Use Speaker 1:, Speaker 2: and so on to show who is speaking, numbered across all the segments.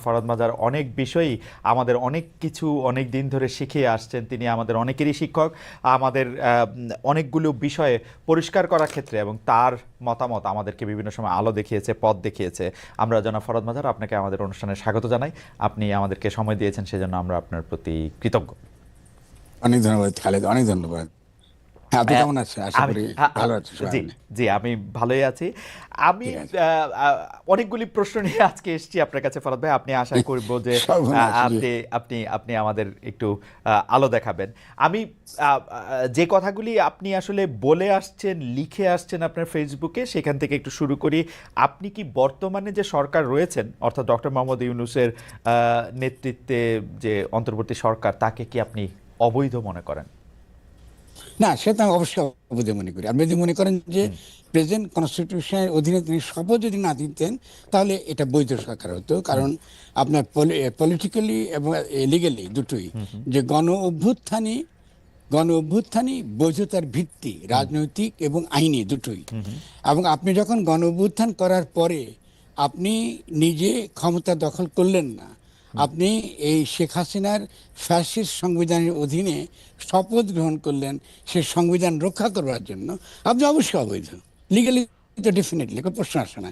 Speaker 1: ফরহাদ মাজার অনেক বিষয়ই আমাদের অনেক কিছু অনেক দিন ধরে শিখিয়ে আসছেন। তিনি আমাদের অনেকেরই শিক্ষক। আমাদের অনেকগুলো বিষয়ে পরিষ্কার করার ক্ষেত্রে এবং তার মতামত আমাদেরকে বিভিন্ন সময় আলো দেখিয়েছে, পথ দেখিয়েছে। আমরা জনাব ফরহাদ মাজার আপনাকে আমাদের অনুষ্ঠানে স্বাগত জানাই। আপনি আমাদেরকে সময় দিয়েছেন, সেজন্য আমরা আপনার প্রতি কৃতজ্ঞ।
Speaker 2: অনেক ধন্যবাদ খালেদ, অনেক ধন্যবাদ। হ্যাঁ, আপনি কেমন আছেন? আশা
Speaker 1: আমি
Speaker 2: করি ভালো আছেন সবাই
Speaker 1: জি
Speaker 2: মিলে।
Speaker 1: জি আমি ভালোই আছি। আমি
Speaker 2: ঠিক আছে।
Speaker 1: অনেকগুলি প্রশ্ন নিয়ে আজকে এসেছি আপনার কাছে ফরহাদ ভাই। আপনি আশা করব যে
Speaker 2: সর্বনাশ জি।
Speaker 1: আপনি আপনি আপনি আমাদের একটু আলো দেখাবেন। আমি যে কথাগুলি আপনি আসলে বলে আসছেন, লিখে আসছেন আপনার ফেসবুকে, সেখান থেকে একটু শুরু করি। আপনি কি বর্তমানে যে সরকার রয়েছেন, অর্থাৎ ডক্টর মোহাম্মদ ইউনূসের নেতৃত্বে যে অন্তর্বর্তী সরকার, তাকে কি আপনি অবৈধ মনে করেন?
Speaker 2: না, সেটা আমি অবশ্যই অবৈধ মনে করি। আপনি যদি মনে করেন যে প্রেজেন্ট কনস্টিটিউশনের অধীনে তিনি শপথ যদি না দিতেন, তাহলে এটা বৈধ সরকার হতো। কারণ আপনার পলিটিক্যালি এবং লিগালি দুটোই, যে গণ অভ্যুত্থানই বৈধতার ভিত্তি, রাজনৈতিক এবং আইনি দুটোই। এবং আপনি যখন গণ অভ্যুত্থান করার পরে আপনি নিজে ক্ষমতা দখল করলেন না, আপনি এই শেখ হাসিনার ফ্যাসিস্ট সংবিধানের অধীনে শপথ গ্রহণ করলেন সে সংবিধান রক্ষা করবার জন্য, আপনি অবশ্যই অবৈধ। লিগালি তো ডেফিনেটলি কোনো প্রশ্ন আসে না।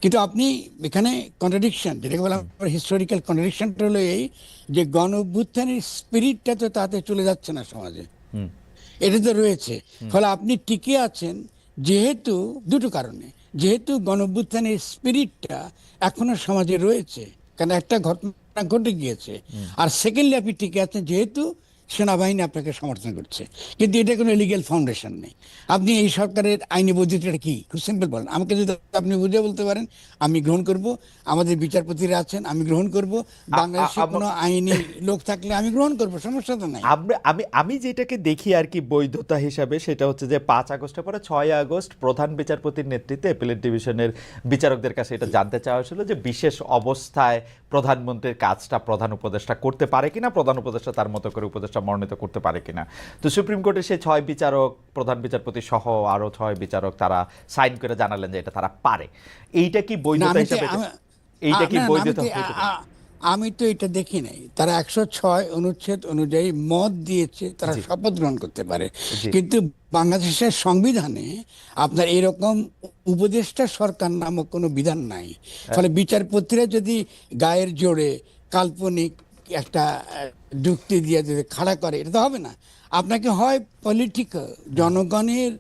Speaker 2: কিন্তু আপনি এখানে কন্ট্রাডিকশন, যেটাকে বলা হিস্টোরিক্যাল কন্ট্রাডিকশনটা হলো এই, যে গণ অভ্যুত্থানের স্পিরিটটা তো তাতে চলে যাচ্ছে না সমাজে, এটা তো রয়েছে। ফলে আপনি টিকে আছেন যেহেতু দুটো কারণে, যেহেতু গণঅভ্যুত্থানের স্পিরিটটা এখনো সমাজে রয়েছে, কারণ একটা ঘটনা ঘটে গিয়েছে। আর সেকেন্ডলি আপনি টিকে আছেন যেহেতু সেনাবাহিনী আপনাকে সমর্থন করছে। কিন্তু এটা কোনো লিগ্যাল ফাউন্ডেশন নেই। আপনি এই সরকারের আইনি বৈধতাটা কি, খুব সিম্পল বলেন আমাকে। যদি আপনি বুঝে বলতে পারেন, আমি গ্রহণ করব। আমাদের বিচারপতিরা আছেন, আমি গ্রহণ করব। বাংলাদেশে কোনো আইনি লোক থাকলে আমি গ্রহণ করব, সমস্যা তো নাই।
Speaker 1: আমি আমি যেটাকে দেখি আর কি বৈধতা হিসাবে, সেটা হচ্ছে যে 5 আগস্টের পরে 6 আগস্ট প্রধান বিচারপতির নেতৃত্বে অ্যাপিলেট ডিভিশনের বিচারকদের কাছে এটা জানতে চাওয়া হয়েছিল যে বিশেষ অবস্থায় প্রধানমন্ত্রীর কাজটা প্রধান উপদেষ্টা করতে পারে কিনা, প্রধান উপদেষ্টা তার মতো করে উপদেষ্টা মনোনীত করতে পারে কিনা। তো সুপ্রিম কোর্টের সেই 6 বিচারক, প্রধান বিচারপতি সহ আরো 6 বিচারক, তারা সাইন করে জানালেন যে এটা তারা পারে। এইটা কি
Speaker 2: না,
Speaker 1: বৈধতা হিসাবে, এইটা কি
Speaker 2: না, না,
Speaker 1: বৈধতা হইতে পারে?
Speaker 2: আমি তো এটা দেখি নাই। তারা 106 অনুচ্ছেদ অনুযায়ী মত দিয়েছে, তারা
Speaker 1: জি
Speaker 2: শপথ গ্রহণ করতে পারে।
Speaker 1: জি
Speaker 2: কিন্তু বাংলাদেশের সংবিধানে আপনার এরকম উপদেষ্টা সরকার নামক কোনো বিধান নাই। ফলে বিচারপতিরা যদি গায়ের জোরে কাল্পনিক একটা যুক্তি দিয়ে যদি খাড়া করে, এটা তো হবে না। আপনাকে হয় পলিটিক্যাল, জনগণের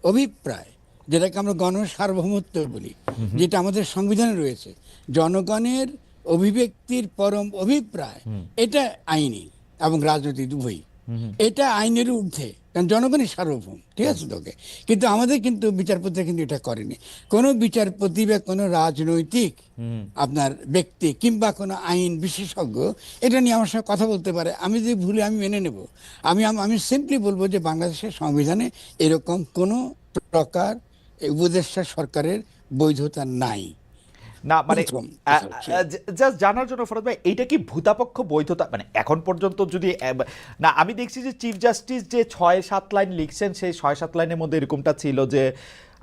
Speaker 2: অভিপ্রায়, যেটাকে আমরা গণসার্বভৌমত্ব বলি, যেটা আমাদের সংবিধানে রয়েছে, জনগণের অভিব্যক্তির পরম অভিপ্রায়, এটা আইনি এবং রাজনৈতিক উভয়ই। এটা আইনের ঊর্ধ্বে, কারণ জনগণই সার্বভৌম, ঠিক আছে তোকে। কিন্তু আমাদের কিন্তু বিচারপতিরা কিন্তু এটা করেনি। কোনো বিচারপতি বা কোনো রাজনৈতিক আপনার ব্যক্তি কিংবা কোনো আইন বিশেষজ্ঞ এটা নিয়ে আমার সঙ্গে কথা বলতে পারে। আমি যদি ভুলে আমি মেনে নেব। আমি সিম্পলি বলবো যে বাংলাদেশের সংবিধানে এরকম কোনো প্রকার উপদেষ্টা সরকারের বৈধতা নাই।
Speaker 1: না মানে
Speaker 2: প্রথম
Speaker 1: জাস্ট জানার জন্য ফরাদ ভাই, এইটা কি ভূতাপক্ষ বৈধতা, মানে এখন পর্যন্ত যদি না, আমি দেখছি যে চিফ জাস্টিস যে 6-7 লাইন লিখছেন, সেই 6-7 লাইনের মধ্যে এরকমটা ছিল যে,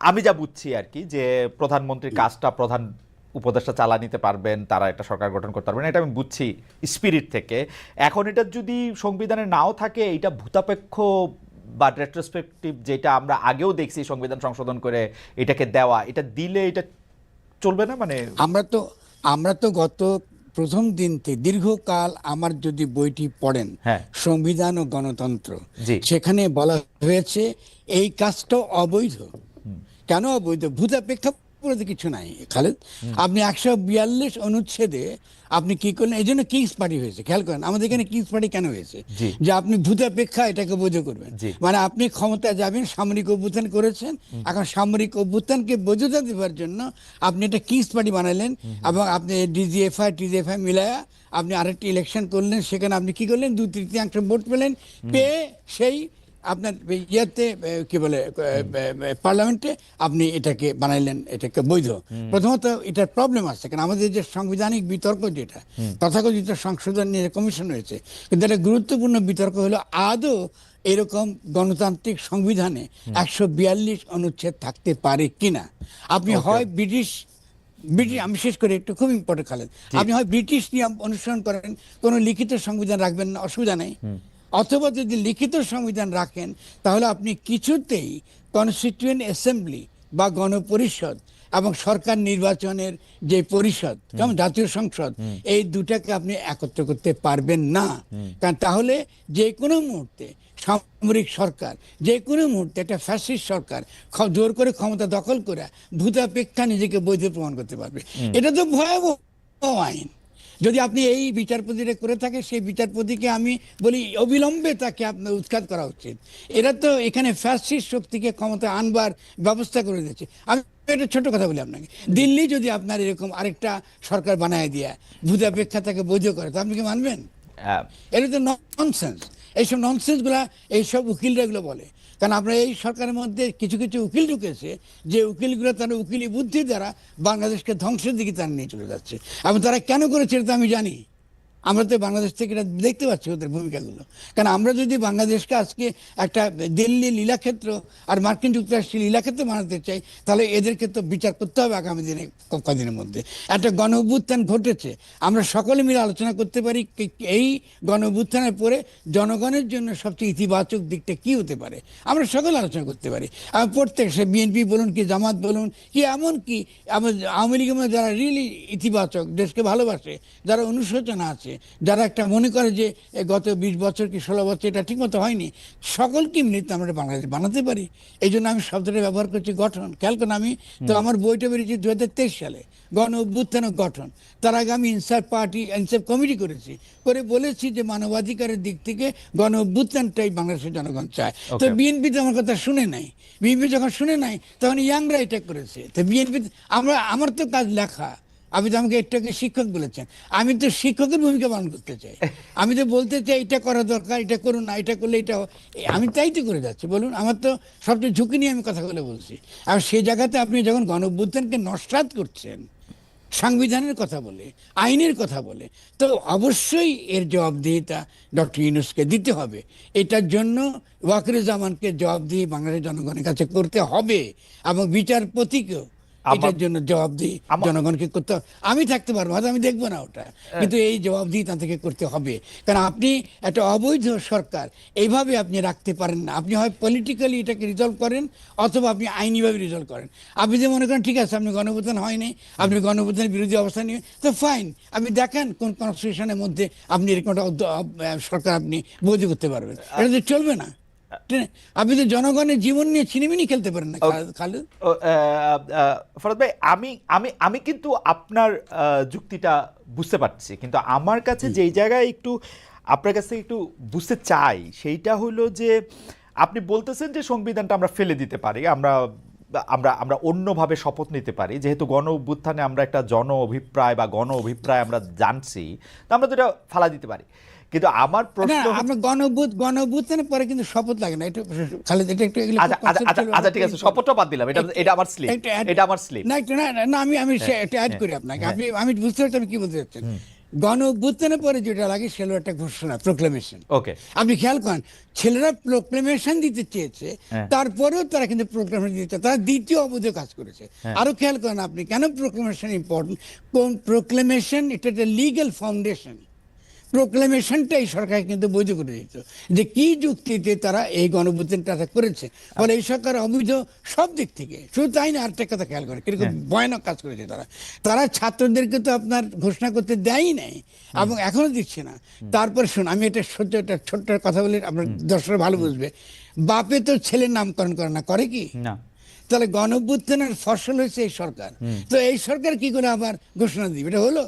Speaker 1: আমি যা বুঝছি আর কি, যে প্রধানমন্ত্রীর কাজটা প্রধান উপদেষ্টা চালা নিতে পারবেন, তারা একটা সরকার গঠন করতে পারবেন, এটা আমি বুঝছি স্পিরিট থেকে। এখন এটা যদি সংবিধানে নাও থাকে, এটা ভূতাপেক্ষ বা রেট্রোস্পেক্টিভ, যেটা আমরা আগেও দেখছি সংবিধান সংশোধন করে এটাকে দেওয়া, এটা দিলে এটা চলবে না মানে?
Speaker 2: আমরা তো গত প্রথম দিন থেকে দীর্ঘকাল আমার যদি বইটি পড়েন,
Speaker 1: হ্যাঁ
Speaker 2: সংবিধান ও গণতন্ত্র,
Speaker 1: জি
Speaker 2: সেখানে বলা হয়েছে এই কাজটা অবৈধ। কেন অবৈধ? ভূতাপেক্ষা বলতে কিছু নাই খালেদ। আপনি 142 অনুচ্ছেদে আপনি কি করলেন, এই জন্য কিংস পার্টি হয়েছে। খেয়াল করেন আমাদের এখানে কিংস পার্টি কেন হয়েছে,
Speaker 1: জি
Speaker 2: যে আপনি ভূতাপেক্ষা এটাকে বৈধ করবেন।
Speaker 1: জি
Speaker 2: মানে আপনি ক্ষমতায় যাবেন, সামরিক অভ্যুত্থান করেছেন, এখন সামরিক অভ্যুত্থানকে বৈধতা দেওয়ার জন্য আপনি একটা কিংস পার্টি বানালেন, এবং আপনি টিজিএফআই মিলায়া আপনি আরেকটি ইলেকশন করলেন। সেখানে আপনি কি করলেন, 2/3 ভোট পেলেন, পেয়ে সেই আপনার ইয়েতে কি বলে পার্লামেন্টে আপনি এটাকে বানাইলেন, এটাকে বৈধ। প্রথমত এটার প্রবলেম আছে, কারণ আমাদের যে সাংবিধানিক বিতর্ক, যেটা তথাকথিত সংশোধন নিয়ে কমিশন হয়েছে, কিন্তু একটা গুরুত্বপূর্ণ বিতর্ক হলো আদৌ এরকম গণতান্ত্রিক সংবিধানে 142 অনুচ্ছেদ থাকতে পারে কিনা। আপনি
Speaker 1: ওকে
Speaker 2: হয় ব্রিটিশ ব্রিটিশ, আমি শেষ করে একটু খুব ইম্পর্টেন্ট খালেদ, আপনি হয় ব্রিটিশ নিয়ম অনুসরণ করেন, কোনো লিখিত সংবিধান রাখবেন না, অসুবিধা নেই। অথবা যদি লিখিত সংবিধান রাখেন তাহলে আপনি কিছুতেই কনস্টিটিউয়েন্ট অ্যাসেম্বলি বা গণপরিষদ এবং সরকার নির্বাচনের যে পরিষদ, যেমন জাতীয় সংসদ, এই দুটাকে আপনি একত্র করতে পারবেন না। কারণ তাহলে যে কোনো মুহূর্তে সামরিক সরকার, যে কোনো মুহূর্তে একটা ফ্যাসিস্ট সরকার জোর করে ক্ষমতা দখল করে ভূতাপেক্ষা নিজেকে বৈধ প্রমাণ করতে পারবে। এটা তো ভয়াবহ আইন। যদি আপনি এই বিচারপতিটা করে থাকে, সেই বিচারপতিকে আমি বলি অবিলম্বে তাকে আপনার উৎখাত করা উচিত। এরা তো এখানে ফ্যাসিস্ট শক্তিকে ক্ষমতা আনবার ব্যবস্থা করে দিচ্ছে। আমি একটা ছোট কথা বলি আপনাকে, দিল্লি যদি আপনার এরকম আরেকটা সরকার বানায় দিয়ে ভূতাপেক্ষা তাকে বৈধ করে, তো আপনি কি মানবেন? এটা তো ননসেন্স। এইসব ননসেন্সগুলা এইসব উকিলরা এগুলো বলে। কারণ আমরা এই সরকারের মধ্যে কিছু কিছু উকিল ঢুকেছে, যে উকিলগুলো তারা উকিলি বুদ্ধি দ্বারা বাংলাদেশকে ধ্বংসের দিকে তারা নিয়ে চলে যাচ্ছে। এবং তারা কেন করেছে এটা তো আমি জানি। আমরা তো বাংলাদেশ থেকে এটা দেখতে পাচ্ছি ওদের ভূমিকাগুলো। কারণ আমরা যদি বাংলাদেশকে আজকে একটা দিল্লি লীলাক্ষেত্র আর মার্কিন যুক্তরাষ্ট্রের লীলাক্ষেত্র বানাতে চাই, তাহলে এদেরকে তো বিচার করতে হবে আগামী দিনে, কদিনের মধ্যে। একটা গণ অভ্যুত্থান ঘটেছে, আমরা সকলে মিলে আলোচনা করতে পারি এই গণ অভ্যুত্থানের পরে জনগণের জন্য সবচেয়ে ইতিবাচক দিকটা কি হতে পারে, আমরা সকলে আলোচনা করতে পারি। প্রত্যেক, সে বিএনপি বলুন কি জামাত বলুন কি, এমন কি আওয়ামী লীগের মধ্যে যারা রিয়েলি ইতিবাচক, দেশকে ভালোবাসে, যারা অনুশোচনা আছে, যারা একটা মনে করে যে গত 20 বছর কি 16 বছর এটা ঠিকমতো হয়নি, সকলকে মিলিত আমরা বাংলাদেশ বানাতে পারি। এই জন্য আমি শব্দটা ব্যবহার করছি গঠন। খেয়াল করেন, আমি তো আমার বইটা বেরিয়েছি 2023 সালে, গণ অভ্যুত্থান ও গঠন। তার আগে আমি ইনসাফ পার্টি, ইনসাফ কমিটি করেছি, করে বলেছি যে মানবাধিকারের দিক থেকে গণ অভ্যুত্থানটাই বাংলাদেশের জনগণ চায়। তো বিএনপি তো আমার কথা শুনে নাই। বিএনপি যখন শুনে নাই তখন ইয়াংরা এটা করেছে। তো বিএনপি, আমার তো কাজ লেখা। আপনি তো আমাকে একটাকে শিক্ষক বলেছেন, আমি তো শিক্ষকের ভূমিকা পালন করতে চাই। আমি তো বলতে চাই এটা করা দরকার, এটা করুন না, এটা করলে এটা, আমি তাই তো করে যাচ্ছি। বলুন, আমার তো সবচেয়ে ঝুঁকি নিয়ে আমি কথাগুলো বলছি। আর সেই জায়গাতে আপনি যখন গণ অভ্যুত্থানকে নস্যাৎ করছেন সংবিধানের কথা বলে, আইনের কথা বলে, তো অবশ্যই এর জবাবদিহিতা ডক্টর ইউনূসকে দিতে হবে। এটার জন্য ওয়াকরুজ্জামানকে জবাবদিহি বাংলাদেশের জনগণের কাছে করতে হবে, এবং বিচারপতিকেও এটার জন্য জবাবদিহি জনগণকে করতে হবে। আমি থাকতে পারবো, হয়তো আমি দেখবো না ওটা, কিন্তু এই জবাবদিহি তাদেরকে করতে হবে। কারণ আপনি একটা অবৈধ সরকার এইভাবে আপনি রাখতে পারেন না। আপনি হয় পলিটিক্যালি এটাকে রিজলভ করেন, অথবা আপনি আইনিভাবে রিজলভ করেন। আপনি যে মনে করেন ঠিক আছে আপনি গণঅভ্যুত্থান হয়নি, আপনি গণঅভ্যুত্থানের বিরোধী অবস্থান নিয়ে, তো ফাইন, আপনি দেখান কোন কনস্টিটিউশনের মধ্যে আপনি এরকম একটা সরকার আপনি বৈধ করতে পারবেন। এটা তো চলবে না। আপনি তো জনগণের জীবন নিয়ে ছিনিমিনি খেলতে পারেন না খালেদ।
Speaker 1: ফরাদ ভাই, আমি আমি আমি কিন্তু আপনার যুক্তিটা বুঝতে পারছি, কিন্তু আমার কাছে যেই জায়গায় একটু আপনার কাছে একটু বুঝতে চাই সেইটা হলো যে আপনি বলতেছেন যে সংবিধানটা আমরা ফেলে দিতে পারি, আমরা আমরা আমরা অন্যভাবে শপথ নিতে পারি, যেহেতু গণ অভ্যুত্থানে আমরা একটা জন অভিপ্রায় বা গণ অভিপ্রায় আমরা জানছি, তো আমরা তো এটা ফালা দিতে পারি। কিন্তু আমার প্রশ্ন,
Speaker 2: আমরা গণ অভ্যুত্থানের পরে কিন্তু শপথ লাগে না। এটা খালেদ, এটা একটু
Speaker 1: আচ্ছা ঠিক আছে, শপথটা বাদ দিলাম, এটা আমার স্লিপ, এটা আমার স্লিপ।
Speaker 2: না আমি একটা অ্যাড করি আপনাকে, আমি বুঝতে পারছি আপনি কি বলতে চাচ্ছেন। গণ অভ্যুত্থানের পরে যেটা লাগে সেটা একটা ঘোষণা, প্রোক্লেমেশন।
Speaker 1: ওকে,
Speaker 2: আপনি খেয়াল করেন, ছেলেরা প্রোক্লেমেশন দিতে চেয়েছে, তারপরেও তারা কিন্তু প্রোক্লেমেশন দিতে, তারা দ্বিতীয় অবৈধ কাজ করেছে। আরো খেয়াল করেন আপনি, কেন প্রোক্লেমেশন ইম্পর্টেন্ট। কোন প্রোক্লেমেশন, এটা একটা লিগ্যাল ফাউন্ডেশন। প্রোক্লেমেশনটা এই সরকার কিন্তু বৈধ করে দিত, যে কি যুক্তিতে তারা এই গণঅভ্যুত্থানটা করেছে। ফলে এই সরকার অবৈধ সব দিক থেকে। শুধু তাই না, আরেকটা কথা খেয়াল করে কিরকম ভয়ানক কাজ করেছে তারা ছাত্রদেরকে তো আপনার ঘোষণা করতে দেয়ই নাই, এবং এখনো দিচ্ছে না। তারপর শুন, আমি এটা একটা ছোট্ট কথা বলি, আপনার দর্শকরা ভালো বুঝবে। বাপে তো ছেলের নামকরণ করে না, করে কি না? তাহলে গণঅভ্যুত্থানের ফসল হয়েছে এই সরকার, তো এই সরকার কি করে আবার ঘোষণা দিবে? এটা হলো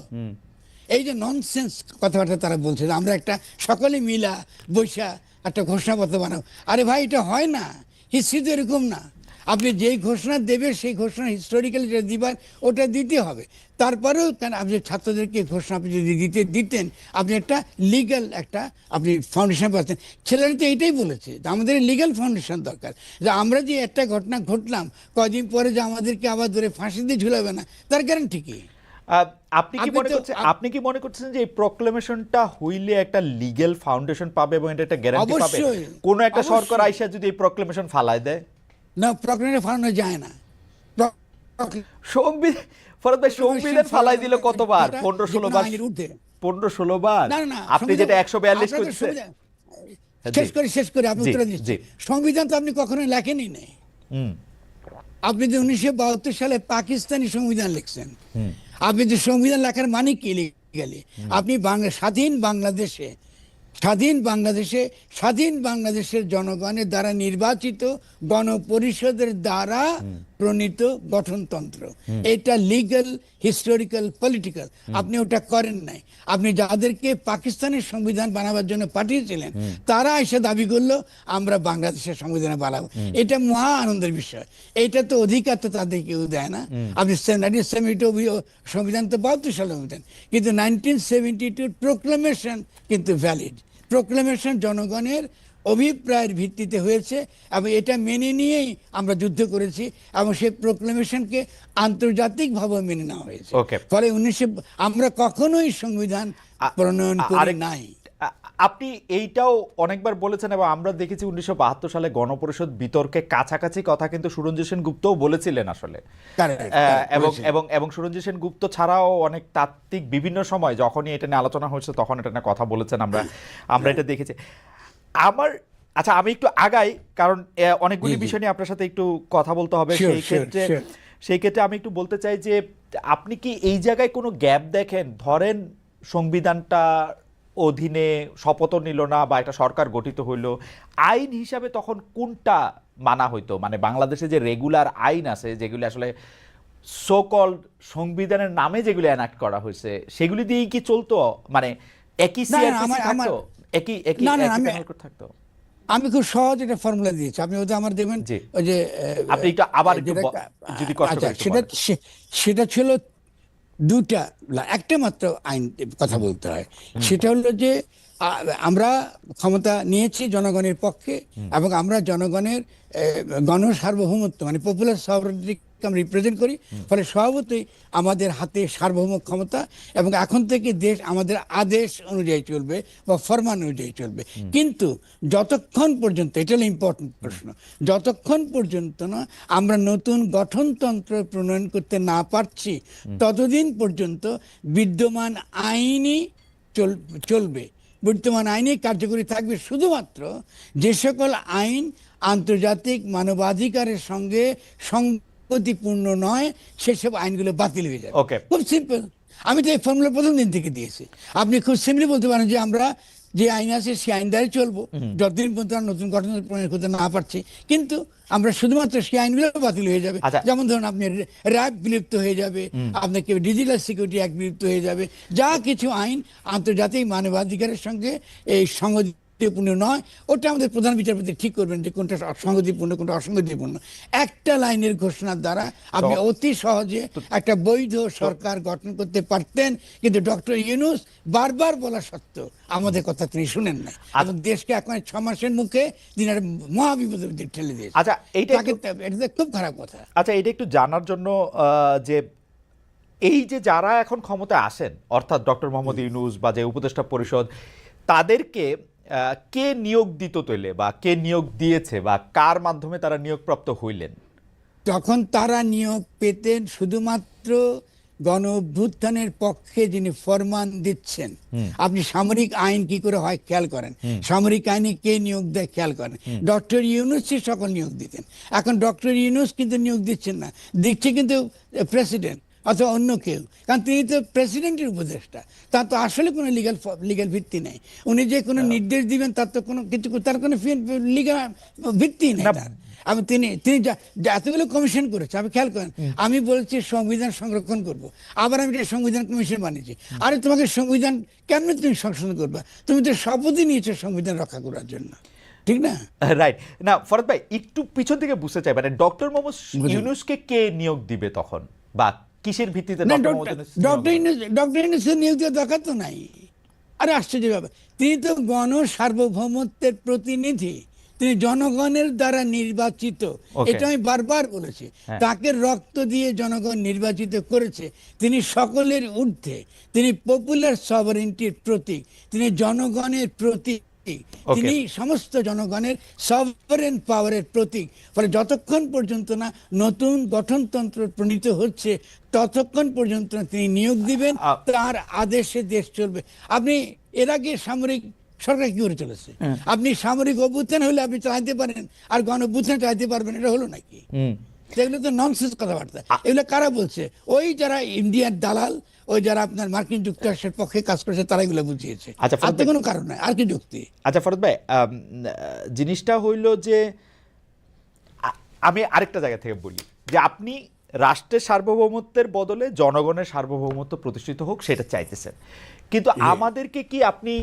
Speaker 2: এই যে ননসেন্স কথাবার্তা তারা বলছে, আমরা একটা সকলে মিলা বৈশা একটা ঘোষণাপত্র বানাবো। আরে ভাই, এটা হয় না, হিস্ট্রি তো এরকম না। আপনি যেই ঘোষণা দেবে সেই ঘোষণা হিস্টোরিক্যালি যেটা দিবার ওটা দিতে হবে। তারপরেও কেন আপনি ছাত্রদেরকে ঘোষণা আপনি যদি দিতেন, আপনি একটা লিগ্যাল একটা আপনি ফাউন্ডেশন পাচ্ছেন। ছেলেরা তো এইটাই বলেছে যে আমাদের লিগ্যাল ফাউন্ডেশন দরকার, যে আমরা যে একটা ঘটনা ঘটলাম কদিন পরে যে আমাদেরকে আবার ধরে ফাঁসি দিয়ে ঝুলাবে না, তার গ্যারান্টি কি?
Speaker 1: আপনি কি মনে করছেন যে এই প্রক্লেমেশনটা হইলে একটা লিগ্যাল ফাউন্ডেশন পাবে এবং এটা একটা গ্যারান্টি পাবে? কোন একটা সরকার আইসা যদি এই প্রক্লেমেশন ফালায় দেয়,
Speaker 2: না, প্রক্লেমেশন ফালানো যায় না।
Speaker 1: সংবিধান, ফরহাদ ভাই সংবিধান ফালাই দিল কতবার? 15-16 বার।
Speaker 2: আইনের ঊর্ধ্বে।
Speaker 1: 15-16 বার।
Speaker 2: না না না,
Speaker 1: আপনি যেটা 142
Speaker 2: আপনার তো
Speaker 1: করছে।
Speaker 2: সংবিধান- শেষ করে আপনি
Speaker 1: জি,
Speaker 2: উত্তর
Speaker 1: জি।
Speaker 2: দিচ্ছি। সংবিধান তো আপনি কখনোই লেখেনই নাই।
Speaker 1: হুম,
Speaker 2: আপনি তো 1972 সালে পাকিস্তানি সংবিধান লিখছেন। আপনি যে সংবিধান লেখার মানে কি লিগালি? আপনি স্বাধীন বাংলাদেশের জনগণের দ্বারা নির্বাচিত গণপরিষদের দ্বারা প্রণীত গঠনতন্ত্র। এটা লিগ্যাল, হিস্টোরিক্যাল, পলিটিক্যাল। আপনি ওটা করেন নাই। আপনি যাদেরকে পাকিস্তানের সংবিধান বানাবার জন্য পাঠিয়েছিলেন তারা এসে দাবি করলো আমরা বাংলাদেশের সংবিধান বানাবো। এটা মহা আনন্দের বিষয়। এটা তো অধিকার তো তাদের কেউ দেয় না। আপনি 1972 সংবিধান তো 72 সালের সংবিধান, কিন্তু 1972 প্রোক্লামেশন কিন্তু ভ্যালিড। প্রোক্লামেশন জনগণের অভিপ্রায়ের ভিত্তিতে হয়েছে এবং এটা মেনে নিয়েই আমরা যুদ্ধ করেছি এবং সেই প্রোক্লামেশনকে আন্তর্জাতিকভাবে মেনে নেওয়া হয়েছে। ফলে আমরা কখনোই সংবিধান প্রণয়ন করি নাই।
Speaker 1: আপনি এইটাও অনেকবার বলেছেন এবং আমরা দেখেছি 1972 সালে গণপরিষদ বিতর্কে কাছাকাছি কথা কিন্তু সুরঞ্জিত সেনগুপ্তও বলেছিলেন আসলে। এবং সুরঞ্জিত সেনগুপ্ত ছাড়াও অনেক তাত্ত্বিক বিভিন্ন সময় যখনই এটা নিয়ে আলোচনা হয়েছে তখন এটা নিয়ে কথা বলেছেন, আমরা এটা দেখেছি। আচ্ছা আমি একটু আগাই, কারণ অনেকগুলি বিষয় নিয়ে আপনার সাথে একটু কথা বলতে হবে। সেই ক্ষেত্রে আমি একটু বলতে চাই যে আপনি কি এই জায়গায় কোনো গ্যাপ দেখেন? ধরেন সংবিধানটা অধীনে শপথ নিল না বা একটা সরকার গঠিত হইল, আইন হিসাবে তখন কোনটা মানা হইতো? মানে বাংলাদেশে যে রেগুলার আইন আছে যেগুলি আসলে সো কল্ড সংবিধানের নামে যেগুলি এনাক্ট করা হয়েছে সেগুলি দিয়েই কি চলতো? মানে একই সিআরপিসি থাকতো, একই থাকতো?
Speaker 2: আমি খুব সহজ একটা ফর্মুলা দিয়েছি, আপনি ওটা আমার দেবেন।
Speaker 1: ওই যে আপনি একটু আবার যদি কষ্ট করে
Speaker 2: সেটা ছিল দুটা, একটা মাত্র আইন কথা বলতে হয়। সেটা হলো যে আমরা ক্ষমতা নিয়েছি জনগণের পক্ষে এবং আমরা জনগণের গণসার্বভৌমত্ব মানে পপুলার সভারেন্টি রিপ্রেজেন্ট করি। ফলে স্বভাবতই আমাদের হাতে সার্বভৌম ক্ষমতা এবং এখন থেকে দেশ আমাদের আদেশ অনুযায়ী চলবে বা ফরমান অনুযায়ী চলবে। কিন্তু যতক্ষণ পর্যন্ত, এটা হলো ইম্পর্টেন্ট প্রশ্ন, যতক্ষণ পর্যন্ত না আমরা নতুন গঠনতন্ত্র প্রণয়ন করতে না পারছি ততদিন পর্যন্ত বিদ্যমান আইনই চলবে। বিদ্যমান আইনে কার্যকরী থাকবে শুধুমাত্র যে সকল আইন আন্তর্জাতিক মানবাধিকারের সঙ্গে সংগতিপূর্ণ নয় সেসব আইনগুলো বাতিল হয়ে যাবে। খুব সিম্পল। আমি তো এই ফর্মুলা প্রথম দিন থেকে দিয়েছি। আপনি খুব সিম্পলি বলতে পারেন যে আমরা যে আইন আছে সেই আইন দ্বারাই চলবো যতদিন পর্যন্ত আমরা নতুন গঠন প্রণয়ন করতে না পারছি। কিন্তু আমরা শুধুমাত্র সেই আইনগুলো বাতিল হয়ে যাবে। যেমন ধরুন আপনি র্যাব বিলুপ্ত হয়ে যাবে, আপনাকে ডিজিটাল সিকিউরিটি অ্যাক্ট বিলুপ্ত হয়ে যাবে। যা কিছু আইন আন্তর্জাতিক মানবাধিকারের সঙ্গে এই সংগতিপূর্ণ নয়, ওটা আমাদের প্রধান বিচারপতি ঠিক করবেন যে কোনটা সংগতিপূর্ণ কোনটা অসংগতিপূর্ণ। একটা লাইনের ঘোষণার দ্বারা আপনি অতি সহজে একটা বৈধ সরকার গঠন করতে পারতেন। কিন্তু ডক্টর ইউনূস বারবার বলা সত্ত্বেও আমাদের কথা তিনি শুনেন না এবং দেশকে এখন 6 মাসের মুখে তিনি একটা মহাবিপদের মধ্যে ঠেলে দিয়েছেন।
Speaker 1: আচ্ছা এটা
Speaker 2: খুব খারাপ কথা।
Speaker 1: আচ্ছা এটা একটু জানার জন্য যে এই যে যারা এখন ক্ষমতায় আসেন অর্থাৎ ডক্টর মোহাম্মদ ইউনূস বা যে উপদেষ্টা পরিষদ, তাদেরকে কে নিয়োগ দিত তৈলে বা কে নিয়োগ দিয়েছে বা কার মাধ্যমে তারা নিয়োগপ্রাপ্ত হইলেন?
Speaker 2: তখন তারা নিয়োগ পেতেন শুধুমাত্র গণ অভ্যুত্থানের পক্ষে যিনি ফরমান দিচ্ছেন। আপনি সামরিক আইন কি করে হয় খেয়াল করেন, সামরিক আইনে কে নিয়োগ দেয় খেয়াল করেন। ডক্টর ইউনূসই সকল নিয়োগ দিতেন। এখন ডক্টর ইউনূস কিন্তু নিয়োগ দিচ্ছেন না, দিচ্ছে কিন্তু প্রেসিডেন্ট অথবা অন্য কেউ, কারণ তিনি তো প্রেসিডেন্টের উপদেষ্টা। তার তো আসলে কোনো লিগ্যাল ভিত্তি নেই। উনি যে কোনো নির্দেশ দিবেন তার তো কোনো কিছু, তার কোনো লিগ্যাল ভিত্তি নেই। আমি তিনি এতগুলো কমিশন করেছে, আপনি খেয়াল করেন। আমি বলছি সংবিধান সংরক্ষণ করব, আবার আমি সংবিধান কমিশন বানিয়েছি। আরে তোমাকে সংবিধান কেমন তুমি সংশোধন করবা? তুমি তো শপথই নিয়েছো সংবিধান রক্ষা করার জন্য, ঠিক না?
Speaker 1: রাইট না ফরহাদ ভাই, একটু পিছন থেকে বুঝতে চাই, মানে ডক্টর মোহাম্মদ ইউনূসকে কে নিয়োগ দিবে তখন বা কিসের ভিত্তিতে?
Speaker 2: ডক্টর ইউনূসের নিয়োগ দেওয়ার দরকার তো নাই। আরে আশ্চর্য ব্যাপার, তিনি তো গণ সার্বভৌমত্বের প্রতিনিধি, তিনি জনগণের দ্বারা নির্বাচিত। এটা আমি বারবার বলেছি। তাকে রক্ত দিয়ে জনগণ নির্বাচিত করেছে। তিনি সকলের ঊর্ধ্বে, তিনি পপুলার সভারেন্টির প্রতীক, তিনি জনগণের প্রতীক।
Speaker 1: Okay.
Speaker 2: তিনি সমস্ত জনগণের সভারেন পাওয়ারের প্রতীক। ফলে যতক্ষণ পর্যন্ত না নতুন গঠনতন্ত্র প্রণীত হচ্ছে ততক্ষণ পর্যন্ত তিনি নিয়োগ দিবেন, তার আদেশে দেশ চলবে। আপনি এর আগে সামরিক সরকার কি করে চলেছে? আপনি সামরিক অভ্যুত্থান হলে আপনি চালাতে পারেন, আর গণ অভ্যুত্থান চালাতে পারবেন, এটা হলো নাকি? এগুলো তো ননসেন্স কথাবার্তা। এগুলো কারা বলছে? ওই যারা ইন্ডিয়ার দালাল, ওই যারা আপনার মার্কিন যুক্তরাষ্ট্রের পক্ষে কাজ করেছে, তারা এগুলো বুঝিয়েছে।
Speaker 1: আচ্ছা,
Speaker 2: আর তো কোনো কারণ নাই, আর কি যুক্তি?
Speaker 1: আচ্ছা ফরদ ভাই, জিনিসটা হইল যে আমি আরেকটা জায়গা থেকে বলি যে আপনি রাষ্ট্রের সার্বভৌমত্বের বদলে জনগণের সার্বভৌমত্ব প্রতিষ্ঠিত হোক সেটা চাইতেছেন, কিন্তু আমাদেরকে কি আপনি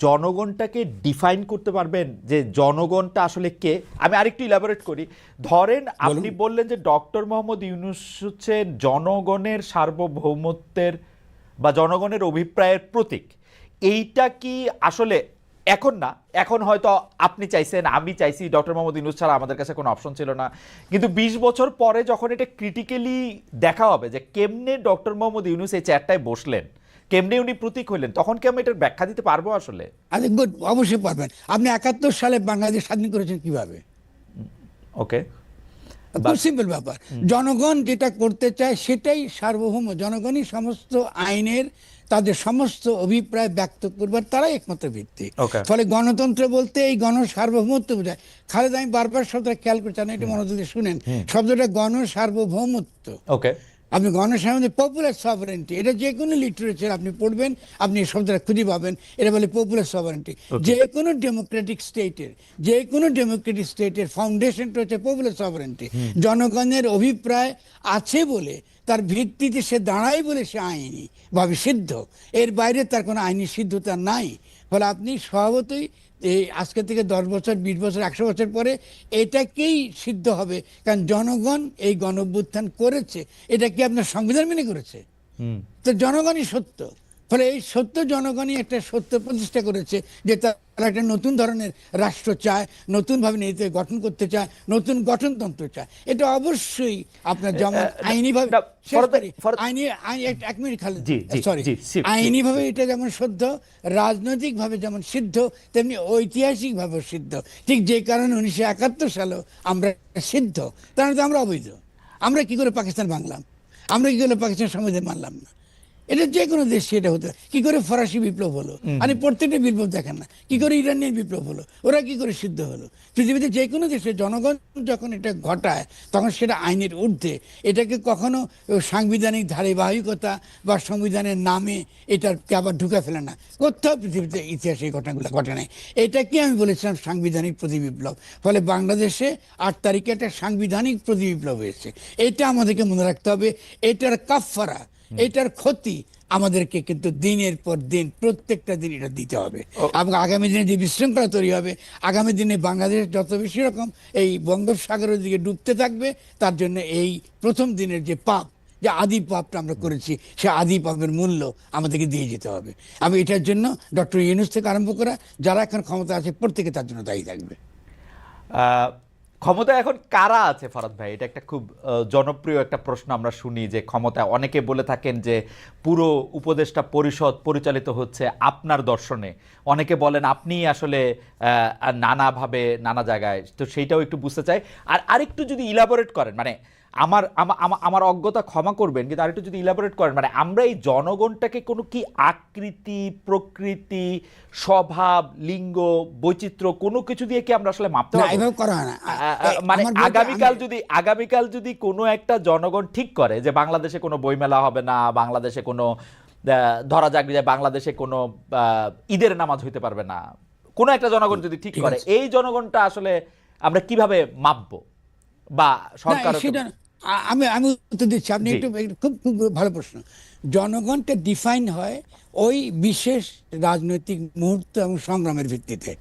Speaker 1: জনগণটাকে ডিফাইন করতে পারবেন যে জনগণটা আসলে কে? আমি আরেকটু ইলাবোরেট করি। ধরেন আপনি বললেন যে ডক্টর মোহাম্মদ ইউনূস হচ্ছেন জনগণের সার্বভৌমত্বের বা জনগণের অভিপ্রায়ের প্রতীক। এইটা কি আসলে এখন না, এখন হয়তো আপনি চাইছেন, আমি চাইছি, ডক্টর মোহাম্মদ ইউনূস ছাড়া আমাদের কাছে কোনো অপশন ছিল না, কিন্তু 20 বছর পরে যখন এটা ক্রিটিক্যালি দেখা হবে যে কেমনে ডক্টর মোহাম্মদ ইউনূস এই চেয়ারটায় বসলেন, কেমনে উনি প্রতীক হইলেন, তখন কি আমি এটার ব্যাখ্যা দিতে পারবো আসলে?
Speaker 2: আচ্ছা গুড, অবশ্যই পারবেন। আপনি 71 সালে বাংলাদেশ স্বাধীন করেছেন কিভাবে?
Speaker 1: ওকে,
Speaker 2: খুব সিম্পল ব্যাপার। জনগণ যেটা করতে চায় সেটাই সার্বভৌম। জনগণই সমস্ত আইনের, তাদের সমস্ত অভিপ্রায় ব্যক্ত করবার তারাই একমাত্র ভিত্তি। ফলে গণতন্ত্র বলতে এই গণ সার্বভৌমত্ব বোঝায়। খালেদ, আমি বারবার শব্দটা খেয়াল করছি, একটু মনোযোগ দিয়ে শুনেন। শব্দটা গণ সার্বভৌমত্ব।
Speaker 1: ওকে,
Speaker 2: আপনি গণসাম্রাজ্য, পপুলার সভারেন্টি, এটা যে কোনো লিটারেচার আপনি পড়বেন, আপনি এই শব্দটা খুঁজে পাবেন। এটা বলে পপুলার সভারেন্টি। যে কোনো ডেমোক্রেটিক স্টেটের ফাউন্ডেশনটা হচ্ছে পপুলার সভারেন্টি। জনগণের অভিপ্রায় আছে বলে, তার ভিত্তিতে সে দাঁড়ায় বলে সে আইনি ভাবে সিদ্ধ। এর বাইরে তার কোনো আইনি সিদ্ধতা নাই। ফলে আপনি স্বভাবতই এই আজকে থেকে 10 বছর, 20 বছর, 100 বছর পরে এটাকেই সিদ্ধ হবে, কারণ জনগণ এই গণ অভ্যুত্থান করেছে। এটা কি আপনার সংবিধান মেনে করেছে? তো জনগণই সত্য। ফলে এই সত্য জনগণই একটা সত্য প্রতিষ্ঠা করেছে যে তারা একটা নতুন ধরনের রাষ্ট্র চায়, নতুনভাবে নিজেদের গঠন করতে চায়, নতুন গঠনতন্ত্র চায়। এটা অবশ্যই আপনার যেমন আইনিভাবে, এক মিনিট খালি, সরি, আইনিভাবে এটা যেমন শুদ্ধ, রাজনৈতিকভাবে যেমন সিদ্ধ, তেমনি ঐতিহাসিকভাবেও সিদ্ধ। ঠিক যে কারণে 1971 সালেও আমরা সিদ্ধ, তার মধ্যে আমরা অবৈধ। আমরা কি করে পাকিস্তান ভাঙলাম? আমরা কি করে পাকিস্তান সংবিধান মানলাম না? এটা যে কোনো দেশে এটা হতো। কি করে ফরাসি বিপ্লব হলো? আপনি প্রত্যেকটা বিপ্লব দেখেন না। কি করে ইরানের বিপ্লব হলো? ওরা কি করে সিদ্ধ হলো? পৃথিবীতে যে কোনো দেশে জনগণ যখন এটা ঘটায় তখন সেটা আইনের ঊর্ধ্বে। এটাকে কখনো সাংবিধানিক ধারাবাহিকতা বা সংবিধানের নামে এটাকে আবার ঢুকে ফেলে না। কোথাও পৃথিবীতে ইতিহাসে এই ঘটনাগুলো ঘটে নাই। এটাকে আমি বলেছিলাম সাংবিধানিক প্রতিবিপ্লব। ফলে বাংলাদেশে 8 তারিখে একটা সাংবিধানিক প্রতিবিপ্লব হয়েছে। এটা আমাদেরকে মনে রাখতে হবে। এটার কাফফারা, এটার ক্ষতি আমাদেরকে কিন্তু দিনের পর দিন, প্রত্যেকটা দিন এটা দিতে হবে। এবং আগামী দিনে যে বিশৃঙ্খলা তৈরি হবে, আগামী দিনে বাংলাদেশ যত বেশি রকম এই বঙ্গোপসাগরের দিকে ডুবতে থাকবে, তার জন্য এই প্রথম দিনের যে পাপ, যে আদি পাপটা আমরা করেছি, সে আদি পাপের মূল্য আমাদেরকে দিয়ে যেতে হবে। আমি এটার জন্য ডক্টর ইউনূস থেকে আরম্ভ করা যারা এখন ক্ষমতা আছে প্রত্যেকে তার জন্য দায়ী থাকবে।
Speaker 1: ক্ষমতা এখন কারা আছে ফরাদ ভাই? এটা একটা খুব জনপ্রিয় একটা প্রশ্ন আমরা শুনি যে ক্ষমতা, অনেকে বলে থাকেন যে পুরো উপদেষ্টা পরিষদ পরিচালিত হচ্ছে আপনার দর্শনে, অনেকে বলেন আপনি আসলে নানাভাবে নানা জায়গায়, তো সেইটাও একটু বুঝতে চাই। আর আরেকটু যদি ইলাবোরেট করেন, মানে আমার অজ্ঞতা ক্ষমা করবেন, কিন্তু আরেকটু যদি ইলাবোরেট করেন, মানে আমরা এই জনগণটাকে কোনো কি আকৃতি, প্রকৃতি, স্বভাব, লিঙ্গ, বৈচিত্র্য কোনো কিছু দিয়ে কি আমরা আসলে মাপতে পারবো? মানে আগামীকাল যদি কোনো একটা জনগণ ঠিক করে যে বাংলাদেশে কোনো বইমেলা হবে না, বাংলাদেশে কোনো, ধরা যাক যে বাংলাদেশে কোনো ঈদের নামাজ হইতে পারবে না, কোনো একটা জনগণ যদি ঠিক করে, এই জনগণটা আসলে আমরা কিভাবে মাপবো? বা সরকার,
Speaker 2: আমি উত্তর দিচ্ছি, আপনি একটু খুব খুব ভালো প্রশ্ন। জনগণটা ডিফাইন হয় ওই বিশেষ রাজনৈতিক মুহূর্ত এবং সংগ্রামের ভিত্তিতে।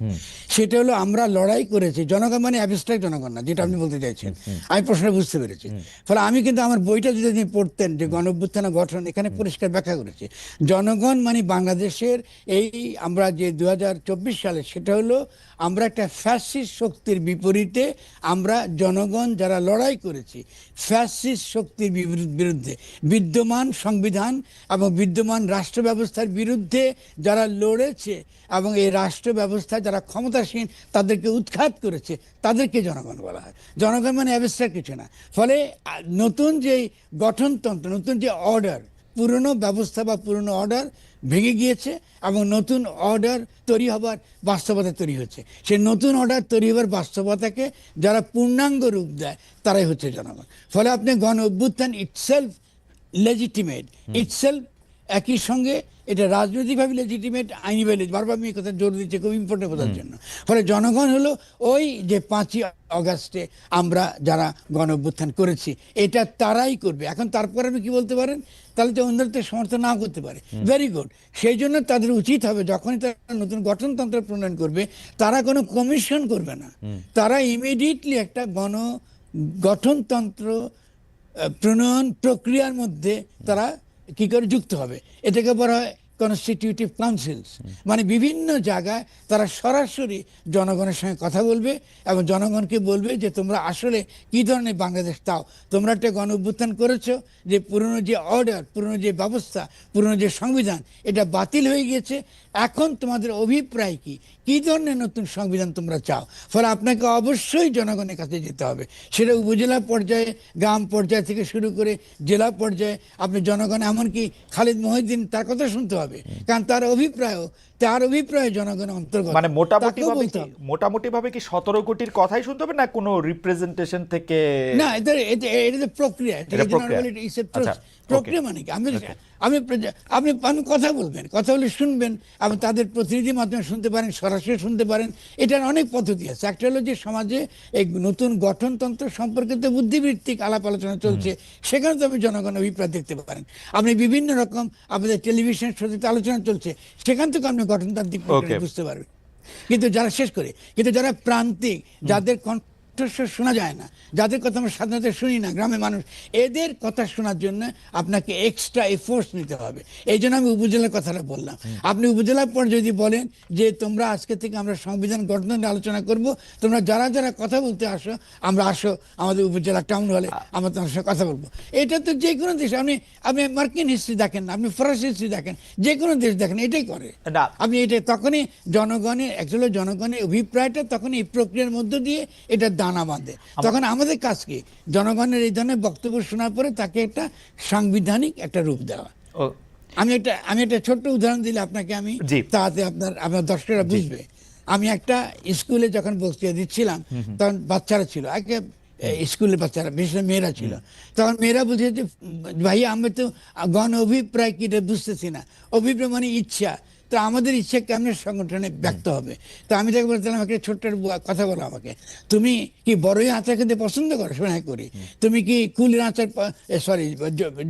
Speaker 2: সেটা হলো আমরা লড়াই করেছি। জনগণ মানে অ্যাবস্ট্রাক্ট জনগণ না, যেটা আপনি বলতে চাইছেন। আমি প্রশ্নটা বুঝতে পেরেছি। ফলে আমি কিন্তু আমার বইটা যদি আপনি পড়তেন, যে গণ অভ্যুত্থান গঠন, এখানে পরিষ্কার ব্যাখ্যা করেছি। জনগণ মানে বাংলাদেশের এই আমরা যে 2024 সালে, সেটা হলো আমরা একটা ফ্যাসিস্ট শক্তির বিপরীতে আমরা জনগণ যারা লড়াই করেছি ফ্যাসিস্ট শক্তির বিরুদ্ধে, বিদ্যমান সংবিধান এবং বিদ্যমান রাষ্ট্র ব্যবস্থার বাংলার বিরুদ্ধে যারা লড়েছে এবং এই রাষ্ট্র ব্যবস্থা যারা ক্ষমতাসীন তাদেরকে উৎখাত করেছে তাদেরকে জনগণ বলা হয়। জনগণ মানে অ্যাবস্ট্রাক্ট কিছু না। ফলে নতুন যে গঠনতন্ত্র, নতুন যে অর্ডার, পুরনো ব্যবস্থা বা পুরনো অর্ডার ভেঙে গিয়েছে এবং নতুন অর্ডার তৈরি হবার বাস্তবতা তৈরি হচ্ছে। সেই নতুন অর্ডার তৈরি হবার বাস্তবতাকে যারা পূর্ণাঙ্গ রূপ দেয় তারাই হচ্ছে জনগণ। ফলে আপনি গণ অভ্যুত্থান ইটসেলফ লেজিটিমেট, ইটসেলফ একই সঙ্গে এটা রাজনৈতিকভাবে লেজিটিমেট, আইনিভাবে, বারবার আমি এই কথা জোর দিচ্ছি খুব ইম্পর্টেন্ট বোঝার জন্য। ফলে জনগণ হলো ওই যে 5ই আগস্টে আমরা যারা গণ অভ্যুত্থান করেছি এটা তারাই করবে। এখন তারপরে আপনি কি বলতে পারেন, তাহলে তো অন্যদের সমর্থন নাও করতে পারে, ভেরি গুড। সেই জন্য তাদের উচিত হবে যখনই তারা নতুন গঠনতন্ত্র প্রণয়ন করবে তারা কোনো কমিশন করবে না, তারা ইমিডিয়েটলি একটা গণ গঠনতন্ত্র প্রণয়ন প্রক্রিয়ার মধ্যে তারা কি করে যুক্ত হবে। এটাকে বলা হয় কনস্টিটিউটিভ কাউন্সিলস, মানে বিভিন্ন জায়গায় তারা সরাসরি জনগণের সঙ্গে কথা বলবে এবং জনগণকে বলবে যে তোমরা আসলে কি ধরনের বাংলাদেশ চাও। তোমরা একটা গণ অভ্যুত্থান করেছো, যে পুরনো যে অর্ডার, পুরনো যে ব্যবস্থা, পুরনো যে সংবিধান এটা বাতিল হয়ে গিয়েছে, এখন তোমাদের অভিপ্রায় কি, কি ধরনের নতুন সংবিধান তোমরা চাও। ফলে আপনাকে অবশ্যই জনগণের কাছে যেতে হবে, সেটা উপজেলা পর্যায়ে, গ্রাম পর্যায় থেকে শুরু করে জেলা পর্যায়ে। আপনি জনগণ, এমনকি খালিদ মহিউদ্দিন তার কথা শুনতে হবে, কারণ তার অভিপ্রায় জনগণের অন্তর্গত।
Speaker 1: মানে মোটামুটি ভাবে কি 17 কোটির কথাই শুনতে হবে না কোনো রিপ্রেজেন্টেশন থেকে?
Speaker 2: না, এটা প্রক্রিয়া, প্রক্রিয়া মানে কি, আপনি কথা বলবেন, কথা বলে শুনবেন এবং তাদের প্রতিনিধির মাধ্যমে শুনতে পারেন, সরাসরি শুনতে পারেন। এটার অনেক পদ্ধতি আছে। একটা হলো যে সমাজে এই নতুন গঠনতন্ত্র সম্পর্কিত বুদ্ধিবৃত্তিক আলাপ আলোচনা চলছে, সেখানে তো আপনি জনগণের অভিপ্রায় দেখতে পারেন। আপনি বিভিন্ন রকম আপনাদের টেলিভিশন শোতে আলোচনা চলছে, সেখান থেকে আপনি গঠনতান্ত্রিক প্রক্রিয়া বুঝতে পারবেন। কিন্তু যারা প্রান্তিক, যাদের কণ্ঠস্বর শোনা যায় না, যাদের কথা আমরা সাধারণত শুনি না, গ্রামের মানুষ, এদের কথা শোনার জন্য আপনাকে এক্সট্রা এফোর্টস নিতে হবে। এই জন্য আমি উপজেলার কথাটা বললাম। আপনি উপজেলার পর যদি বলেন যে তোমরা আজকে থেকে আমরা সংবিধান গঠন নিয়ে আলোচনা করব, তোমরা যারা যারা কথা বলতে আসো আমাদের উপজেলা টাউন হলে, আমরা তোমার সঙ্গে কথা বলবো। এটা তো যে কোনো দেশ, আপনি মার্কিন হিস্ট্রি দেখেন, আপনি ফরাসি হিস্ট্রি দেখেন, যে কোনো দেশ দেখেন, এটাই করে। আপনি এটা তখনই জনগণের অভিপ্রায়টা তখন এই প্রক্রিয়ার মধ্য দিয়ে এটা দানা বাঁধে। তখন আমাদের কাজ কি, জনগণের এই ধরনের বক্তব্য শোনার পরে তাকে একটা সাংবিধানিক একটা রূপ দেওয়া। আমি একটা ছোট্ট উদাহরণ দিলে আপনাকে, আমি তাতে আপনার দর্শকরা বুঝবে। আমি একটা স্কুলে যখন বক্তৃতা দিচ্ছিলাম, তখন বাচ্চারা ছিল, স্কুলের বাচ্চারা, বিশেষ মেয়েরা ছিল। তখন মেয়েরা বুঝে যে ভাই আমি তো গণ অভিপ্রায় কি বুঝতেছি না। অভিপ্রায় মানে ইচ্ছা, তো আমাদের ইচ্ছা কেমন সংগঠনে ব্যক্ত হবে। তো আমি তাকে বলছিলাম, একটা ছোট্ট কথা বলো আমাকে, তুমি কি বড়ই আচার খেতে পছন্দ করো? হ্যাঁ করি। তুমি কি কুলের আচার,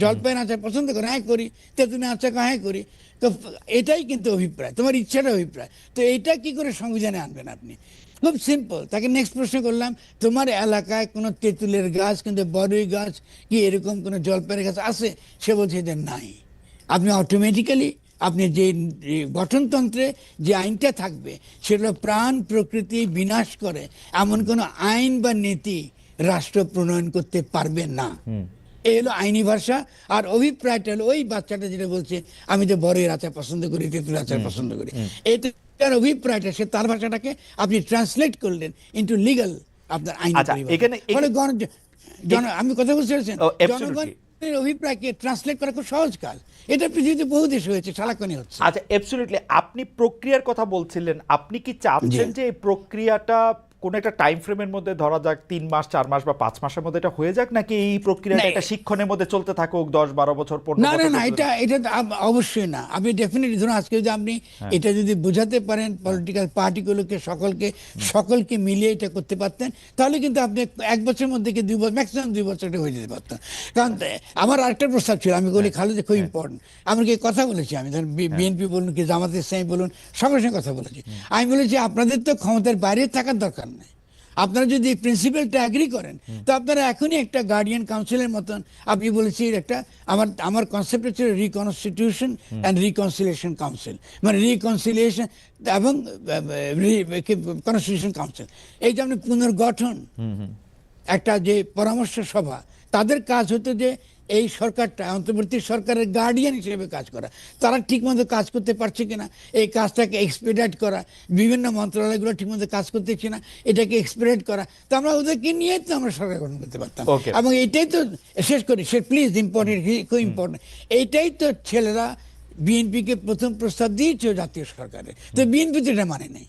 Speaker 2: জলপাইয়ের আচার পছন্দ করো? হ্যাঁ করি। তেঁতুলের আচার? হ্যাঁ করি। তো এটাই কিন্তু অভিপ্রায়, তোমার ইচ্ছাটা অভিপ্রায়। তো এটা কি করে সংবিধানে আনবেন আপনি? খুব সিম্পল। তাকে নেক্সট প্রশ্ন করলাম, তোমার এলাকায় কোনো তেঁতুলের গাছ, কিন্তু বড়ই গাছ কি এরকম কোনো জলপাইয়ের গাছ আছে? সে বলছে যে নাই। আপনি অটোমেটিক্যালি আপনি যে গঠনতন্ত্রে যে আইনটা থাকবে সেটা প্রাণ প্রকৃতি বিনাশ করে এমন কোনো আইন বা নীতি রাষ্ট্র প্রণয়ন করতে পারবে না। এই হলো আইনি ভাষা। আর অভিপ্রায়টা হলো ওই বাচ্চাটা যেটা বলছে আমি তো বড়ের আচার পছন্দ করি, তেঁতুলের আচার পছন্দ করি, এইটার অভিপ্রায়টা সে তার ভাষাটাকে আপনি ট্রান্সলেট করলেন ইন্টু লিগাল আপনার আইন। আমি কথা বুঝতে পারছেন, জনগণের অভিপ্রায়কে ট্রান্সলেট করা খুব সহজ কাজ। এটা পৃথিবীতে বহু দেশ হয়েছে, সারাক্ষণই হচ্ছে।
Speaker 1: আচ্ছা, অ্যাবসলিউটলি। আপনি প্রক্রিয়ার কথা বলছিলেন, আপনি কি চাচ্ছেন যে এই প্রক্রিয়াটা কোন একটা টাইম ফ্রেমের মধ্যে, ধরা যাক 3 মাস 4 মাস বা 5 মাসের মধ্যে এটা হয়ে যাক, নাকি এই প্রক্রিয়াটা একটা শিক্ষণের মধ্যে চলতে থাকুক 10-12 বছর, 15 বছর?
Speaker 2: না, এটা অবশ্যই না। আপনি ডেফিনেটলি ধরুন আজকে যদি আপনি এটা যদি বোঝাতে পারেন পলিটিক্যাল পার্টিগুলোকে, সকলকে মিলিয়ে এটা করতে পারতেন, তাহলে কিন্তু আপনি 1 বছরের মধ্যে কি 2 বছর, ম্যাক্সিমাম 2 বছর এটা হয়ে যেতে পারতেন। কারণ আমার আরেকটা প্রস্তাব ছিল, আমি বলি খালেদ খুব ইম্পর্টেন্ট। আমরা কি কথা বলেছি, আমি ধরুন বিএনপি বলুন কি জামাতে ইসলামী বলুন, সবার সঙ্গে কথা বলেছি। আমি বলেছি আপনাদের তো ক্ষমতার বাইরে থাকার দরকার নেই। আপনারা যদি প্রিন্সিপালটা এগ্রি করেন, তো আপনারা এখনই একটা গার্ডিয়ান কাউন্সিলের মতন, আপনি বলেছি একটা আমার কনসেপ্ট হচ্ছে রিকনস্টিটিউশন অ্যান্ড রিকনসিলিয়েশন কাউন্সিল, মানে রিকনসিলিয়েশন এবং কনস্টিটিউশন কাউন্সিল। এই যে আপনি পুনর্গঠন, একটা যে পরামর্শ সভা, তাদের কাজ হতো যে এই সরকারটা অন্তর্বর্তী সরকারের গার্ডিয়ান হিসেবে কাজ করা, তারা ঠিকমতো কাজ করতে পারছে কিনা, এই কাজটাকে এক্সপেডিট করা, বিভিন্ন মন্ত্রণালয়গুলো ঠিকমতো কাজ করতেছে না, এটাকে এক্সপেডিট করা, তো আমরা ওদেরকে নিয়ে তো আমরা সরকার গঠন করতে পারতাম।
Speaker 1: Okay.
Speaker 2: এবং এইটাই তো শেষ করি, সে প্লিজ ইম্পর্টেন্ট, খুব ইম্পর্টেন্ট, এইটাই তো ছেলেরা বিএনপিকে প্রথম প্রস্তাব দিয়েছে জাতীয় সরকারে, তো বিএনপি তো এটা মানে নেই।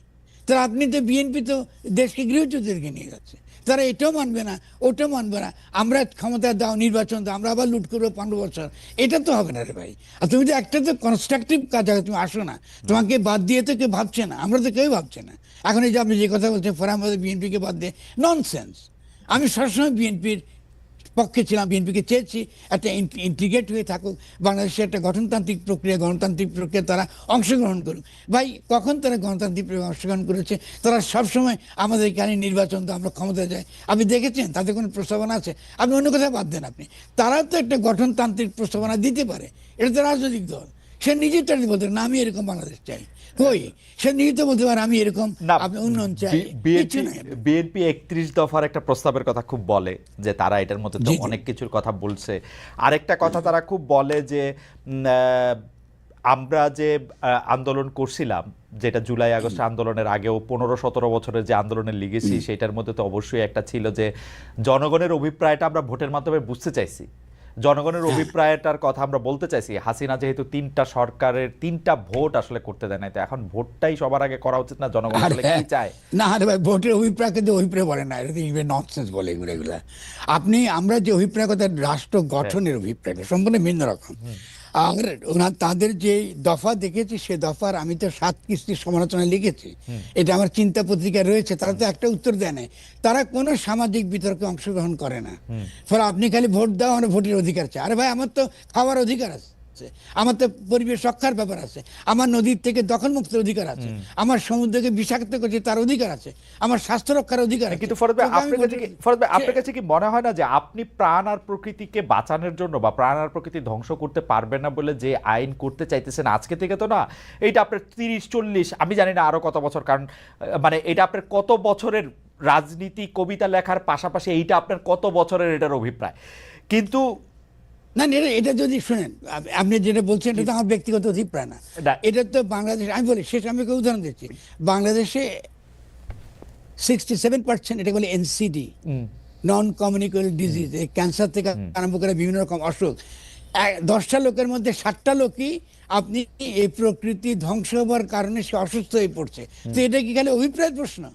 Speaker 2: তারা আপনি তো বিএনপি তো দেশকে গৃহযুদ্ধেরকে নিয়ে যাচ্ছে, তারা এটাও মানবে না, ওটাও মানবে না, আমরা ক্ষমতা দাও, নির্বাচন দাও, আমরা আবার লুট করবো 15 বছর, এটা তো হবে না রে ভাই। আর তুমি তো একটা তো কনস্ট্রাকটিভ কাজ, তুমি আসো না, তোমাকে বাদ দিয়ে তো কেউ ভাবছে না, আমরা তো কেউ ভাবছে না। এখন এই যে আপনি যে কথা বলছেন ফোরাম বিএনপিকে বাদ দিয়ে, ননসেন্স। আমি সবসময় বিএনপির পক্ষে ছিলাম, বিএনপিকে চেয়েছি একটা ইন্টিগ্রেট হয়ে থাকুক, বাংলাদেশে একটা গঠনতান্ত্রিক প্রক্রিয়া, গণতান্ত্রিক প্রক্রিয়া তারা অংশগ্রহণ করুক। ভাই কখন তারা গণতান্ত্রিক প্রক্রিয়া অংশগ্রহণ করেছে? তারা সবসময় আমাদের এখানে নির্বাচন তো আমরা ক্ষমতা যাই, আপনি দেখেছেন তাদের কোনো প্রস্তাবনা আছে? আপনি অন্য কথা বাদ দেন, আপনি তারাও তো একটা গঠনতান্ত্রিক প্রস্তাবনা দিতে পারে, এটা তো রাজনৈতিক দল, সে নিজে তো বলতে না আমি এরকম বাংলাদেশ চাই, কই সে নিজে তো বলতে পারে আমি এরকম আপনি উন্নয়ন চাই, কিছু নাই।
Speaker 1: বিএনপি 31 দফার একটা প্রস্তাবের কথা খুব বলে যে তারা এটার মধ্যে তো অনেক কিছুর কথা বলছে। আরেকটা কথা তারা খুব বলে যে আমরা যে আন্দোলন করছিলাম, যেটা জুলাই আগস্ট আন্দোলনের আগেও 15-17 বছরের যে আন্দোলনের লিগেসি, সেটার মধ্যে তো অবশ্যই একটা ছিল যে জনগণের অভিপ্রায়টা আমরা ভোটের মাধ্যমে বুঝতে চাইছি, জনগণের অভিপ্রায়টার কথা আমরা বলতে চাইছি। হাসিনা যেহেতু 3টা সরকারের 3টা ভোট আসলে করতে দেয় নাই, তো এখন ভোটটাই সবার আগে করা উচিত না? জনগণ আসলে কি চায়?
Speaker 2: না আরে ভাই, ভোটের অভিপ্রায় কিন্তু অভিপ্রায় বলে না, এটা ননসেন্স বলে এগুলা। আপনি আমরা যে অভিপ্রায় কথা, রাষ্ট্র গঠনের অভিপ্রায়টা সম্পূর্ণ ভিন্ন রকম। আর তাদের যে দফা দেখেছি, সে দফার আমি তো 7 কিস্তির সমালোচনা লিখেছি, এটা আমার চিন্তা পত্রিকায় রয়েছে। তারা তো একটা উত্তর দেয় না, তারা কোনো সামাজিক বিতর্কে অংশগ্রহণ করে না। ফলে আপনি খালি ভোট দাও, আমার ভোটের অধিকার চাই। আরে ভাই আমার তো খাওয়ার অধিকার আছে, আমার তো পরিবেশ রক্ষার ব্যাপার আছে, আমার নদীর থেকে দখল মুক্তের অধিকার আছে, আমার সমুদ্রকে বিষাক্ত করছে তার অধিকার আছে, আমার স্বাস্থ্য রক্ষার অধিকার আছে।
Speaker 1: কিন্তু ফরদ ভাই আপনার কাছে কি মনে হয় না যে আপনি প্রাণ আর প্রকৃতিকে বাঁচানোর জন্য বা প্রাণ আর প্রকৃতি ধ্বংস করতে পারবেন না বলে যে আইন করতে চাইতেছেন আজকে থেকে, তো না এইটা আপনার 30-40 আমি জানি না আরো কত বছর, কারণ মানে এটা আপনার কত বছরের রাজনীতি কবিতা লেখার পাশাপাশি এইটা আপনার কত বছরের এটার অভিপ্রায়। কিন্তু
Speaker 2: না এটা যদি শুনেন, আপনি যেটা বলছেন এটা তো আমার ব্যক্তিগত অভিপ্রায় না, এটা তো বাংলাদেশ, আমি বলি শেষ, আমি একটা উদাহরণ দিচ্ছি। বাংলাদেশে 67% এটা বলে NCD, non communicable disease, cancer থেকে আরম্ভ করে বিভিন্ন রকম অসুখ, 10টা লোকের মধ্যে 7টা লোকই আপনি এই প্রকৃতি ধ্বংস হওয়ার কারণে সে অসুস্থ হয়ে পড়ছে। তো এটা কি খালি অভিপ্রায়ের প্রশ্ন?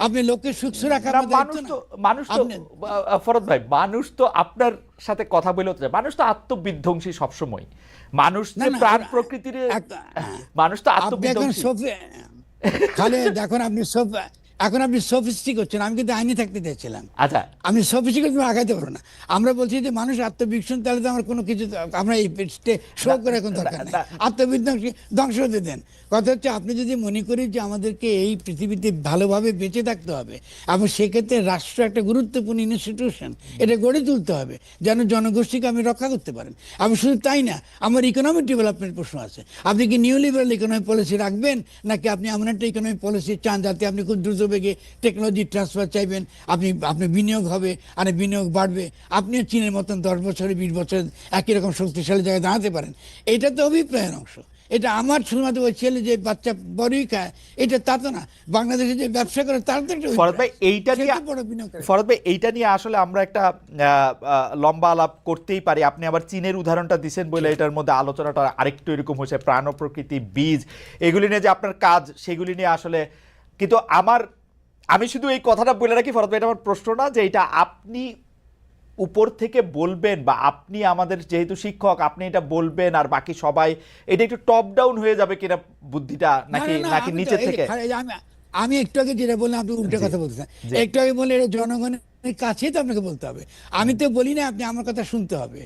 Speaker 2: আপনি লোককে সুস্থ রাখা,
Speaker 1: মানুষ তো ফরদ ভাই, মানুষ তো আপনার সাথে কথা বলে হতে, মানুষ তো আত্মবিধ্বংসী সবসময়, মানুষ যে প্রাণ প্রকৃতির মানুষ তো আত্মবিধ্বংসী।
Speaker 2: খালি দেখুন আপনি এখন আপনি সফিস্টিক হচ্ছেন, আমি কিন্তু আইনি থাকতে চাইছিলাম।
Speaker 1: আচ্ছা
Speaker 2: আমি সফিস্টিক তুমি আগাইতে পারো না। আমরা বলছি যে মানুষ আত্মবিশ্বাস, তাহলে তো আমার কোনো কিছু আমরা এই শো করে এখন দরকার নেই, আত্মবিধ্বংসী ধ্বংস হতে দেন। কথা হচ্ছে আপনি যদি মনে করি যে আমাদেরকে এই পৃথিবীতে ভালোভাবে বেঁচে থাকতে হবে, এবং সেক্ষেত্রে রাষ্ট্র একটা গুরুত্বপূর্ণ ইনস্টিটিউশন, এটা গড়ে তুলতে হবে যেন জনগোষ্ঠীকে আমি রক্ষা করতে পারেন। আমি শুধু তাই না, আমার ইকোনমিক ডেভেলপমেন্ট প্রশ্ন আছে। আপনি কি নিউ লিবারাল ইকোনমিক পলিসি রাখবেন, নাকি আপনি এমন একটা ইকোনমিক পলিসি চান যাতে আপনি খুব দ্রুত বেগে টেকনোলজি ট্রান্সফার চাইবেন, আপনি বিনিয়োগ হবে আর বিনিয়োগ বাড়বে, আপনিও চীনের মতন 10 বছরে 20 বছর একই রকম শক্তিশালী জায়গায় দাঁড়াতে পারেন। এটা তো অভিপ্রায়ের অংশ। এটা আমার শুধুমাত্র ওই ছেলে যে বাচ্চা বড়ই খায় এটা তা তো না, বাংলাদেশে যে ব্যবসা করে তার তো একটা
Speaker 1: ফরদ ভাই এইটা নিয়ে আসলে আমরা একটা লম্বা আলাপ করতেই পারি। আপনি আবার চীনের উদাহরণটা দিচ্ছেন বলে এটার মধ্যে আলোচনাটা আরেকটু এরকম হয়েছে, প্রাণ ও প্রকৃতি, বীজ, এগুলি নিয়ে যে আপনার কাজ, সেগুলি নিয়ে আসলে। কিন্তু আমি শুধু এই কথাটা বলে রাখি ফরদ ভাই, এটা আমার প্রশ্ন না যে এটা আপনি উপর থেকে বলবেন বা আপনি আমাদের যেহেতু শিক্ষক আপনি এটা বলবেন আর বাকি সবাই, এটা একটু টপ ডাউন হয়ে যাবে কিনা বুদ্ধিটা, নাকি নিচে থেকে?
Speaker 2: আমি একটু আগে যেটা বললাম আপনি উল্টো কথা বলছেন, একটু আগে বললে এটা জনগণের কাছেই তো আপনাকে বলতে হবে। আমি তো বলি না আপনি আমার কথা শুনতে হবে,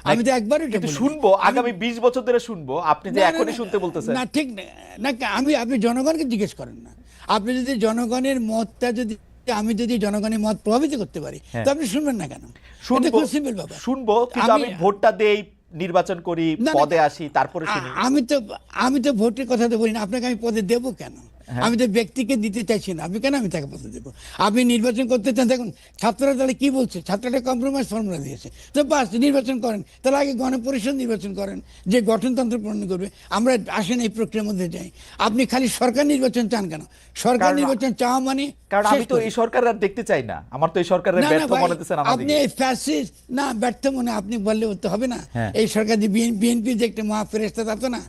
Speaker 2: আমি তো একবার
Speaker 1: শুনবো, আগামী 20 বছর ধরে শুনবো, আপনি যে এখনই শুনতে বলতেছেন
Speaker 2: না, ঠিক না। আপনি জনগণকে জিজ্ঞেস করেন না। আপনি যদি জনগণের মতটা আমি যদি জনগণের মত প্রভাবিত করতে পারি, তো আপনি শুনবেন না কেন?
Speaker 1: শুনবো, কিন্তু আমি ভোটটা দেই, নির্বাচন করি, পদে আসি, তারপরে শুনি।
Speaker 2: আমি তো ভোটের কথা তো বলি না, আপনাকে আমি পদে দেবো কেন? আমি তো ব্যক্তিকে দিতে চাইছি না, আমি কেন আমি তাকে পদ দেবো? আপনি নির্বাচন করতে চান, দেখুন ছাত্ররা তাহলে কি বলছে, ছাত্ররা কম্প্রোমাইজ ফর্মুলা দিয়েছে, তো বাস নির্বাচন করেন, তাহলে আগে গণপরিষদ নির্বাচন করেন যে গঠনতন্ত্র প্রণয়ন করবে। আমরা আসেন এই প্রক্রিয়ার মধ্যে যাই। আপনি খালি সরকার নির্বাচন চান কেন? সরকার নির্বাচন চাওয়া মানে,
Speaker 1: কারণ আমি তো এই সরকার আর দেখতে চাই না, আমার তো এই সরকারের ব্যর্থ মনে হচ্ছে
Speaker 2: আপনি এই ফ্যাসিস্ট না, ব্যর্থ মনে আপনি বললে তো হবে না। এই সরকার যে বিএনপি যে একটা মহাফেরেস্তা তা তো না।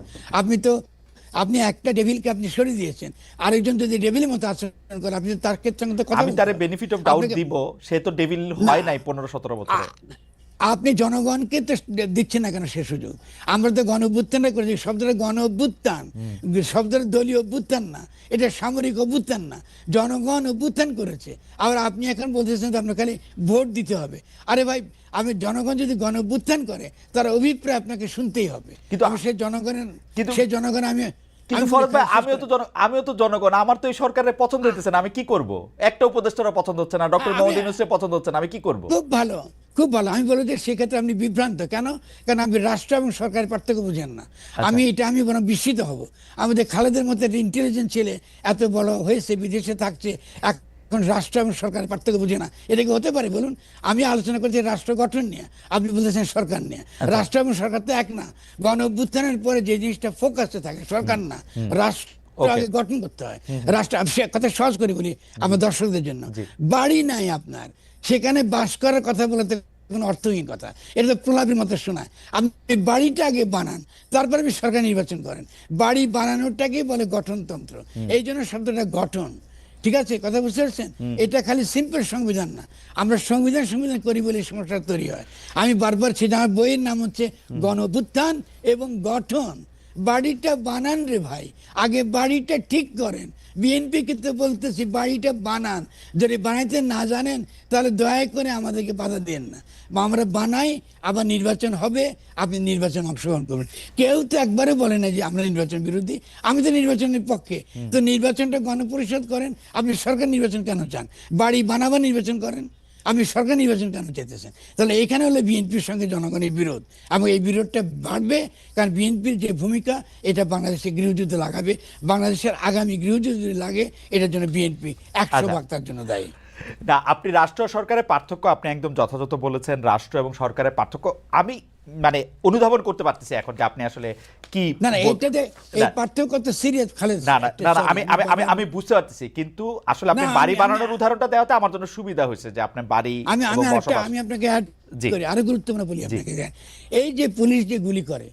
Speaker 2: আপনি একটা ডেভিলকে আপনি সরিয়ে দিয়েছেন, আরেকজন যদি ডেভিলের মতো আচরণ করে আপনি তার সঙ্গে তো কথা,
Speaker 1: আমি তারে বেনিফিট অফ ডাউট দিব, সে তো ডেভিল হয় নাই 15-17 বছরে।
Speaker 2: আপনি জনগণকে তো দিচ্ছেন না কেন সে সুযোগ? আমরা তো গণ অভ্যুত্থানটা করেছি, শব্দটা গণ অভ্যুত্থান, শব্দটা দলীয় অভ্যুত্থান না, এটা সামরিক অভ্যুত্থান না, জনগণ অভ্যুত্থান করেছে। আবার আপনি এখন বলতেছেন আপনার খালি ভোট দিতে হবে। আরে ভাই, আমি জনগণ যদি গণ অভ্যুত্থান করে তার অভিপ্রায় আপনাকে শুনতেই হবে। কিন্তু সেই জনগণ
Speaker 1: কিন্তু ফরদ ভাই, আমিও তো জনগণ, আমার তো এই সরকারের পছন্দ হইতেছে না, আমি কি করব? একটা উপদেষ্টারও পছন্দ হচ্ছে না, ডক্টর মোহাম্মদ ইউনূসের পছন্দ হচ্ছে না, আমি কি করব?
Speaker 2: খুব ভালো, খুব ভালো। আমি বলি যে সেক্ষেত্রে আপনি বিভ্রান্ত কেন? কারণ আপনি রাষ্ট্র এবং সরকারের পার্থক্য বুঝেন না। আমি বরং বিস্মিত হব। আমাদের খালেদের মধ্যে একটা ইন্টেলিজেন্ট ছেলে এত বড় হয়েছে, বিদেশে থাকছে, এখন রাষ্ট্র এবং সরকারের পার্থক্য বুঝে না। এটা কি হতে পারে বলুন? আমি আলোচনা করছি রাষ্ট্র গঠন নিয়ে, আপনি বলতেছেন সরকার নিয়ে। রাষ্ট্র এবং সরকার তো এক না। গণ অভ্যুত্থানের পরে যে জিনিসটা ফোকাসে থাকে, সরকার না, রাষ্ট্র আগে গঠন করতে হয়। রাষ্ট্র, কথা সহজ করে বলি আমার দর্শকদের জন্য, বাড়ি নাই আপনার, সেখানে বাস করার কথা বলতে কোনো অর্থহীন কথা। এটা তো প্রলাপের মতো শোনায়। আপনি বাড়িটা আগে বানান, তারপরে আপনি সরকার নির্বাচন করেন। বাড়ি বানানোটাকেই বলে গঠনতন্ত্র। এই জন্য শব্দটা গঠন, ঠিক আছে? কথা বুঝতে পারছেন? এটা খালি সিম্পল সংবিধান না। আমরা সংবিধান করি বলে সমস্যা তৈরি হয়। আমি বারবার সেটা, আমার বইয়ের নাম হচ্ছে গণ অভ্যুত্থান এবং গঠন। বাড়িটা বানান রে ভাই, আগে বাড়িটা ঠিক করেন। বিএনপি কিন্তু বলতেছি বাড়িটা বানান, যদি বানাইতে না জানেন তাহলে দয়া করে আমাদেরকে বাধা দেন না। আমরা বানাই, আবার নির্বাচন হবে, আপনি নির্বাচন অংশগ্রহণ করবেন। কেউ তো একবারে বলে না যে আমরা নির্বাচন বিরোধী, আমি তো নির্বাচনের পক্ষে। তো নির্বাচনটা গণপরিষদ করেন, আপনি সরকার নির্বাচন কেন চান? বাড়ি বানাবার নির্বাচন করেন, আপনি সরকার নির্বাচন কেন চাইতেছেন? তাহলে এখানে হলো বিএনপির সঙ্গে জনগণের বিরোধ, এবং এই বিরোধটা বাড়বে। কারণ বিএনপির যে ভূমিকা, এটা বাংলাদেশে গৃহযুদ্ধ লাগাবে। বাংলাদেশের আগামী গৃহযুদ্ধ লাগে, এটার জন্য বিএনপি 100% তার জন্য দায়ী।
Speaker 1: না, আপনি রাষ্ট্র সরকারের পার্থক্য আপনি একদম যথাযথ বলেছেন। রাষ্ট্র এবং সরকারের পার্থক্য আমি মানে অনুধাবন করতে পারতেছি এখন যে আপনি আসলে কি।
Speaker 2: না, এইটাতে এই পার্থক্য তো সিরিয়াস খালেদ।
Speaker 1: না, আমি বুঝতে পারতেছি, কিন্তু আসলে আপনি বাড়ি বানানোর উদাহরণটা দেওয়াতে আমার জন্য সুবিধা হয়েছে যে আপনি বাড়ি।
Speaker 2: আমি আপনাকে অ্যাড করি, আরো গুরুত্বপূর্ণ বলি আপনাকে। এই যে পুলিশ যে গুলি করে,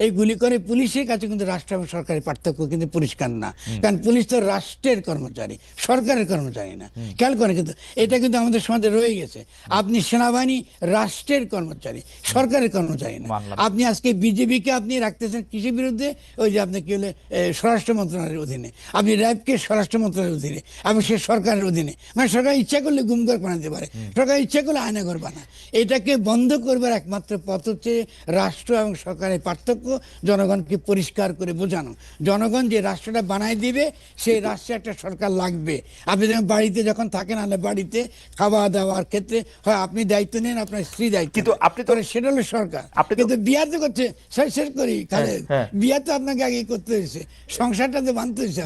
Speaker 2: এই গুলি করে পুলিশের কাছে কিন্তু রাষ্ট্র এবং সরকারের পার্থক্য কিন্তু পরিষ্কার না। কারণ পুলিশ তো রাষ্ট্রের কর্মচারী, সরকারের কর্মচারী না। খেয়াল করেন, কিন্তু এটা কিন্তু আমাদের সমাজে রয়ে গেছে। আপনি সেনাবাহিনী রাষ্ট্রের কর্মচারী, সরকারের কর্মচারী না। আপনি আজকে বিজেপিকে আপনি রাখতেছেন কৃষির বিরুদ্ধে, ওই যে আপনি কি হলে স্বরাষ্ট্র মন্ত্রণালয়ের অধীনে, আপনি র্যাবকে স্বরাষ্ট্র মন্ত্রণালয়ের অধীনে, এবং সে সরকারের অধীনে। মানে সরকার ইচ্ছা করলে গুমঘর বানাতে পারে, সরকার ইচ্ছা করলে আয়নাঘর বানায়। এটাকে বন্ধ করবার একমাত্র পথ হচ্ছে রাষ্ট্র এবং সরকারের পার্থক্য জনগণকে পরিষ্কার করে বোঝানো। জনগণ যে রাষ্ট্রটা বানাই দিবে, সেই রাষ্ট্রে একটা সরকার লাগবে। আপনি যখন বাড়িতে যখন থাকেন, আলে বাড়িতে খাওয়া দাওয়ার ক্ষেত্রে হয় আপনি দায়িত্ব নেন, আপনার স্ত্রী দায়িত্ব, কিন্তু আপনি তো সেটা হলো সরকার। কিন্তু বিয়া তো করছে, শেষ করি তাহলে বিয়া তো আপনাকে আগে করতে হয়েছে, সংসারটা তো বাঁধতে হয়েছে,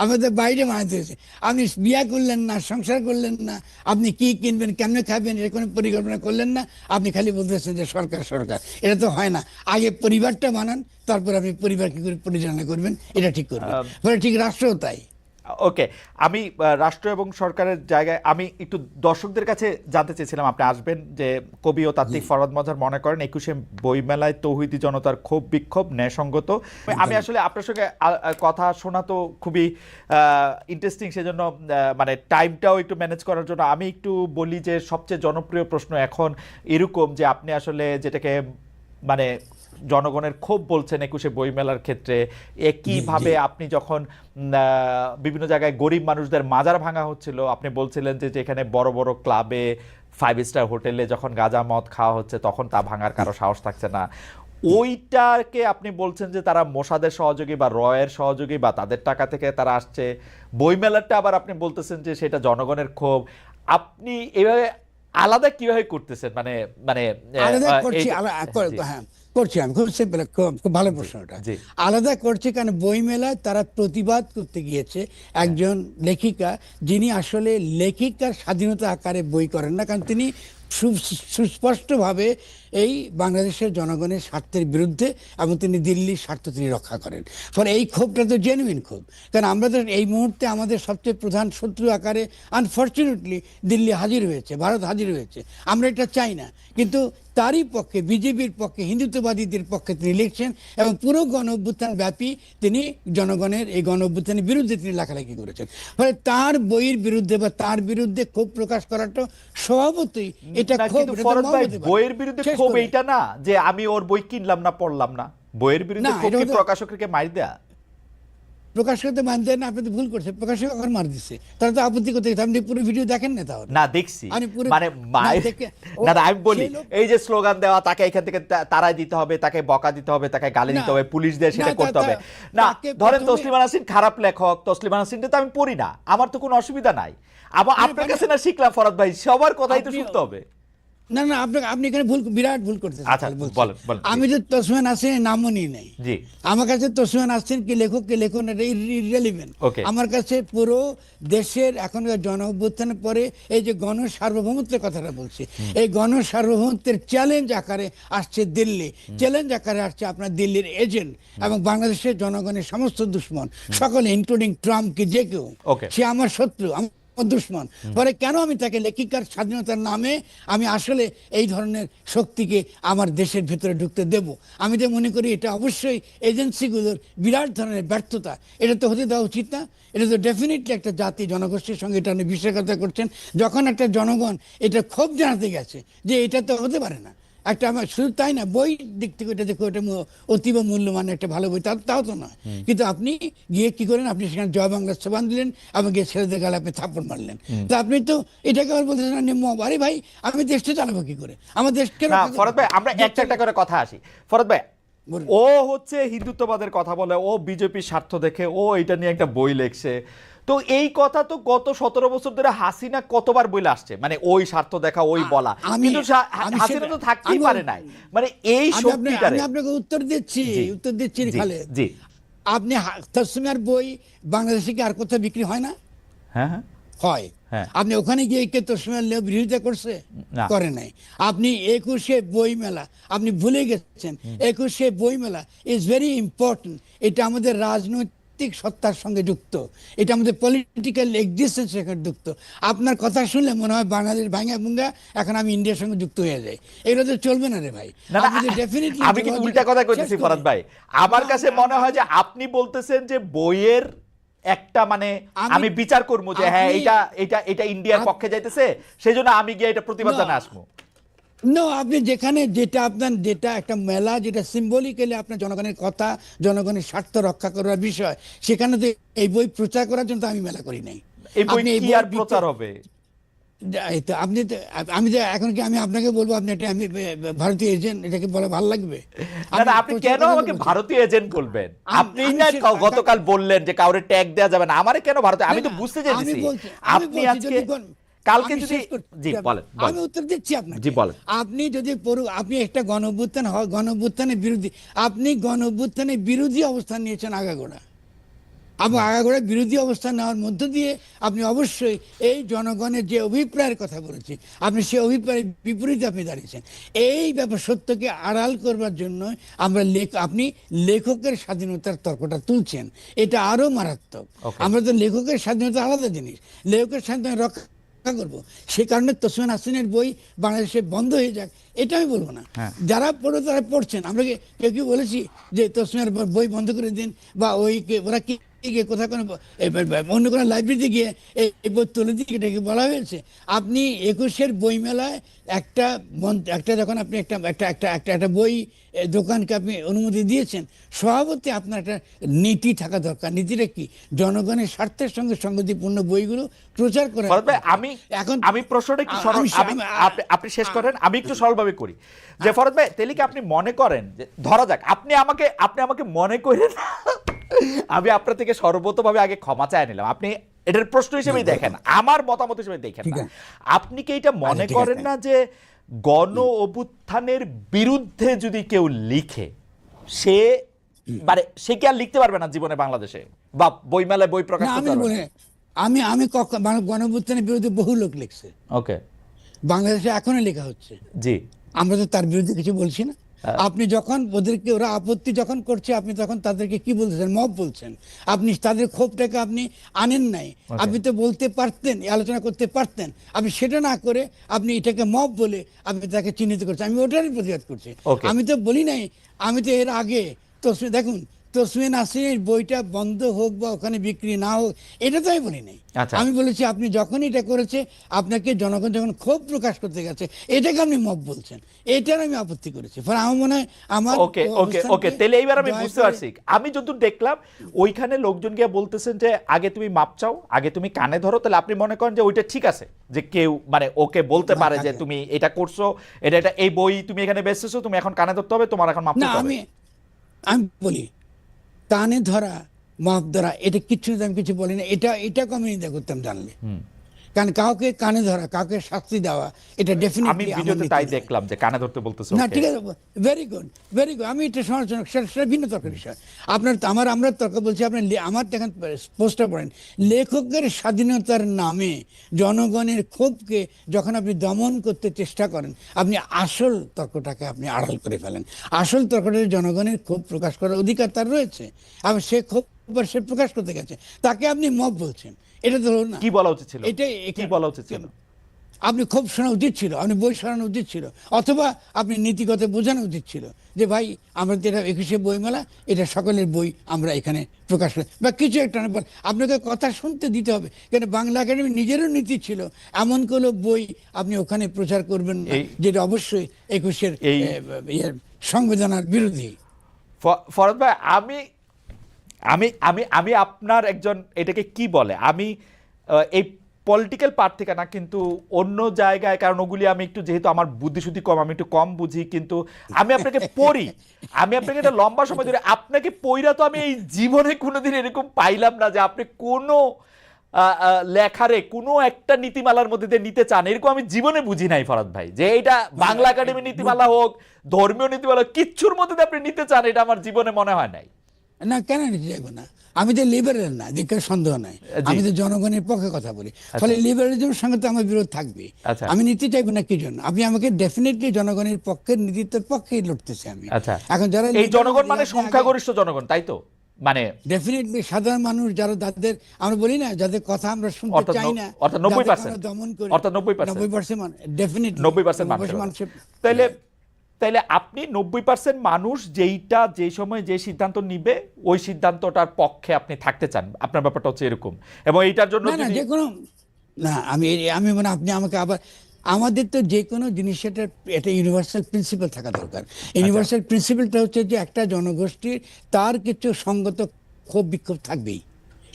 Speaker 2: আমাদের বাইরে বানাতে হয়েছে। আপনি বিয়া করলেন না, সংসার করলেন না, আপনি কি কিনবেন, কেমনে খাবেন, এর কোনো পরিকল্পনা করলেন না। আপনি খালি বলতেছেন যে সরকার সরকার। এটা তো হয় না। আগে পরিবারটা বানান, তারপর আপনি পরিবার কি করে পরিচালনা করবেন এটা ঠিক করবেন। ঠিক রাষ্ট্রও তাই।
Speaker 1: ওকে, আমি রাষ্ট্র এবং সরকারের জায়গায় আমি একটু দর্শকদের কাছে জানতে চেয়েছিলাম, আপনি আসবেন যে কবি ও তাত্ত্বিক ফরহাদ মজহার মনে করেন 21শে বইমেলায় তৌহিদি জনতার ক্ষোভ বিক্ষোভ ন্যায়সঙ্গত। আমি আসলে আপনার সঙ্গে কথা শোনা তো খুবই ইন্টারেস্টিং, সেজন্য মানে টাইমটাও একটু ম্যানেজ করার জন্য আমি একটু বলি যে সবচেয়ে জনপ্রিয় প্রশ্ন এখন এরকম যে আপনি আসলে যেটাকে মানে জনগণের ক্ষোভ বলছেন 21শে বইমেলার ক্ষেত্রে, একইভাবে আপনি যখন বিভিন্ন জায়গায় গরিব মানুষদের মাজার ভাঙা হচ্ছিল, আপনি বলছিলেন যে এখানে বড় বড় ক্লাবে 5 স্টার হোটেলে যখন গাঁজা মদ খাওয়া হচ্ছে তখন তা ভাঙার কারো সাহস থাকছে না। ওইটাকে আপনি বলছেন যে তারা মোসাদের সহযোগী বা রয়ের সহযোগী বা তাদের টাকা থেকে তারা আসছে। বইমেলাটা আবার আপনি বলতেছেন যে সেটা জনগণের ক্ষোভ। আপনি এভাবে আলাদা কিভাবে করতেছেন? মানে
Speaker 2: আলাদা করছি, করছি আমি, খুব সিম্পল, খুব ভালো প্রশ্নটা।
Speaker 1: জি।
Speaker 2: আলাদা করছে কারণ বইমেলায় তারা প্রতিবাদ করতে গিয়েছে একজন লেখিকা, যিনি আসলে লেখিকার স্বাধীনতা আকারে বই করেন না, কারণ তিনি সুস্পষ্টভাবে এই বাংলাদেশের জনগণের স্বার্থের বিরুদ্ধে, এবং তিনি দিল্লির স্বার্থ তিনি রক্ষা করেন। ফলে এই ক্ষোভটা তো জেনুইন ক্ষোভ, কারণ আমরা তো এই মুহূর্তে আমাদের সবচেয়ে প্রধান শত্রু আকারে আনফর্চুনেটলি দিল্লি হাজির হয়েছে, ভারত হাজির হয়েছে। আমরা এটা চাই না, কিন্তু তারই পক্ষে, বিজেপির পক্ষে, হিন্দুত্ববাদীদের পক্ষে তিনি লিখছেন, এবং পুরো গণ অভ্যুত্থান ব্যাপী তিনি জনগণের এই গণ অভ্যুত্থানের বিরুদ্ধে তিনি লেখালেখি করেছেন। ফলে তার বইয়ের বিরুদ্ধে বা তার বিরুদ্ধে ক্ষোভ প্রকাশ করাটা স্বভাবতই এটা
Speaker 1: না,
Speaker 2: ক্ষোভ,
Speaker 1: কিন্তু
Speaker 2: এটা তো
Speaker 1: ফরহাদ ভাই,
Speaker 2: মহৎ ব্যাপার।
Speaker 1: বইয়ের বিরুদ্ধে
Speaker 2: শেষ
Speaker 1: ক্ষোভ
Speaker 2: করে।
Speaker 1: এইটা না যে আমি ওর বই কিনলাম না, পড়লাম না। বইয়ের বিরুদ্ধে
Speaker 2: না,
Speaker 1: ক্ষোভ
Speaker 2: এটা
Speaker 1: কি
Speaker 2: হতো-
Speaker 1: প্রকাশককে মার দেয়া?
Speaker 2: প্রকাশ করতে মানতে না, আপনি তো ভুল করছেন, প্রকাশক এখন মার দিচ্ছে, তারা তো আপত্তি করতে, আপনি পুরো ভিডিও দেখেন না তাহলে?
Speaker 1: না, দেখছি।
Speaker 2: আমি পুরো
Speaker 1: মানে মায়ের, না না, আমি বলি এই যে স্লোগান দেওয়া, তাকে এখান থেকে তাড়াই দিতে হবে, তাকে বকা দিতে হবে, তাকে গালি দিতে
Speaker 2: না,
Speaker 1: হবে, পুলিশ দিয়ে সেটা
Speaker 2: না,
Speaker 1: করতে হবে। না,
Speaker 2: তাকে
Speaker 1: ধরেন
Speaker 2: প্রথমে-
Speaker 1: তসলিমা নাসরিন খারাপ লেখক, তসলিমা নাসরিনটা তো আমি পড়ি না, আমার তো কোনো অসুবিধা নাই। আবার আপনার কাছে না শিখলাম ফরহাদ ভাই, সবার কথাই তো
Speaker 2: আপনি-
Speaker 1: শুনতে হবে।
Speaker 2: না না, আপনি এখানে ভুল, বিরাট ভুল করতেছেন।
Speaker 1: আচ্ছা,
Speaker 2: তাহলে বলছি।
Speaker 1: বলেন, বলেন,
Speaker 2: আমি তো তসলিমা নাসরিনের নামও নিই নাই।
Speaker 1: জি।
Speaker 2: আমার কাছে তসলিমা নাসরিন কি লেখক কি লেখক না, ইররিলেভেন্ট।
Speaker 1: Okay.
Speaker 2: আমার কাছে পুরো দেশের এখনকার জন অভ্যুত্থানের পরে এই যে গণ সার্বভৌমত্বের কথাটা বলছি, এই গণ সার্বভৌমত্বের চ্যালেঞ্জ আকারে আসছে দিল্লি, চ্যালেঞ্জ আকারে আসছে আপনার দিল্লির এজেন্ট এবং বাংলাদেশের জনগণের সমস্ত দুশ্মন সকলে, ইনক্লুডিং ট্রাম্প কি যে কেউ,
Speaker 1: Okay.
Speaker 2: সে আমার শত্রু, আমার দুশ্মন। ফলে কেন আমি তাকে লেখিকার স্বাধীনতার নামে আমি আসলে এই ধরনের শক্তিকে আমার দেশের ভিতরে ঢুকতে দেব? আমি তো মনে করি এটা অবশ্যই এজেন্সিগুলোর বিরাট ধরনের ব্যর্থতা, এটা তো হতে দেওয়া উচিত না। এটা তো ডেফিনেটলি একটা জাতি জনগোষ্ঠীর সঙ্গে এটা নিয়ে বিশ্বাসঘাতকতা করছেন, যখন একটা জনগণ এটা ক্ষোভ জানাতে গেছে যে এটা তো হতে পারে না। একটা আমার শুধু তাই না, বই দিক থেকে এটা দেখো, এটা অতীব মূল্যবান একটা ভালো বই, তাও তো নয়। কিন্তু আপনি গিয়ে কি করেন, আপনি সেখানে জয় বাংলা স্লোগান দিলেন এবং গিয়ে ছেলেদের গালে আপনি থাপ্পড় মারলেন। তো আপনি তো এটাকে আবার বলতেছেন আরে ভাই, আমি দেশটা চালাবো কি করে, আমার দেশকে
Speaker 1: না ফরহাদ ভাই, আমরা একটা একটা করে কথা আসি। ফরহাদ ভাই,
Speaker 2: বলুন।
Speaker 1: ও হচ্ছে হিন্দুত্ববাদের কথা বলে, ও বিজেপির স্বার্থ দেখে ও এটা নিয়ে একটা বই লিখছে। তো এই কথা তো গত 17 বছর ধরে হাসিনা কতবার বলে আসছে, মানে ওই স্বার্থ দেখা, ওই বলা। কিন্তু হাসিনা তো থাকতেই পারে নাই, মানে এই শক্তিটারে।
Speaker 2: আমি আপনাকে উত্তর দিচ্ছি
Speaker 1: জি,
Speaker 2: খালেদ।
Speaker 1: জি।
Speaker 2: আপনি তসলিমার বই বাংলাদেশে কি আর কোথাও বিক্রি হয় না?
Speaker 1: হ্যাঁ, হ্যাঁ,
Speaker 2: হয়।
Speaker 1: হ্যাঁ।
Speaker 2: আপনি ওখানে গিয়ে কে তসলিমার বিরোধিতা করছে?
Speaker 1: না।
Speaker 2: করে নাই। আপনি 21শে বই মেলা আপনি ভুলে গেছেন। 21শে বই মেলা ইজ ভেরি ইম্পর্টেন্ট। এটা আমাদের রাজনৈতিক সত্তার সঙ্গে যুক্ত, এটা আমাদের পলিটিক্যাল এক্সিস্টেন্সের সঙ্গে যুক্ত। আপনার কথা শুনলে মনে হয় বাংলাদেশ ভাঙা ভুঙ্গা এখন আমি ইন্ডিয়ার সঙ্গে যুক্ত হয়ে যাই। এগুলো তো চলবে না রে ভাই।
Speaker 1: না, না,
Speaker 2: আপনি তো definitely
Speaker 1: আমি কিন্তু উল্টা কথা কইতেছি ফরহাদ ভাই। আমার কাছে মনে হয় যে আপনি বলতেছেন যে বইয়ের একটা মানে আমি বিচার করবো যে হ্যাঁ এটা ইন্ডিয়ার পক্ষে যাইতেছে, সেই জন্য আমি গিয়ে এটা প্রতিবাদ জানা আসবো।
Speaker 2: নো, আপনি যেখানে যেটা একটা মেলা, যেটা সিম্বলিক্যালি আপনার জনগণের কথা, জনগণের স্বার্থ রক্ষা করার বিষয়, সেখানে তো এই বই প্রচার করার জন্য তো আমি মেলা করি নাই।
Speaker 1: এই বই
Speaker 2: আপনি
Speaker 1: কি আর প্রচার হবে?
Speaker 2: এই তো আমি যে এখন কি আমি আপনাকে বলবো আপনি এটা আমি ভারতীয় এজেন্ট, এটাকে বলা ভালো লাগবে?
Speaker 1: না না, আপনি কেন আমাকে ভারতীয় এজেন্ট বলবেন? আপনি না গতকাল বললেন যে কাউরে ট্যাগ দেওয়া যাবে না, আমারে কেন ভারতীয়? আমি তো বুঝতে চাইছি আপনি আজকে কালকে যদি জি বলেন,
Speaker 2: আমি উত্তর দিচ্ছি আপনাকে।
Speaker 1: জি বলেন।
Speaker 2: আপনি যদি আপনি একটা গণ-অভ্যুত্থানের বিরোধী, আপনি গণ-অভ্যুত্থানের বিরোধী অবস্থান নিয়েছেন আগাগোড়া, এবং আগাগোড়া বিরোধী অবস্থান নেওয়ার মধ্য দিয়ে আপনি অবশ্যই এই জনগণের যে অভিপ্রায়ের কথা বলেছি, আপনি সেই অভিপ্রায়ের বিপরীতে আপনি দাঁড়িয়েছেন। এই ব্যাপার সত্যকে আড়াল করবার জন্য আপনি লেখকের স্বাধীনতার তর্কটা তুলছেন, এটা আরো মারাত্মক। আমরা তো লেখকের স্বাধীনতা আলাদা জিনিস, লেখকের স্বাধীনতা রক্ষা করবো, সে কারণে তসলিমা নাসরিনের বই বাংলাদেশে বন্ধ হয়ে যাক এটা আমি বলবো না। যারা পড়ে তারা পড়ছেন, আমরা কেউ বলেছি যে তসলিমার বই বন্ধ করে দিন, বা ওরা কি কোথাও কোনো অন্য কোনো লাইব্রেরিতে গিয়ে এই বই তুলে দিয়ে এটাকে বলা হয়েছে। আপনি 21শের বই মেলায় একটা যখন আপনি একটা বই দোকানকে আপনি অনুমতি দিয়েছেন, স্বভাবতই আপনার একটা নীতি থাকা দরকার। নীতিটা কি? জনগণের স্বার্থের সঙ্গে সঙ্গতিপূর্ণ বইগুলো প্রচার করে।
Speaker 1: আমি প্রশ্নটা একটু আপনি শেষ করেন, আমি একটু সরলভাবে করি যে ফরহাদ ভাই, তাহলে কি আপনি মনে করেন যে ধরা যাক আপনি আমাকে মনে করেন, আমি আপনার থেকে সর্বতভাবে আগে ক্ষমা চাই নিলাম, আপনি এটার প্রশ্ন হিসেবেই দেখেন, আমার মতামত হিসেবে দেখেন না। আপনি কি এটা মনে করেন না যে গণ অভ্যুত্থানের বিরুদ্ধে যদি কেউ লিখে, সে মানে সে কি আর লিখতে পারবে না জীবনে বাংলাদেশে, বা বইমেলায় বই প্রকাশ
Speaker 2: না,
Speaker 1: করতে
Speaker 2: আমি
Speaker 1: পারবে
Speaker 2: বলি
Speaker 1: না?
Speaker 2: আমি আমি গণঅভ্যুত্থানের বিরুদ্ধে বহু লোক লিখছে,
Speaker 1: ওকে,
Speaker 2: বাংলাদেশে এখনো লেখা হচ্ছে।
Speaker 1: জি,
Speaker 2: আমরা তো তার বিরুদ্ধে কিছু বলছি না।
Speaker 1: হ্যাঁ।
Speaker 2: আপনি যখন ওদেরকে, ওরা আপত্তি যখন করছে, আপনি তখন তাদেরকে কি বলতেছেন? মব বলছেন। আপনি তাদের ক্ষোভটাকে আপনি আনেন নাই।
Speaker 1: Okay.
Speaker 2: আপনি তো বলতে পারতেন, আলোচনা করতে পারতেন। আপনি সেটা না করে আপনি এটাকে মব বলে আপনি তাকে চিহ্নিত করছেন। আমি ওটারই প্রতিবাদ করছি।
Speaker 1: Okay.
Speaker 2: আমি তো বলি নাই, আমি তো এর আগে দেখুন, তসমিন নাসরিনের বইটা বন্ধ হোক বা ওখানে বিক্রি না হোক, এটা তো আমি বলি নাই।
Speaker 1: আচ্ছা।
Speaker 2: আমি বলেছি আপনি যখন এটা করেছে, আপনাকে জনগণ যখন ক্ষোভ প্রকাশ করতে গেছে, এটাকে আপনি মব বলছেন, এটার আমি আপত্তি করেছি। ফলে আমার মনে হয় আমার
Speaker 1: ওকে ওকে ওকে, তাহলে এইবার আমি বুঝতে পারছি। আমি যতদূর দেখলাম ওইখানে লোকজন গিয়ে বলতেছেন যে আগে তুমি মাপ চাও, আগে তুমি কানে ধরো, তাহলে আপনি মনে করেন যে ওইটা ঠিক আছে, যে কেউ মানে ওকে বলতে পারে যে তুমি এটা করছো, এটা এটা এই বই তুমি এখানে বেচতেছো, তুমি এখন কানে ধরতে হবে, তোমার এখন মাপ
Speaker 2: না,
Speaker 1: চাইতে হবে।
Speaker 2: আমি বলি কানে ধরা, মাপ ধরা, এটা কিচ্ছু আমি কিছু বলি না। এটাকে আমি নিন্দা করতাম জানলে। কারণ কাউকে কানে ধরা, কাউকে শাস্তি দেওয়া, এটা
Speaker 1: আমি
Speaker 2: ডেফিনেটলি
Speaker 1: ভিডিওতে তাই দেখলাম যে কানে ধরতে বলতেছে।
Speaker 2: না,
Speaker 1: ওকে,
Speaker 2: ঠিক আছে, ভেরি গুড, ভেরি গুড। আমি এটা সমালোচনা, সেটা ভিন্ন তর্কের বিষয়। আমরা তর্ক বলছি, আপনার আমার দেখেন পোস্টটা পড়েন, লেখকের স্বাধীনতার নামে জনগণের ক্ষোভকে যখন আপনি দমন করতে চেষ্টা করেন, আপনি আসল তর্কটাকে আপনি আড়াল করে ফেলেন। আসল তর্কটা জনগণের ক্ষোভ প্রকাশ করার অধিকার তার রয়েছে, আর সে ক্ষোভ সে প্রকাশ করতে গেছে, তাকে আপনি মব বলছেন। এটা তো হলো না।
Speaker 1: কি বলা উচিত ছিল?
Speaker 2: এটাই
Speaker 1: কি বলা উচিত ছিল?
Speaker 2: আপনি খুব শোনা উচিত ছিল, আপনি বই শোনানো উচিত ছিল, অথবা আপনি নীতিগত বোঝানো উচিত ছিল যে ভাই আমাদের এটা 21শে বইমেলা, এটা সকলের বই আমরা এখানে প্রকাশ করি, বা কিছু একটা আপনাকে কথা শুনতে দিতে হবে। কেন বাংলা একাডেমি নিজেরও নীতি ছিল, এমন কোনো বই আপনি ওখানে প্রচার করবেন না যেটা অবশ্যই 21শের সংবিধানের বিরোধী।
Speaker 1: ফরহাদ ভাই, আমি আমি আমি আমি আপনার একজন, এটাকে কি বলে, আমি এই পলিটিক্যাল পার্ট থেকে না, কিন্তু অন্য জায়গায়, কারণ ওগুলি আমি একটু, যেহেতু আমার বুদ্ধিশুদ্ধি কম, আমি একটু কম বুঝি, কিন্তু আমি আপনাকে পড়ি, আমি আপনাকে একটা লম্বা সময় ধরে আপনাকে পড়া, তো আমি এই জীবনে কোনোদিন এরকম পাইলাম না যে আপনি কোনো লেখারে কোনো একটা নীতিমালার মধ্যে দিয়ে নিতে চান, এরকম আমি জীবনে বুঝি নাই ফরহাদ ভাই, যে এটা বাংলা একাডেমি নীতিমালা হোক, ধর্মীয় নীতিমালা, কিচ্ছুর মধ্যে দিয়ে আপনি নিতে চান, এটা আমার জীবনে মনে হয় নাই।
Speaker 2: না, কেন নিতে যাবো না? আমি তো লিবারেল না, দিকে সন্দেহ নাই। আমি তো জনগণের পক্ষে কথা বলি, ফলে লিবারেলিজমের সঙ্গে তো আমার বিরোধ থাকবে।
Speaker 1: আচ্ছা,
Speaker 2: আমি নিতে চাইবো না কি জন্য? আপনি আমাকে ডেফিনেটলি জনগণের পক্ষের নীতিত্বের পক্ষেই লড়তেছি আমি।
Speaker 1: আচ্ছা,
Speaker 2: এখন যারা
Speaker 1: এই জনগণ মানে সংখ্যাগরিষ্ঠ জনগণ, তাই তো? মানে
Speaker 2: ডেফিনেটলি সাধারণ মানুষ, যারা যাদের আমরা বলি না, যাদের কথা আমরা শুনতে চাই না,
Speaker 1: অর্থাৎ 90%,
Speaker 2: দমন করি,
Speaker 1: অর্থাৎ
Speaker 2: 90% ডেফিনেটলি
Speaker 1: 90% মানুষের। তাইলে তাইলে আপনি 90% মানুষ যেইটা যে সময় যে সিদ্ধান্ত নিবে, ওই সিদ্ধান্তটার পক্ষে আপনি থাকতে চান, আপনার ব্যাপারটা হচ্ছে এরকম, এবং এইটার জন্য
Speaker 2: না, যে কোনো না, আমি মানে আপনি আমাকে আবার, আমাদের তো যে কোনো জিনিসের একটা ইউনিভার্সাল প্রিন্সিপাল থাকা দরকার। ইউনিভার্সাল প্রিন্সিপালটা হচ্ছে যে একটা জনগোষ্ঠীর তার কিছু সঙ্গত ক্ষোভ বিক্ষোভ থাকবেই,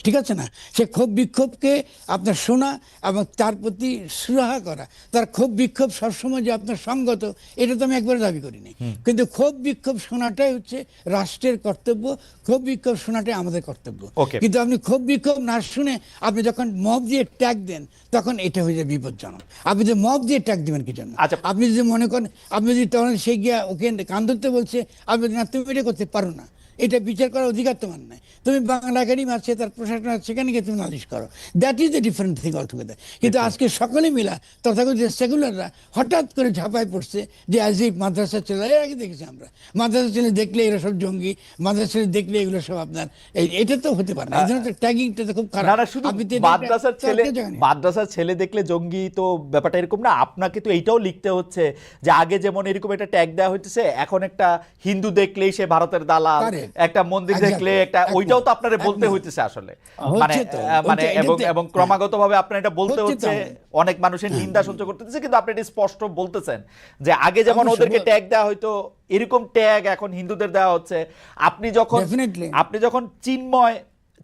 Speaker 2: ঠিক আছে না? সে ক্ষোভ বিক্ষোভকে আপনার শোনা এবং তার প্রতি সুরাহা করা, তার ক্ষোভ বিক্ষোভ সবসময় যে আপনার সঙ্গত, এটা তো আমি একবারে দাবি করিনি। কিন্তু ক্ষোভ বিক্ষোভ শোনাটাই হচ্ছে রাষ্ট্রের কর্তব্য, ক্ষোভ বিক্ষোভ শোনাটাই আমাদের কর্তব্য। কিন্তু আপনি ক্ষোভ বিক্ষোভ না শুনে আপনি যখন মব দিয়ে ট্যাগ দেন, তখন এটা হয়ে যায় বিপজ্জনক। আপনি যে মব দিয়ে ট্যাগ দিবেন কি জন্য? আপনি যদি মনে করেন, আপনি যদি তখন সে গিয়া ওকে কান ধরতে বলছে, আপনি না তুমি এটা করতে পারো না, এটা বিচার করার অধিকার তোমার নাই, তুমি বাংলা একাডেমি আছে, তার প্রশাসন আছে, সেখানে গিয়ে তুমি নালিশ করো, that is the different thing altogether. কিন্তু আজকে সকলে মিলা তথাকথিত সেকুলাররা হঠাৎ করে ঝাঁপায় পড়ছে যে আজ এই মাদ্রাসার ছেলে, এর আগে দেখেছি আমরা, মাদ্রাসার ছেলে দেখলে এরা সব জঙ্গি, মাদ্রাসার ছেলে দেখলে এগুলো সব আপনার, এটা তো হতে পারে না। এই ধরনের ট্যাগিংটা তো খুব খারাপ।
Speaker 1: না, শুধু মাদ্রাসার ছেলে দেখলে জঙ্গি, তো ব্যাপারটা এরকম না। আপনাকে তো এইটাও লিখতে হচ্ছে যে আগে যেমন এরকম একটা ট্যাগ দেওয়া হচ্ছে, এখন একটা হিন্দু দেখলেই সে ভারতের দালাল, একটা মন্দির দেখলে একটা, ওইটাও তো আপনারা বলতে হইতেছে আসলে, মানে মানে এবং ক্রমাগতভাবে আপনার এটা বলতে হচ্ছে, অনেক মানুষের নিন্দা সহ্য করতেছে, কিন্তু আপনি এটা স্পষ্ট বলতেছেন যে আগে যেমন ওদেরকে ট্যাগ দেওয়া হয়তো, এরকম ট্যাগ এখন হিন্দুদের দেওয়া হচ্ছে। আপনি যখন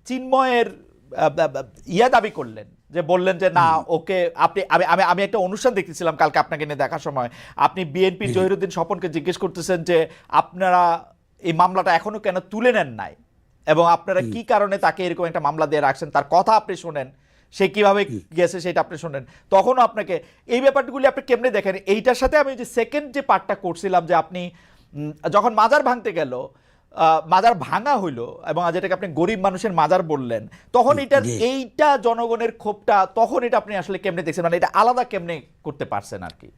Speaker 1: চিন্ময়ের দাবি করলেন, যে বললেন যে না ওকে, আপনি আমি একটা অনুষ্ঠান দেখতেছিলাম কালকে আপনাকে নিয়ে দেখার সময়, আপনি বিএনপির জহিরুদ্দিন স্বপনকে জিজ্ঞেস করতেছেন যে আপনারা এই মামলাটা এখনো কেন তুলে নেন নাই, এবং আপনারা কি কারণে তাকে এরকম একটা মামলা দিয়ে রাখছেন, তার কথা আপনি শোনেন, সে কিভাবে গেছে সেটা আপনি শোনেন, তখনও আপনাকে এই ব্যাপারগুলি আপনি কেমনে দেখেন? এইটার সাথে আমি যে সেকেন্ড যে পার্টটা করছিলাম যে আপনি যখন মাজার ভাঙতে গেল, মাজার ভাঙা হইলো এবং যেটাকে আপনি গরিব মানুষের মাজার বললেন, তখন এইটা জনগণের ক্ষোভটা তখন এটা আপনি আসলে কেমনে দেখছেন, মানে এটা আলাদা কেমনে করতে পারছেন আর কি?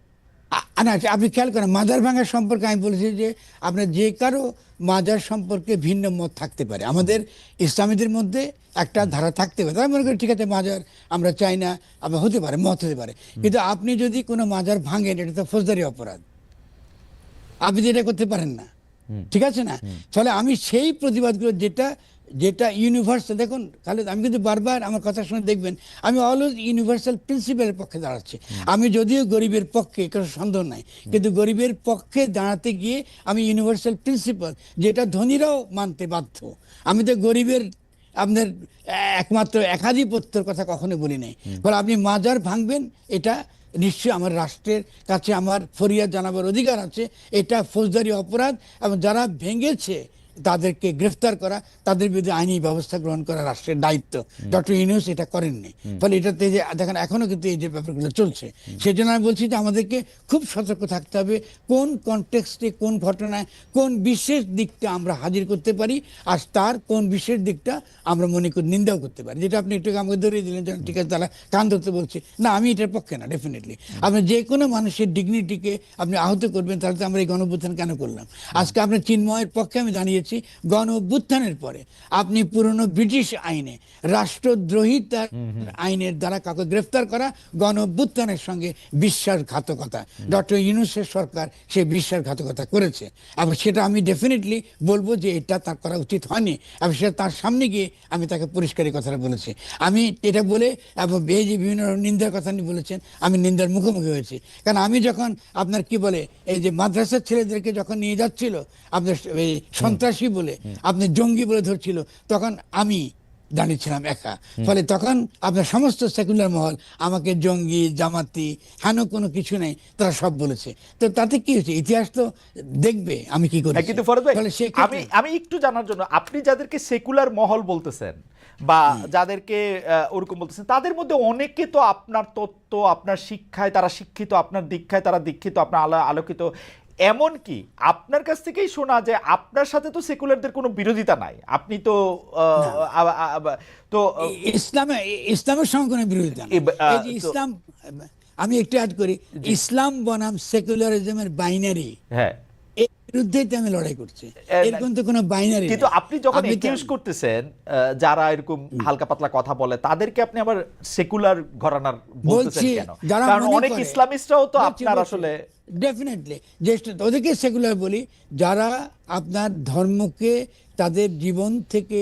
Speaker 2: না, আপনি খেয়াল করেন মাজার ভাঙা সম্পর্কে আমি বলেছি যে আপনার যে কারো মাজার সম্পর্কে ভিন্ন মত থাকতে পারে। আমাদের ইসলামীদের মধ্যে একটা ধারা থাকতে পারে, তাই মনে করি ঠিক আছে মাজার আমরা চাই না, আমরা হতে পারে, মত হতে পারে, কিন্তু আপনি যদি কোনো মাজার ভাঙেন এটা তো ফৌজদারি অপরাধ, আপনি এটা করতে পারেন না, ঠিক আছে না? ফলে আমি সেই প্রতিবাদগুলো যেটা যেটা ইউনিভার্সাল, দেখুন খালেদ আমি কিন্তু বারবার আমার কথা শুনে দেখবেন আমি অলওয়েজ ইউনিভার্সাল প্রিন্সিপালের পক্ষে দাঁড়াচ্ছি। আমি যদিও গরিবের পক্ষে, কোনো সন্দেহ নাই, কিন্তু গরিবের পক্ষে দাঁড়াতে গিয়ে আমি ইউনিভার্সাল প্রিন্সিপাল যেটা ধনীরাও মানতে বাধ্য, আমি তো গরিবের আপনার একমাত্র একাধিপত্যের কথা কখনো বলি নাই। ফলে আপনি মাজার ভাঙবেন এটা নিশ্চয়ই আমার রাষ্ট্রের কাছে আমার ফরিয়াদ জানাবার অধিকার আছে, এটা ফৌজদারি অপরাধ এবং যারা ভেঙেছে তাদেরকে গ্রেফতার করা, তাদের বিরুদ্ধে আইনি ব্যবস্থা গ্রহণ করা রাষ্ট্রের দায়িত্ব। ডক্টর ইউনূস এটা করেননি, ফলে এটাতে যে দেখেন এখনো কিন্তু এই যে ব্যাপারগুলো চলছে, সেই জন্য আমি বলছি যে আমাদেরকে খুব সতর্ক থাকতে হবে কোন কনটেক্সটে, কোন ঘটনায়, কোন বিশেষ দিকটা আমরা হাজির করতে পারি, আর তার কোন বিশেষ দিকটা আমরা মনে করি নিন্দাও করতে পারি। যেটা আপনি একটু আমাকে ধরিয়ে দিলেন যে ঠিক আছে তারা কান ধরতে বলছে, না আমি এটার পক্ষে না। ডেফিনেটলি আপনি যে কোনো মানুষের ডিগনিটিকে আপনি আহত করবেন, তাহলে তো আমরা এই গণঅভ্যুত্থান কেন করলাম? আজকে আপনার চিন্ময়ের পক্ষে আমি দাঁড়িয়েছি। গণঅভ্যুত্থানের পরে আপনি পুরনো ব্রিটিশ আইনে রাষ্ট্রদ্রোহিতার আইনের দ্বারা কাউকে গ্রেফতার করা গণঅভ্যুত্থানের সঙ্গে বিশ্বাসঘাতকতা। ডক্টর ইউনূসের সরকার সেই বিশ্বাসঘাতকতা করেছে এবং সেটা আমি ডেফিনেটলি বলবো যে এটা তার করা উচিত হয়নি, এবং সেটা তার সামনে গিয়ে আমি তাকে পরিষ্কারই কথাটা বলেছি। আমি এটা বলে এবং এই যে বিভিন্ন নিন্দার কথা নিয়ে বলেছেন, আমি নিন্দার মুখোমুখি হয়েছি। কারণ আমি যখন আপনার কি বলে এই যে মাদ্রাসার ছেলেদেরকে যখন নিয়ে যাচ্ছিল আপনার এই সন্ত্রাসী বলে, আপনি জঙ্গি বলে ধরছিল, তখন আমি দাঁড়িয়েছিলাম একা। ফলে তখন আপনার সমস্ত সেকুলার মহল আমাকে জঙ্গি, জামাতি, হেন কোনো কিছু নেই, তারা সব বলেছে। তো তাতে কি হয়েছে? ইতিহাস তো দেখবে আমি কি করি।
Speaker 1: কিন্তু ফরদ ভাই, আমি একটু জানার জন্য, আপনি যাদেরকে সেকুলার মহল বলতেছেন বা যাদেরকে ওরকম বলতেছেন, তাদের মধ্যে অনেকে তো আপনার তত্ত্ব, আপনার শিক্ষায় তারা শিক্ষিত, আপনার দীক্ষায় তারা দীক্ষিত, আপনার আলোকিত। এমন কি আপনার কাছ থেকেই শোনা যে আপনার সাথে তো সেকুলারদের কোনো বিরোধিতা নাই, আপনি তো তো
Speaker 2: ইসলামের সঙ্গে কোনো বিরোধিতা নেই। এই যে ইসলাম, আমি একটু অ্যাড করি, ইসলাম বনাম সেকুলারিজমের বাইনারি,
Speaker 1: হ্যাঁ,
Speaker 2: এর বিরুদ্ধেই তো আমি লড়াই করছি। এরকম তো কোনো বাইনারি।
Speaker 1: কিন্তু আপনি যখন একিউজ করতেছেন যারা এরকম হালকা পাতলা কথা বলে, তাদেরকে আপনি আবার সেকুলার ঘরানার বলতেছেন কেন? কারণ অনেক ইসলামিস্টরাও তো আপনার আসলে
Speaker 2: ডেফিনেটলি জ্যেষ্ঠ, ওদেরকে সেকুলার বলি যারা আপনার ধর্মকে তাদের জীবন থেকে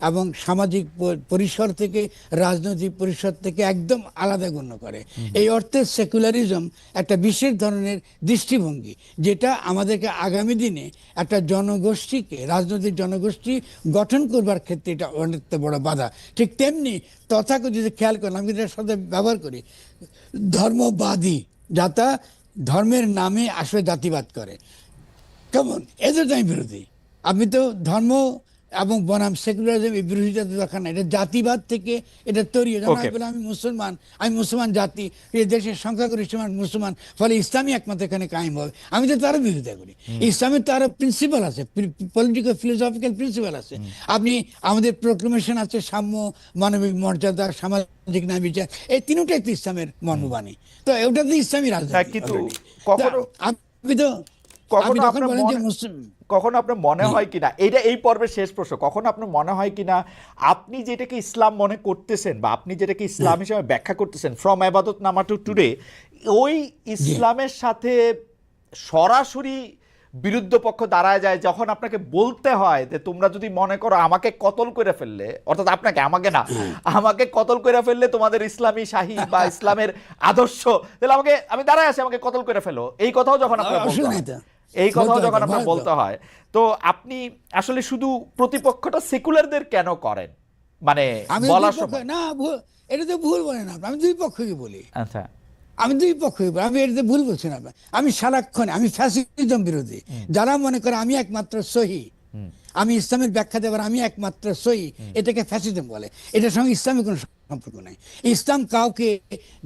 Speaker 2: এবং সামাজিক পরিসর থেকে, রাজনৈতিক পরিসর থেকে একদম আলাদা গণ্য করে। এই অর্থে সেকুলারিজম একটা বিশেষ ধরনের দৃষ্টিভঙ্গি, যেটা আমাদেরকে আগামী দিনে একটা জনগোষ্ঠীকে, রাজনৈতিক জনগোষ্ঠী গঠন করবার ক্ষেত্রে এটা অনেক বড় বাধা। ঠিক তেমনি তথাকথিত, খেয়াল করেন আমি এটার সাথে ব্যবহার করি, ধর্মবাদী, যাতা ধর্মের নামে আসলে জাতিবাদ করে, কেমন, এদের তো আমি বিরোধী। আপনি তো ধর্ম এবং বনাম সেকুলারিজম এই বিরোধিতা দরকার না, এটা জাতিবাদ থেকে এটা তৈরি। আমি মুসলমান, আমি মুসলমান জাতি, এই দেশের সংখ্যাগরিষ্ঠ মুসলমান, ফলে ইসলামী একমাত্র এখানে কায়েম হবে, আমি তো তারও বিরোধিতা করি। ইসলামের তো আরো প্রিন্সিপাল আছে, পলিটিক্যাল ফিলোসফিক্যাল প্রিন্সিপাল আছে। আপনি আমাদের প্রোক্লেমেশন আছে সাম্য, মানবিক মর্যাদা, সামাজিক ন্যায় বিচার, এই তিনটাই তো ইসলামের মর্মবাণী। তো ওটা তো ইসলামী রাজনীতি।
Speaker 1: কিন্তু কখনো
Speaker 2: আপনি তো
Speaker 1: কখনো আপনার মনে হয় কিনা, এইটা এই পর্বের শেষ প্রশ্ন, কখনো আপনার মনে হয় কিনা আপনি যেটাকে ইসলাম মনে করতেছেন বা আপনি যেটাকে ইসলাম হিসেবে ব্যাখ্যা করতেছেন ফ্রম ইবাদত নামা টু টুডে, ওই ইসলামের সাথে সরাসরি বিরুদ্ধ পক্ষ দাঁড়ায় যায় যখন আপনাকে বলতে হয় যে তোমরা যদি মনে করো আমাকে কতল করে ফেললে, অর্থাৎ আপনাকে, আমাকে না, আমাকে কতল করে ফেললে তোমাদের ইসলামী শাহী বা ইসলামের আদর্শ, তাহলে আমি দাঁড়ায় আছি, আমাকে কতল করে ফেলো, এই কথাও যখন আপনার বলতে হয়, তো আপনি আসলে শুধু প্রতিপক্ষটা সেকুলারদের কেন করেন? মানে বলার সময়
Speaker 2: না, এটা তো ভুল বলেন না, আমি দুই পক্ষকে বলি।
Speaker 1: আচ্ছা,
Speaker 2: আমি দুই পক্ষই, আমি এটাতে ভুল বলছি না। আমি সারাক্ষণ আমি ফ্যাসিজম বিরোধী। যারা মনে করে আমি একমাত্র সহি, আমি ইসলামের ব্যাখ্যা দেবার আমি একমাত্র সই, এটাকে ফ্যাসিজম বলে। এটার সঙ্গে ইসলামের কোনো সম্পর্ক নাই। ইসলাম কাউকে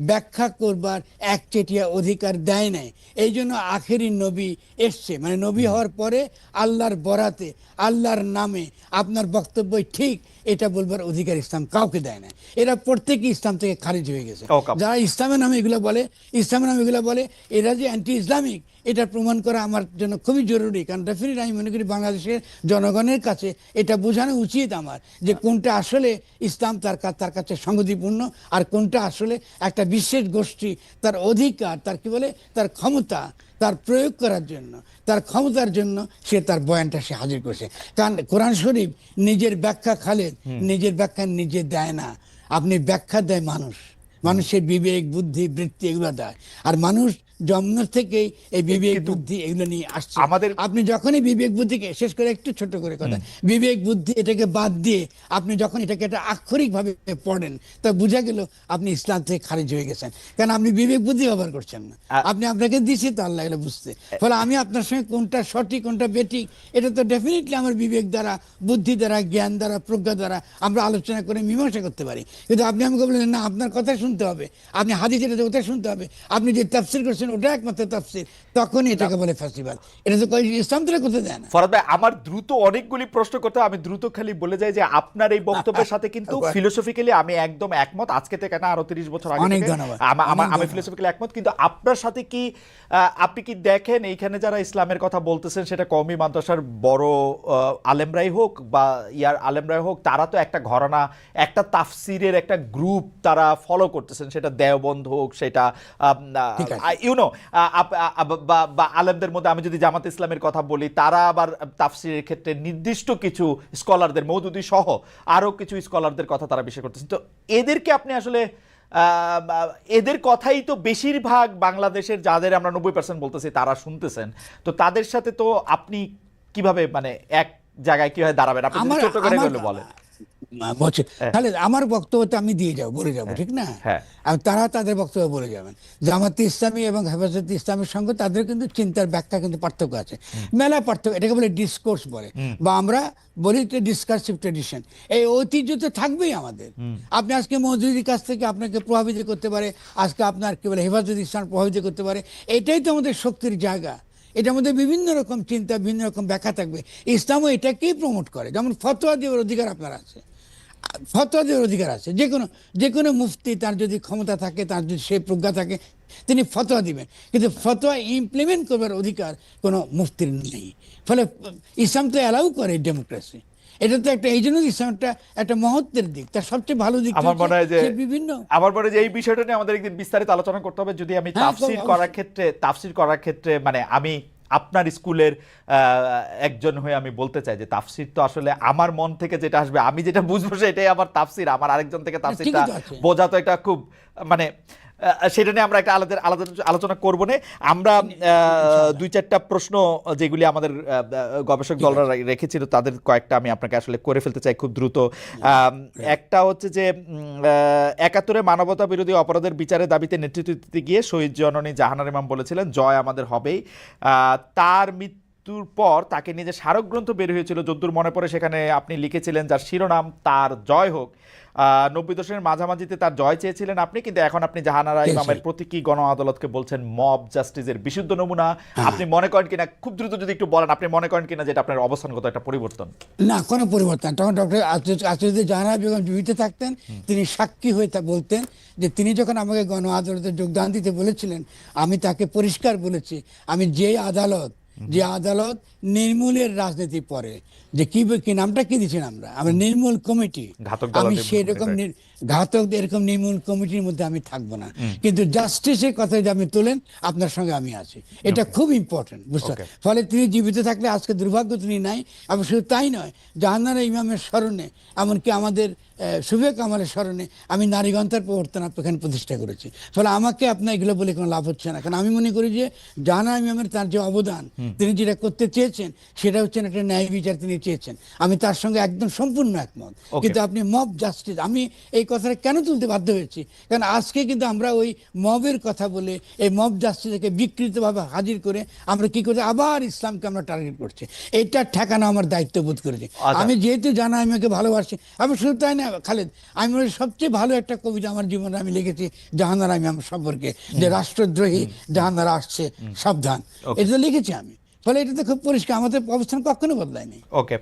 Speaker 2: ব্যাখ্যা করবার একচেটিয়া অধিকার দেয় নাই। এই জন্য আখেরি নবী এসছে, মানে নবী হওয়ার পরে আল্লাহর বরাতে আল্লাহর নামে আপনার বক্তব্য ঠিক এটা বলবার অধিকার ইসলাম কাউকে দেয় না। এরা প্রত্যেকই ইসলাম থেকে খারিজ হয়ে গেছে। যারা ইসলামের নামে এগুলো বলে, ইসলামের নামে এগুলো বলে, এরা যে অ্যান্টি ইসলামিক এটা প্রমাণ করা আমার জন্য খুবই জরুরি। কারণ ডেফিনেটলি আমি মনে করি বাংলাদেশের জনগণের কাছে এটা বোঝানো উচিত আমার, যে কোনটা আসলে ইসলাম তার কাছে সংগতিপূর্ণ, আর কোনটা আসলে একটা বিশেষ গোষ্ঠী তার অধিকার, তার কি বলে, তার ক্ষমতা, তার প্রয়োগ করার জন্য, তার ক্ষমতার জন্য সে তার বয়ানটা সে হাজির করছে। কারণ কোরআন শরীফ নিজের ব্যাখ্যা খালেদ নিজের ব্যাখ্যা নিজে দেয় না। আপনি ব্যাখ্যা দেয় মানুষ, মানুষের বিবেক বুদ্ধি বৃত্তি এগুলো দেয়। আর মানুষ জন্ম থেকেই এই বিবেক বুদ্ধি এগুলো নিয়ে আসছে। আপনি যখনই বিবেক বুদ্ধিকে, শেষ করে একটু ছোট করে কথা, বিবেক বুদ্ধি এটাকে বাদ দিয়ে আপনি যখন এটাকে একটা আক্ষরিক ভাবে পড়েন, তা বোঝা গেল আপনি ইসলাম থেকে খারিজ হয়ে গেছেন। কারণ আপনি বিবেক বুদ্ধি ব্যবহার করছেন না। আপনি আপনাকে দিচ্ছি তো আল্লাহ এগুলো বুঝতে। ফলে আমি আপনার সঙ্গে কোনটা সঠিক কোনটা বেঠিক এটা তো ডেফিনেটলি আমার বিবেক দ্বারা, বুদ্ধি দ্বারা, জ্ঞান দ্বারা, প্রজ্ঞা দ্বারা আমরা আলোচনা করে মীমাংসা করতে পারি। কিন্তু আপনি আমাকে বললেন না আপনার কথা শুনতে হবে, আপনি হাদিস এটা ওটা শুনতে হবে, আপনি যে তাফসীর করছেন ওটা একমাত্র তাফসীর, তখনই এটাকে বলে ফ্যাসিবাদ। এটা তো ইসলাম তো করতে দেয় না।
Speaker 1: ফরহাদ ভাই, আমার দ্রুত অনেকগুলি প্রশ্ন করতে, আমি দ্রুত খালি বলে যাই যে আপনার এই বক্তব্যের সাথে কিন্তু ফিলোসফিক্যালি আমি একদম একমত। আজকে থেকে না, আরো 30 বছর আগে থেকে আমি ফিলোসফিক্যালি একমত। কিন্তু আপনার সাথে কি আপনি কি দেখেন এইখানে যারা ইসলামের কথা বলতেছেন, সেটা কওমি মাদ্রাসার বড় আলেমরাই হোক বা ইয়ার আলেমরাই হোক, তারা তো একটা ঘরানা, একটা তাফসিরের একটা গ্রুপ তারা ফলো করতেছেন, সেটা দেওবন্দ হোক, সেটা ইউনো বা আলেমদের মধ্যে আমি যদি জামাত ইসলামের কথা বলি, তারা আবার তাফসিরের ক্ষেত্রে নির্দিষ্ট কিছু স্কলারদের, মওদুদি সহ আরো কিছু স্কলারদের কথা তারা বিষয় করতেছেন। তো এদেরকে আপনি আসলে এদের কথাই তো বেশিরভাগ বাংলাদেশের যাদের আমরা 90% বলতেছি তারা শুনতেছেন। তো তাদের সাথে তো আপনি কিভাবে, মানে এক জায়গায় কিভাবে দাঁড়াবেন, আপনি ছোট করে বলেন।
Speaker 2: তাহলে আমার বক্তব্যটা আমি দিয়ে যাবো, বলে যাবো, ঠিক না? আর তারা তাদের বক্তব্য বলে যাবেন। জামাতে ইসলামী এবং হেফাজতে ইসলামের সঙ্গে তাদের কিন্তু চিন্তার ব্যাখ্যা কিন্তু পার্থক্য আছে, মেলা পার্থক্য। এটাকে বলে ডিসকোর্স বলে, বা আমরা বলি ডিসকার্সিভ ট্রেডিশন। এই ঐতিহ্য তো থাকবেই আমাদের। আপনি আজকে মওদুদির কাছ থেকে আপনাকে প্রভাবিত করতে পারে, আজকে আপনার কি বলে হেফাজতে ইসলাম প্রভাবিত করতে পারে। এটাই তো আমাদের শক্তির জায়গা। এটার মধ্যে বিভিন্ন রকম চিন্তা, বিভিন্ন রকম ব্যাখ্যা থাকবে। ইসলামও এটাকেই প্রমোট করে। যেমন ফতোয়া দেওয়ার অধিকার আপনার আছে, ফতোয়া দেওয়ার অধিকার আছে। যে কোনো মুফতি, তার যদি ক্ষমতা থাকে, তার যদি সে প্রজ্ঞা থাকে, তিনি ফতোয়া দিবেন। কিন্তু ফতোয়া ইমপ্লিমেন্ট করবার অধিকার কোনো মুফতির নেই। ফলে ইসলাম তো অ্যালাউ করে ডেমোক্রেসি। এটা তো একটা, এই জন্য ইসলাম একটা মহত্বের দিক, তার সবচেয়ে ভালো দিক
Speaker 1: আমার মনে হয় যে এই বিষয়টা নিয়ে আমাদের একদিন বিস্তারিত আলোচনা করতে হবে। যদি আমি তাফসীর করার ক্ষেত্রে মানে আমি আপনার স্কুলের একজন হয়ে আমি বলতে চাই যে তাফসীর তো আসলে আমার মন থেকে যেটা আসবে, আমি যেটা বুঝবো সেটাই আমার তাফসীর। আমার আরেকজন থেকে তাফসীরটা বোঝা তো এটা খুব, মানে সেটা নিয়ে আমরা একটা আলাদা আলোচনা করবো না। আমরা 2-4টা প্রশ্ন যেগুলি আমাদের গবেষক দলরা রেখেছিল, তাদের কয়েকটা আমি আপনাকে আসলে করে ফেলতে চাই খুব দ্রুত। একটা হচ্ছে যে 71-এ মানবতা বিরোধী অপরাধের বিচারের দাবিতে নেতৃত্ব দিতে গিয়ে শহীদ জননী জাহানারা ইমাম বলেছিলেন, জয় আমাদের হবেই। তার মৃত্যুর পর তাকে নিজে স্মারকগ্রন্থ বের হয়েছিল, যদ্দূর মনে পড়ে সেখানে আপনি লিখেছিলেন, যার শিরোনাম তার জয় হোক। 90 দশকের মাঝামাঝিতে তার জয় চেয়েছিলেন আপনি, কিন্তু এখন আপনি জাহানারা ইমামের প্রতীকী গণ আদালতকে বলছেন মব জাস্টিসের বিশুদ্ধ নমুনা। আপনি মনে করেন কিনা, খুব দ্রুত যদি একটু বলেন, আপনি মনে করেন কিনা যেটা আপনার অবস্থানগত একটা পরিবর্তন?
Speaker 2: না, কোনো পরিবর্তন। তখন ডক্টর আচার্য জাহানারা বেগম জীবিত থাকতেন, তিনি সাক্ষী হয়ে তা বলতেন যে তিনি যখন আমাকে গণ আদালতে যোগদান দিতে বলেছিলেন, আমি তাকে পরিষ্কার বলেছি, আমি যে আদালত নির্মূলের রাজনীতি পরে, যে কি নামটা কি দিচ্ছেন আমরা নির্মূল কমিটি, আমি সেরকম ঘাতক এরকম নির্মূল কমিটির মধ্যে আমি থাকবো না। কিন্তু জাস্টিসের কথা যদি আপনি তোলেন, আপনার সঙ্গে আমি আছি, এটা খুব ইম্পর্টেন্ট, বুঝতে। ফলে তিনি জীবিত থাকলে, আজকে দুর্ভাগ্য তিনি নাই। এবং শুধু তাই নয়, জাহানারা ইমামের স্মরণে, এমনকি আমাদের শুভে কামালের স্মরণে আমি নারীগন্থার প্রবর্তন এখানে প্রতিষ্ঠা করেছি। ফলে আমাকে আপনার এগুলো বলে কোনো লাভ হচ্ছে না, কারণ আমি মনে করি যে জাহানারা ইমামের তার যে অবদান, তিনি যেটা করতে চেয়েছেন চেয়েছেন সেটা হচ্ছে একটা ন্যায় বিচার তিনি চেয়েছেন, আমি তার সঙ্গে একদম সম্পূর্ণ একমত।
Speaker 1: Okay.
Speaker 2: কিন্তু আপনি মব জাস্টিস, আমি এই কথাটা কেন তুলতে বাধ্য হয়েছি, কারণ আজকে কিন্তু আমরা ওই মবের কথা বলে এই মব জাস্টিসকে বিকৃতভাবে হাজির করে আমরা কি করছি, আবার ইসলামকে আমরা টার্গেট করছি। এটা ঠেকানো আমার দায়িত্ব বোধ করেছি।
Speaker 1: আচ্ছা।
Speaker 2: আমি যেহেতু জানা আমি ওকে ভালোবাসি, আমি শুধু তাই না খালেদ, আমি ওর সবচেয়ে ভালো একটা কবিতা আমার জীবনে আমি লিখেছি জাহানারা, আমি আমার সম্পর্কে, যে রাষ্ট্রদ্রোহী জাহানারা আসছে সাবধান,
Speaker 1: Okay.
Speaker 2: এটা লিখেছি আমি। ফলে এটা তো খুব পরিষ্কার, আমাদের অবস্থান কখনো বদলায়নি।
Speaker 1: ওকে,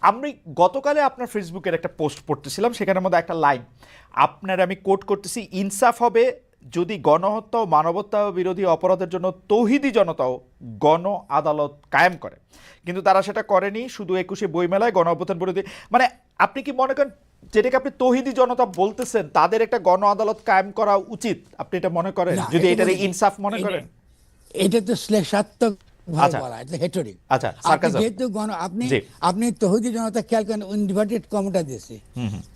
Speaker 1: আমি গতকালে আপনার ফেসবুকের একটা পোস্ট পড়তেছিলাম, সেখানের মধ্যে একটা লাইন আপনার আমি কোট করতেছি, ইনসাফ হবে যদি গণহত্যা ও মানবতা বিরোধী অপরাধের জন্য তৌহিদি জনতাও গণ আদালত কায়েম করে, কিন্তু তারা সেটা করেনি, শুধু 21শে বইমেলায় গণ অভ্যুত্থান বিরোধী। মানে আপনি কি মনে করেন যেটাকে আপনি তৌহিদি জনতা বলতেছেন তাদের একটা গণ আদালত কায়েম করা উচিত, আপনি এটা মনে করেন,
Speaker 2: না,
Speaker 1: যদি
Speaker 2: এটা
Speaker 1: এটার
Speaker 2: বলি-
Speaker 1: ইনসাফ মনে করেন?
Speaker 2: এটা তো শ্লেষাত্মক
Speaker 1: আচ্ছা।
Speaker 2: বলা, এটা হেটরিক।
Speaker 1: আচ্ছা,
Speaker 2: আপনি
Speaker 1: sarcasm।
Speaker 2: যেহেতু আপনি
Speaker 1: জি।
Speaker 2: আপনি তৌহিদি জনতা খেয়াল করেন, ইনভার্টেড কমটা দিয়েছে,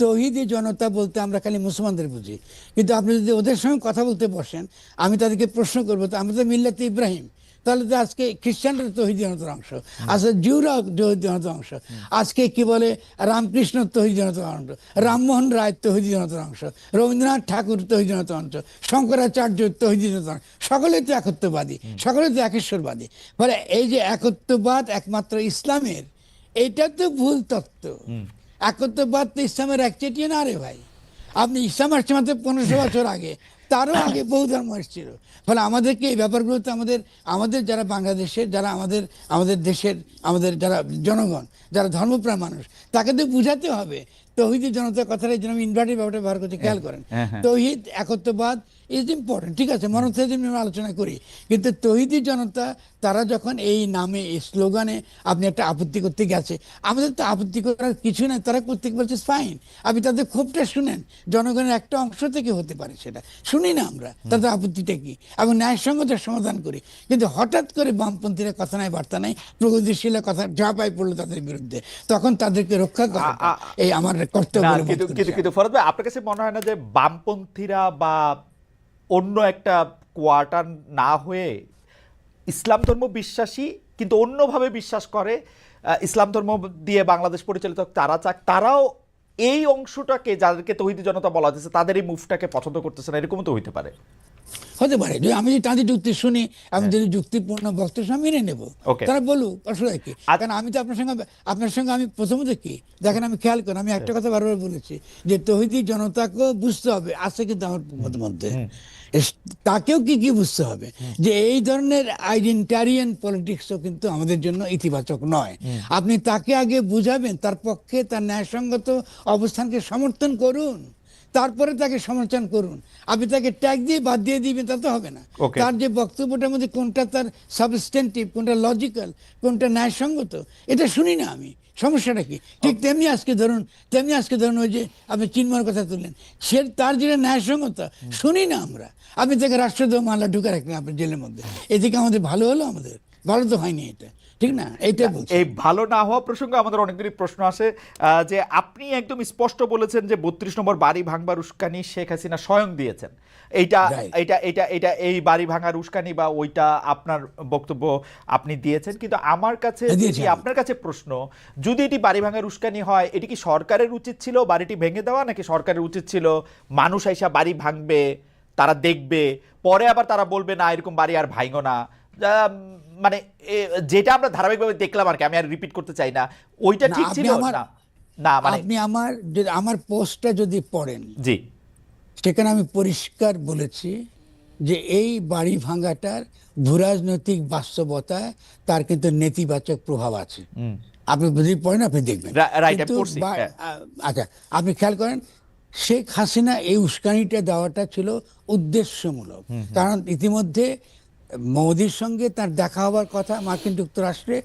Speaker 2: তৌহিদি জনতা বলতে আমরা খালি মুসলমানদের বুঝি, কিন্তু আপনি যদি ওদের সঙ্গে কথা বলতে বসেন, আমি তাদেরকে প্রশ্ন করবো, তো আমরা তো মিল্লাতে ইব্রাহিম, তাহলে তো আজকে খ্রিস্টানরা তৌহিদি জনতার অংশ, আজকে জিউরা তৌহিদি জনতার অংশ, আজকে কি বলে রামকৃষ্ণ তৌহিদি জনতার অংশ, রামমোহন রায় তৌহিদি জনতার অংশ, রবীন্দ্রনাথ ঠাকুর তৌহিদি জনতার অংশ, শঙ্করাচার্য তৌহিদি জনতার অংশ, সকলেই তো একত্ববাদী, সকলেই তো একেশ্বরবাদী। ফলে এই যে একত্ববাদ একমাত্র ইসলামের, এটা তো ভুল তত্ত্ব। একত্ববাদ তো ইসলামের একচেটিয়া না রে ভাই। আপনি ইসলাম আসছে মাত্র 1500 বছর আগে, তারও আগে বহু ধর্ম এসেছিল। ফলে আমাদেরকে এই ব্যাপারগুলোতে আমাদের যারা বাংলাদেশের, যারা আমাদের দেশের, আমাদের যারা জনগণ, যারা ধর্মপ্রাণ মানুষ, তাকে তো বুঝাতে হবে। তৌহিদি জনতার কথাটা যেন আমি ইনভার্টেড ব্যাপারটা ব্যবহার করতে খেয়াল করেন। তৌহিদ একত্ববাদ ইজ ইম্পর্টেন্ট, ঠিক আছে, মনোথিজম নিয়ে আমরা আলোচনা করি, কিন্তু তৌহিদি জনতা তারা যখন এই নামে, এই স্লোগানে আপনি একটা আপত্তি করতে গেছে, আমাদের তো আপত্তি করার কিছু নেই, তারা করতে বলছে ফাইন। আপনি তাদের ক্ষোভটা শুনেন, জনগণের একটা অংশ থেকে হতে পারে, সেটা শুনি না আমরা, তাদের আপত্তিটা কি, এবং ন্যায়সঙ্গতার সমাধান করি। কিন্তু হঠাৎ করে বামপন্থীরা কথা নাই বার্তা নাই, প্রগতিশীলের কথা ঝাঁপাই পড়লো তাদের বিরুদ্ধে, তখন তাদেরকে রক্ষা করা এই আমার কর্তব্য
Speaker 1: না,
Speaker 2: বলে বোধ
Speaker 1: কিন্তু
Speaker 2: করি।
Speaker 1: কিন্তু কিন্তু ফরাদ ভাই, আপনার কাছে মনে হয় না যে বামপন্থীরা বা অন্য একটা কোয়ার্টার না হয়ে ইসলাম ধর্ম বিশ্বাসী কিন্তু অন্যভাবে বিশ্বাস করে, ইসলাম ধর্ম দিয়ে বাংলাদেশ পরিচালিত হোক, তারা চাক, তারাও এই অংশটাকে, যাদেরকে তৌহিদি জনতা বলা হচ্ছে, তাদের এই মুভটাকে পছন্দ করতেছে না, এরকমও তো হইতে পারে?
Speaker 2: হতে পারে, যদি আমি যদি তাদের যুক্তি শুনি, আমি যদি যুক্তিপূর্ণ বক্তব্য শুনি, মেনে নেবো,
Speaker 1: Okay.
Speaker 2: তারা বলুক, অসুবিধা কি? কারণ আমি তো আপনার সঙ্গে আমি প্রথমত কি দেখেন, আমি খেয়াল করি, আমি একটা কথা বারবার বলেছি যে তৌহিদি জনতাকেও বুঝতে হবে, আছে কিন্তু আমার মধ্যে তাকেও কি বুঝতে হবে যে এই ধরনের আইডেন্টারিয়ান পলিটিক্সও কিন্তু আমাদের জন্য ইতিবাচক নয়। আপনি তাকে আগে বুঝাবেন, তার পক্ষে তার ন্যায়সঙ্গত অবস্থানকে সমর্থন করুন, তারপরে তাকে সমর্থন করুন। আপনি তাকে ট্যাগ দিয়ে বাদ দিয়ে দিবেন, তা তো হবে না।
Speaker 1: Okay.
Speaker 2: তার যে বক্তব্যটার মধ্যে কোনটা তার সাবস্টেন্টিভ, কোনটা লজিক্যাল, কোনটা ন্যায়সঙ্গত, এটা শুনি না আমি, সমস্যাটা কি? ঠিক তেমনি আজকে ধরুন ওই যে আপনি চিন্ময়ের কথা তুললেন, তার যেটা ন্যায়সঙ্গতা শুনি না আমরা, আপনি তাকে রাষ্ট্রদ্রোহ মামলা ঢুকে রাখলেন আপনার জেলের মধ্যে, এদিকে আমাদের ভালো হলো? আমাদের ভালো তো হয়নি, এটা ঠিক না? এইটাই বলছি।
Speaker 1: এই ভালো না হওয়া প্রসঙ্গে আমাদের অনেকগুলি প্রশ্ন আসে, যে আপনি একদম স্পষ্ট বলেছেন যে 32 নম্বর বাড়ি ভাঙবার উস্কানি শেখ হাসিনা স্বয়ং দিয়েছেন, এইটা
Speaker 2: Right.
Speaker 1: এইটা এটা এটা এই বাড়ি ভাঙার উস্কানি বা ওইটা আপনার বক্তব্য আপনি দিয়েছেন, কিন্তু আমার কাছে
Speaker 2: দিয়েছি
Speaker 1: যদি
Speaker 2: আমি।
Speaker 1: আপনার কাছে প্রশ্ন, যদি এটি বাড়ি ভাঙার উস্কানি হয়, এটি কি সরকারের উচিত ছিল বাড়িটি ভেঙে দেওয়া, নাকি সরকারের উচিত ছিল মানুষ আইসা বাড়ি ভাঙবে, তারা দেখবে, পরে আবার তারা বলবে না এরকম বাড়ি আর ভাঙো না, মানে যেটা আমরা ধারাবাহিকভাবে দেখলাম আর কি, আমি আর রিপিট করতে চাই না, ওইটা
Speaker 2: না,
Speaker 1: ঠিক
Speaker 2: আপনি
Speaker 1: ছিল
Speaker 2: আমার-
Speaker 1: না? না মানে
Speaker 2: আপনি আমার পোস্টটা যদি পড়েন,
Speaker 1: জি,
Speaker 2: সেখানে আমি পরিষ্কার বলেছি যে এই বাড়ি ভাঙাটার ভূরাজনৈতিক বাস্তবতায় তার কিন্তু নেতিবাচক প্রভাব আছে। আপনি যদি পড়েন আপনি দেখবেন।
Speaker 1: রাইট,
Speaker 2: কিন্তু
Speaker 1: পড়ছি, হ্যাঁ।
Speaker 2: আচ্ছা, আপনি খেয়াল করেন, শেখ হাসিনা এই উস্কানিটা দেওয়াটা ছিল উদ্দেশ্যমূলক, কারণ ইতিমধ্যে মোদির সঙ্গে তার দেখা হওয়ার কথা মার্কিন যুক্তরাষ্ট্রে,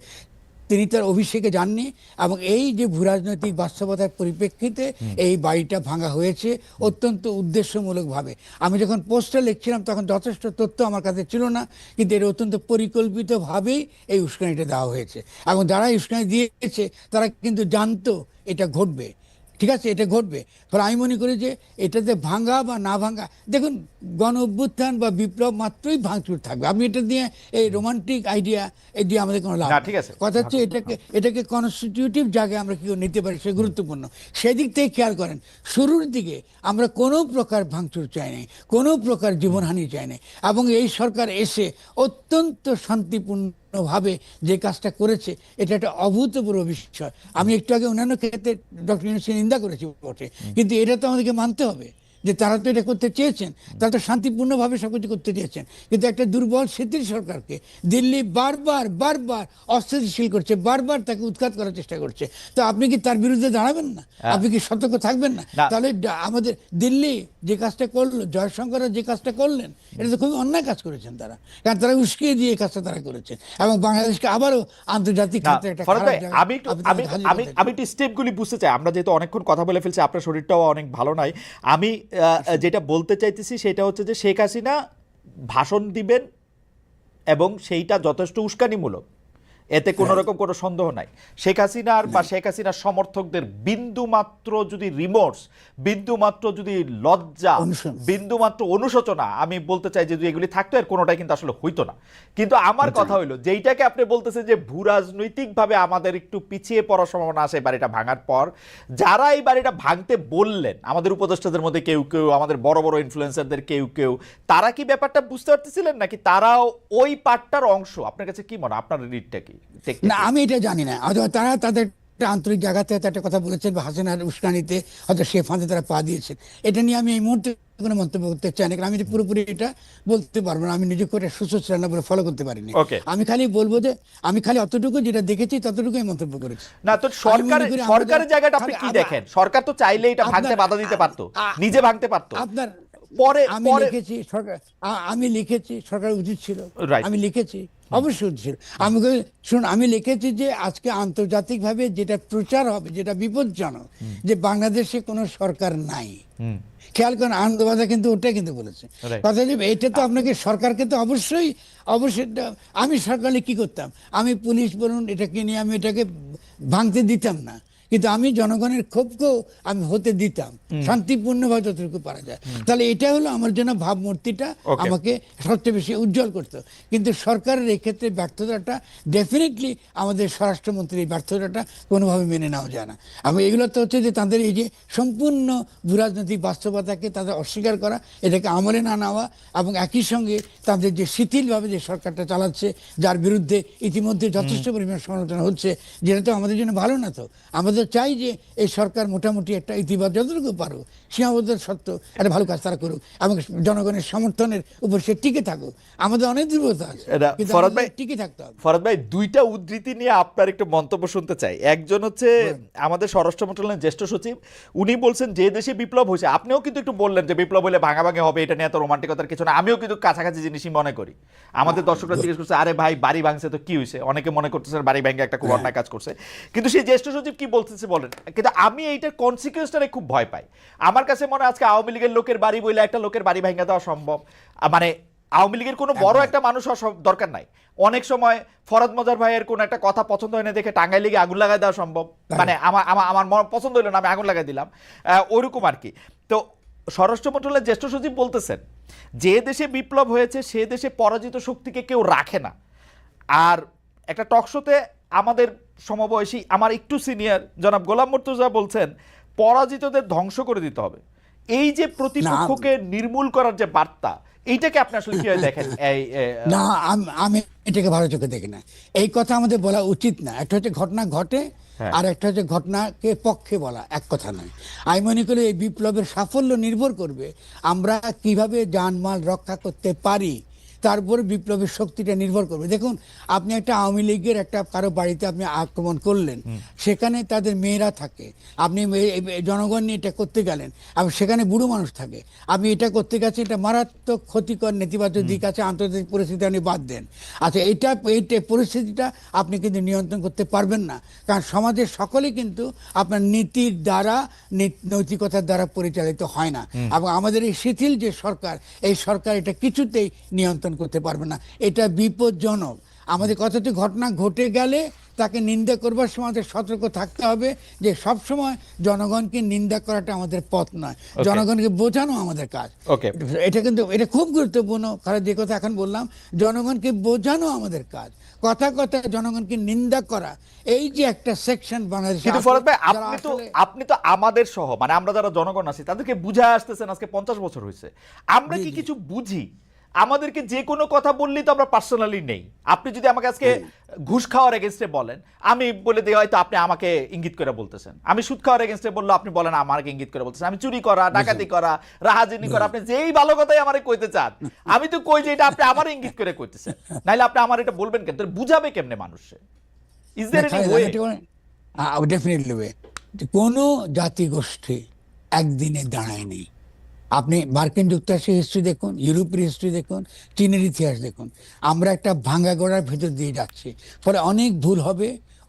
Speaker 2: তিনি তার অভিষেকে যাননি, এবং এই যে ভূরাজনৈতিক বাস্তবতার পরিপ্রেক্ষিতে এই বাড়িটা ভাঙা হয়েছে অত্যন্ত উদ্দেশ্যমূলকভাবে। আমি যখন পোস্টটা লিখছিলাম তখন যথেষ্ট তথ্য আমার কাছে ছিল না, কিন্তু এর অত্যন্ত পরিকল্পিতভাবেই এই উস্কানিটা দেওয়া হয়েছে, এবং যারা এই উস্কানি দিয়েছে তারা কিন্তু জানতো এটা ঘটবে। ঠিক আছে, এটা ঘটবে। ফলে আমি মনে করি যে এটাতে ভাঙা বা না ভাঙা, দেখুন গণ অভ্যুত্থান বা বিপ্লব মাত্রই ভাঙচুর থাকবে। আমি এটা দিয়ে এই রোমান্টিক আইডিয়া এই দিয়ে আমাদের কোনো লাভ
Speaker 1: না,
Speaker 2: নেই।
Speaker 1: ঠিক আছে।
Speaker 2: কথা হচ্ছে এটাকে কনস্টিটিউটিভ জায়গায় আমরা কি নিতে পারি সে গুরুত্বপূর্ণ। সেদিক থেকে খেয়াল করেন, শুরুর দিকে আমরা কোনো প্রকার ভাঙচুর চাই নাই, কোনো প্রকার জীবনহানি চাই নাই, এবং এই সরকার এসে অত্যন্ত শান্তিপূর্ণভাবে যে কাজটা করেছে এটা একটা অভূতপূর্ব বিষয়। আমি একটু আগে অন্যান্য ক্ষেত্রে ডক্টর ইউনূসকে নিন্দা করেছি বটে, কিন্তু এটা তো আমাদেরকে মানতে হবে যে তারা তো এটা করতে চেয়েছেন, তারা তো শান্তিপূর্ণভাবে সবকিছু করতে চেয়েছেন। কিন্তু একটা দুর্বল শিথিল সরকারকে দিল্লি বারবার বারবার অস্থিতিশীল করছে, বারবার তাকে উৎখাত করার চেষ্টা করছে। তো আপনি কি তার বিরুদ্ধে দাঁড়াবেন না? আপনি কি সতর্ক থাকবেন না?
Speaker 1: না।
Speaker 2: তাহলে আমাদের দিল্লি যে কাজটা করলো, জয়শঙ্কর যে কাজটা করলেন, এটা তো খুবই অন্যায় কাজ করেছেন তারা, কারণ তারা উস্কিয়ে দিয়ে এই কাজটা তারা করেছেন এবং বাংলাদেশকে আবারও আন্তর্জাতিক
Speaker 1: না,
Speaker 2: ক্ষেত্রে একটা
Speaker 1: ফরহাদ
Speaker 2: খারাপ
Speaker 1: ভাই,
Speaker 2: জায়গায়
Speaker 1: আমি একটু
Speaker 2: আপনি তাদের হাজির করতে
Speaker 1: আমি একটু স্টেপগুলি বুঝতে চাই। আমরা যেহেতু অনেকক্ষণ কথা বলে ফেলছি, আপনার শরীরটাও অনেক ভালো নাই। আমি যেটা বলতে চাইতেছি সেটা হচ্ছে যে শেখ হাসিনা ভাষণ দিবেন এবং সেইটা যথেষ্ট উস্কানিমূলক, এতে কোনো রকম কোনো সন্দেহ নাই। শেখ হাসিনার বা শেখ হাসিনার সমর্থকদের বিন্দু মাত্র যদি রিমোর্স, বিন্দু মাত্র যদি লজ্জা, বিন্দু মাত্র অনুশোচনা, আমি বলতে চাই যে যদি এগুলি থাকতো, এর কোনোটাই কিন্তু আসলে হইতো না। কিন্তু আমার কথা হইলো, যেইটাকে আপনি বলতেছেন যে ভূ রাজনৈতিকভাবে আমাদের একটু পিছিয়ে পড়ার সম্ভাবনা আছে বাড়িটা ভাঙার পর, যারা এই বাড়িটা ভাঙতে বললেন, আমাদের উপদেষ্টাদের মধ্যে কেউ কেউ, আমাদের বড় বড় ইনফ্লুয়েন্সারদের কেউ কেউ, তারা কি ব্যাপারটা বুঝতে পারতেছিলেন নাকি তারাও ওই পার্টটার অংশ? আপনার কাছে কি মনে হয়, আপনার রিডটা কি?
Speaker 2: না, আমি এটা জানি না। হয়তো তারা তাদের একটা আন্তরিক জায়গাতে একটা কথা বলেছেন বা হাসিনার উস্কানিতে হয়তো সে ফাঁদে তারা পা দিয়েছেন। এটা নিয়ে আমি এই মুহূর্তে কোনো মন্তব্য করতে চাই না, কারণ আমি পুরোপুরি এটা বলতে পারবো না। আমি নিজে করে সুস্থ না বলে ফলো করতে পারিনি। আমি খালি বলবো যে আমি খালি অতটুকু যেটা দেখেছি ততটুকুই মন্তব্য করেছি।
Speaker 1: না, তো সরকারের জায়গাটা আপনি কি দেখেন? সরকার তো চাইলে এটা ভাঙতে বাধা দিতে পারতো, নিজে ভাঙতে পারতো।
Speaker 2: আপনার
Speaker 1: পরে
Speaker 2: আমি লিখেছি সরকার, আমি লিখেছি সরকার উচিত ছিল, আমি লিখেছি অবশ্যই উচিত ছিল। আমি শুনুন, আমি লিখেছি যে আজকে আন্তর্জাতিকভাবে যেটা প্রচার হবে, যেটা বিপজ্জনক, যে বাংলাদেশে কোনো সরকার নাই। খেয়াল করেন, আনন্দবাজার কিন্তু ওটাই কিন্তু বলেছে কথা যে এটা তো আপনাকে সরকারকে তো অবশ্যই অবশ্যই। আমি সরকারে কি করতাম, আমি পুলিশ বলুন এটাকে নিয়ে আমি এটাকে ভাঙতে দিতাম না, কিন্তু আমি জনগণের ক্ষোভকেও আমি হতে দিতাম শান্তিপূর্ণভাবে যতটুকু পারা যায়। তাহলে এটা হলো আমার জন্য ভাবমূর্তিটা আমাকে সবচেয়ে বেশি উজ্জ্বল করতো। কিন্তু সরকারের এই ক্ষেত্রে ব্যর্থতাটা ডেফিনেটলি আমাদের স্বরাষ্ট্রমন্ত্রীর এই ব্যর্থতাটা কোনোভাবে মেনে নেওয়া যায় না। এবং এগুলো তো হচ্ছে যে তাদের এই যে সম্পূর্ণ ভূরাজনৈতিক বাস্তবতাকে তাদের অস্বীকার করা, এটাকে আমলে না নেওয়া, এবং একই সঙ্গে তাদের যে শিথিলভাবে যে সরকারটা চালাচ্ছে, যার বিরুদ্ধে ইতিমধ্যে যথেষ্ট পরিমাণ সমালোচনা হচ্ছে, যেটা তো আমাদের জন্য ভালো না। তো আমাদের চাই যে এই সরকার মোটামুটি একটা ইতিবাচক যতটুকু পারো সীমাবদ্ধ সত্ত্বেও একটা ভালো কাজ তারা করুক এবং জনগণের সমর্থনের উপর সে টিকে থাকুক। আমাদের অনেক দুর্বলতা আছে, কিন্তু টিকে থাকতে হবে।
Speaker 1: ফরহাদ ভাই, দুইটা উদ্ধৃতি নিয়ে আপনার একটু মন্তব্য শুনতে চাই। একজন হচ্ছে আমাদের স্বরাষ্ট্র মন্ত্রণালয়ের জ্যেষ্ঠ সচিব, উনি বলছেন যে দেশে বিপ্লব হয়েছে, আপনিও কিন্তু একটু বললেন যে বিপ্লব হলে ভাঙাভাঙি হবে, এটা নিয়ে এত রোমান্টিকতার কিছু না। আমিও কিন্তু কাছাকাছি জিনিসই মনে করি। আমাদের দর্শকরা জিজ্ঞেস করছে, আরে ভাই বাড়ি ভাঙছে তো কি হয়েছে? অনেকে মনে করতেছেন বাড়ি ভেঙে একটা খুব অন্যায় কাজ করছে, কিন্তু সেই জ্যেষ্ঠ সচিব কি বলতেছে বলেন। কিন্তু আমি এইটার কনসিকুয়েন্সটারে খুব ভয় পাই। আমার কাছে মনে হয় আজকে আওয়ামী লীগের লোকের বাড়ি বইলে একটা লোকের বাড়ি ভেঙে দেওয়া সম্ভব, মানে আওয়ামী লীগের কোনো বড় একটা মানুষ হওয়ার দরকার নাই। অনেক সময় ফরহাদ মজার ভাইয়ের কোন একটা কথা পছন্দ হয় না দেখে টাঙ্গাই লেগে আগুন লাগাই দেওয়া সম্ভব, মানে আমার পছন্দ হইলো না, আমি আগুন লাগাই দিলাম, ওইরকম আর কি। তো স্বরাষ্ট্র মন্ত্রণালয়ের জ্যেষ্ঠ সচিব বলতেছেন যে দেশে বিপ্লব হয়েছে সে দেশে পরাজিত শক্তিকে কেউ রাখে না। আর একটা টকশোতে আমাদের সমবয়সী, আমার একটু সিনিয়র জনাব গোলাম মুর্তজা বলছেন পরাজিতদের ধ্বংস করে দিতে হবে। এই যে প্রতিপক্ষকে নির্মূল করার যে বার্তা, এইটাকে আপনি আসলে কিভাবে দেখেন?
Speaker 2: না, আমি এটাকে ভালো চোখে দেখি না। এই কথা আমাদের বলা উচিত না। একটা হচ্ছে ঘটনা ঘটে, আর একটা হচ্ছে ঘটনাকে পক্ষে বলা এক কথা নয়। আমি মনে করি এই বিপ্লবের সাফল্য নির্ভর করবে আমরা কিভাবে জানমাল রক্ষা করতে পারি, তার উপর বিপ্লবের শক্তিটা নির্ভর করবে। দেখুন, আপনি একটা আওয়ামী লীগের একটা কারো বাড়িতে আপনি আক্রমণ করলেন, সেখানে তাদের মেয়েরা থাকে, আপনি জনগণ নিয়ে এটা করতে গেলেন, এবং সেখানে বুড়ো মানুষ থাকে, আপনি এটা করতে গেছেন, এটা মারাত্মক ক্ষতিকর নেতিবাচক দিক আছে, আন্তর্জাতিক পরিস্থিতি আপনি বাদ দেন। আচ্ছা, এইটা পরিস্থিতিটা আপনি কিন্তু নিয়ন্ত্রণ করতে পারবেন না, কারণ সমাজের সকলেই কিন্তু আপনার নীতির দ্বারা, নৈতিকতার দ্বারা পরিচালিত হয় না। এবং আমাদের এই শিথিল যে সরকার, এই সরকার এটা কিছুতেই নিয়ন্ত্রণ করতে পারবে না। এটা বিপজ্জনক। আমাদের কতটি ঘটনা ঘটে গেলে তাকে নিন্দা করবার সময় আমাদের সতর্ক থাকতে হবে যে সব সময় জনগণকে নিন্দা করাটা আমাদের পথ নয়, জনগণকে বোঝানো আমাদের কাজ।
Speaker 1: ওকে,
Speaker 2: এটা কিন্তু এটা খুব গুরুত্বপূর্ণ। কারণ যে কথা এখন বললাম, জনগণকে বোঝানো আমাদের কাজ। কথা কথা জনগণকে নিন্দা করা, এই যে একটা সেকশন বাংলাদেশে
Speaker 1: কিন্তু
Speaker 2: আছে,
Speaker 1: ফরহাদ ভাই
Speaker 2: যারা
Speaker 1: আপনি তো আমাদের সহ মানে আমরা যারা জনগণ আছি তাদেরকে বুঝায় আসতেছেন আজকে 50 বছর হয়েছে, আমরা কি কিছু বুঝি? আমাদেরকে যে কোনো কথা বললেই তো আমরা পার্সোনালি নেই। আপনি যদি আমাকে আজকে ঘুষ খাওয়ার এগেনস্টে বলেন, আমি বলে দিই হয়তো আপনি আমাকে ইঙ্গিত করে বলতেছেন। আমি সুদ খাওয়ার এগেনস্টে বললো, আপনি বলেন আমাকে ইঙ্গিত করে বলতেছেন। আমি চুরি করা, ডাকাতি করা, রাহাজানি করা, আপনি যেই ভালো কথাই আমারে কইতে চান, আমি তো কই যে এটা আপনি আমার ইঙ্গিত করে কইতেছেন, নাইলে আপনি আমার এটা বলবেন কেন? তাহলে বুঝাবে কেমনে মানুষে? Is there any way?
Speaker 2: Definitely way. কোনো জাতিগোষ্ঠী একদিনে দাঁড়ায়নি। আপনি মার্কিন যুক্তরাষ্ট্রের হিস্ট্রি দেখুন, ইউরোপের হিস্ট্রি দেখুন, চীনের ইতিহাস দেখুন। আমরা একটা ভাঙা গড়ার ভেতর দিয়ে যাচ্ছি, ফলে অনেক ভুল হবে,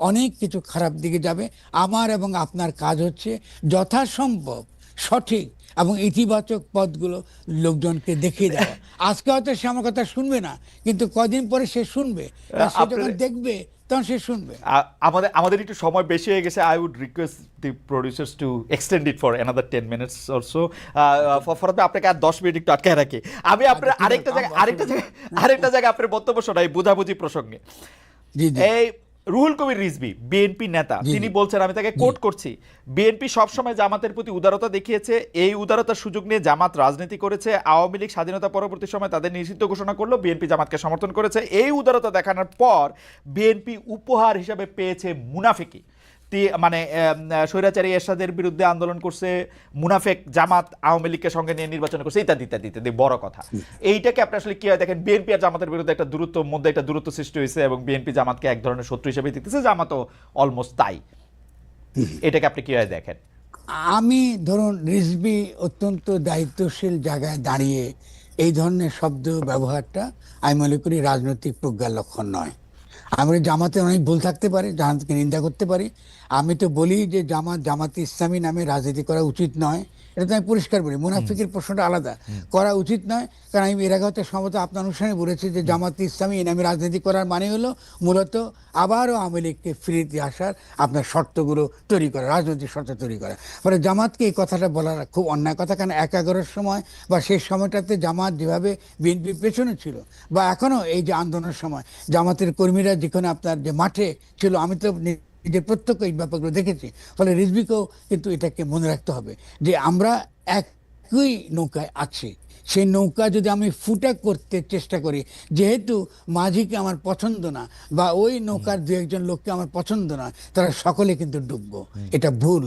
Speaker 2: অনেক কিছু খারাপ দিকে যাবে। আমার এবং আপনার কাজ হচ্ছে যথাসম্ভব সঠিক এবং ইতিবাচক পথগুলো লোকজনকে দেখিয়ে দেওয়া। আজকে হয়তো সে আমার কথা শুনবে না, কিন্তু কদিন পরে সে শুনবে, সে যখন দেখবে তখন সে শুনবে।
Speaker 1: আমাদের একটু সময় বেশি হয়ে গেছে। I would request the producers to extend it for another 10 minutes also. Farhad আপনাকে আর 10 মিনিট একটু আটকায় রাখি। আমি আপনার আরেকটা জায়গায় আপনার বক্তব্য শোনাই বুঝাবুঝি প্রসঙ্গে। এই রুহুল কবির রিজভী বিএনপি নেতা, তিনি বলছেন, আমি তাকে কোট করছি, বিএনপি সবসময় জামাতের প্রতি উদারতা দেখিয়েছে, এই উদারতার সুযোগ নিয়ে জামাত রাজনীতি করেছে। আওয়ামী লীগ স্বাধীনতা পরবর্তী সময় তাদের নিষিদ্ধ ঘোষণা করলো, বিএনপি জামাতকে সমর্থন করেছে। এই উদারতা দেখানোর পর বিএনপি উপহার হিসাবে পেয়েছে মুনাফিকি। মানে স্বৈরাচারী এরশাদের বিরুদ্ধে আন্দোলন করছে, মুনাফেক জামাত আওয়ামী লীগকে সঙ্গে নিয়ে নির্বাচন করছে, ইত্যাদি ইত্যাদি ইত্যাদি। বড় কথা এইটাকে আপনি আসলে কি হয় দেখেন, বিএনপি আর জামাতের বিরুদ্ধে একটা দূরত্ব সৃষ্টি হয়েছে এবং বিএনপি জামাতকে এক ধরনের শত্রু হিসেবে দেখতেছে, জামাতও অলমোস্ট তাই। এটাকে আপনি কি হয় দেখেন?
Speaker 2: আমি ধরুন রিজভী অত্যন্ত দায়িত্বশীল জায়গায় দাঁড়িয়ে এই ধরনের শব্দ ব্যবহারটা আমি মনে করি রাজনৈতিক প্রজ্ঞার লক্ষণ নয়। আমরা জামাতে অনেক ভুল থাকতে পারে, জামাতকে নিন্দা করতে পারি। আমি তো বলি যে জামাতে ইসলামী নামে রাজনীতি করা উচিত নয়, এটা তো আমি পরিষ্কার বলি। মুনাফিকের প্রশ্নটা আলাদা, করা উচিত নয়। কারণ আমি এর আগে হয়তো সম্ভবত আপনার অনুষ্ঠানে বলেছি যে জামাতে ইসলামী এই নামে রাজনীতি করার মানে হলো মূলত আবারও আওয়ামী লীগকে ফিরিয়ে আসার আপনার শর্তগুলো তৈরি করা, রাজনৈতিক শর্ত তৈরি করা। ফলে জামাতকে এই কথাটা বলার খুব অন্যায় কথা। কারণ 11-এর সময় বা সেই সময়টাতে জামাত যেভাবে বিএনপির পেছনে ছিল, বা এখনো এই যে আন্দোলনের সময় জামাতের কর্মীরা যেখানে আপনার যে মাঠে ছিল, আমি তো নিজের প্রত্যক্ষ এই ব্যাপারগুলো দেখেছি। ফলে রিজভীকেও কিন্তু এটাকে মনে রাখতে হবে যে আমরা একই নৌকায় আছি। সেই নৌকা যদি আমি ফুটা করতে চেষ্টা করি, যেহেতু মাঝিকে আমার পছন্দ না বা ওই নৌকার দু একজন লোককে আমার পছন্দ না, তারা সকলে কিন্তু ডুববো। এটা ভুল,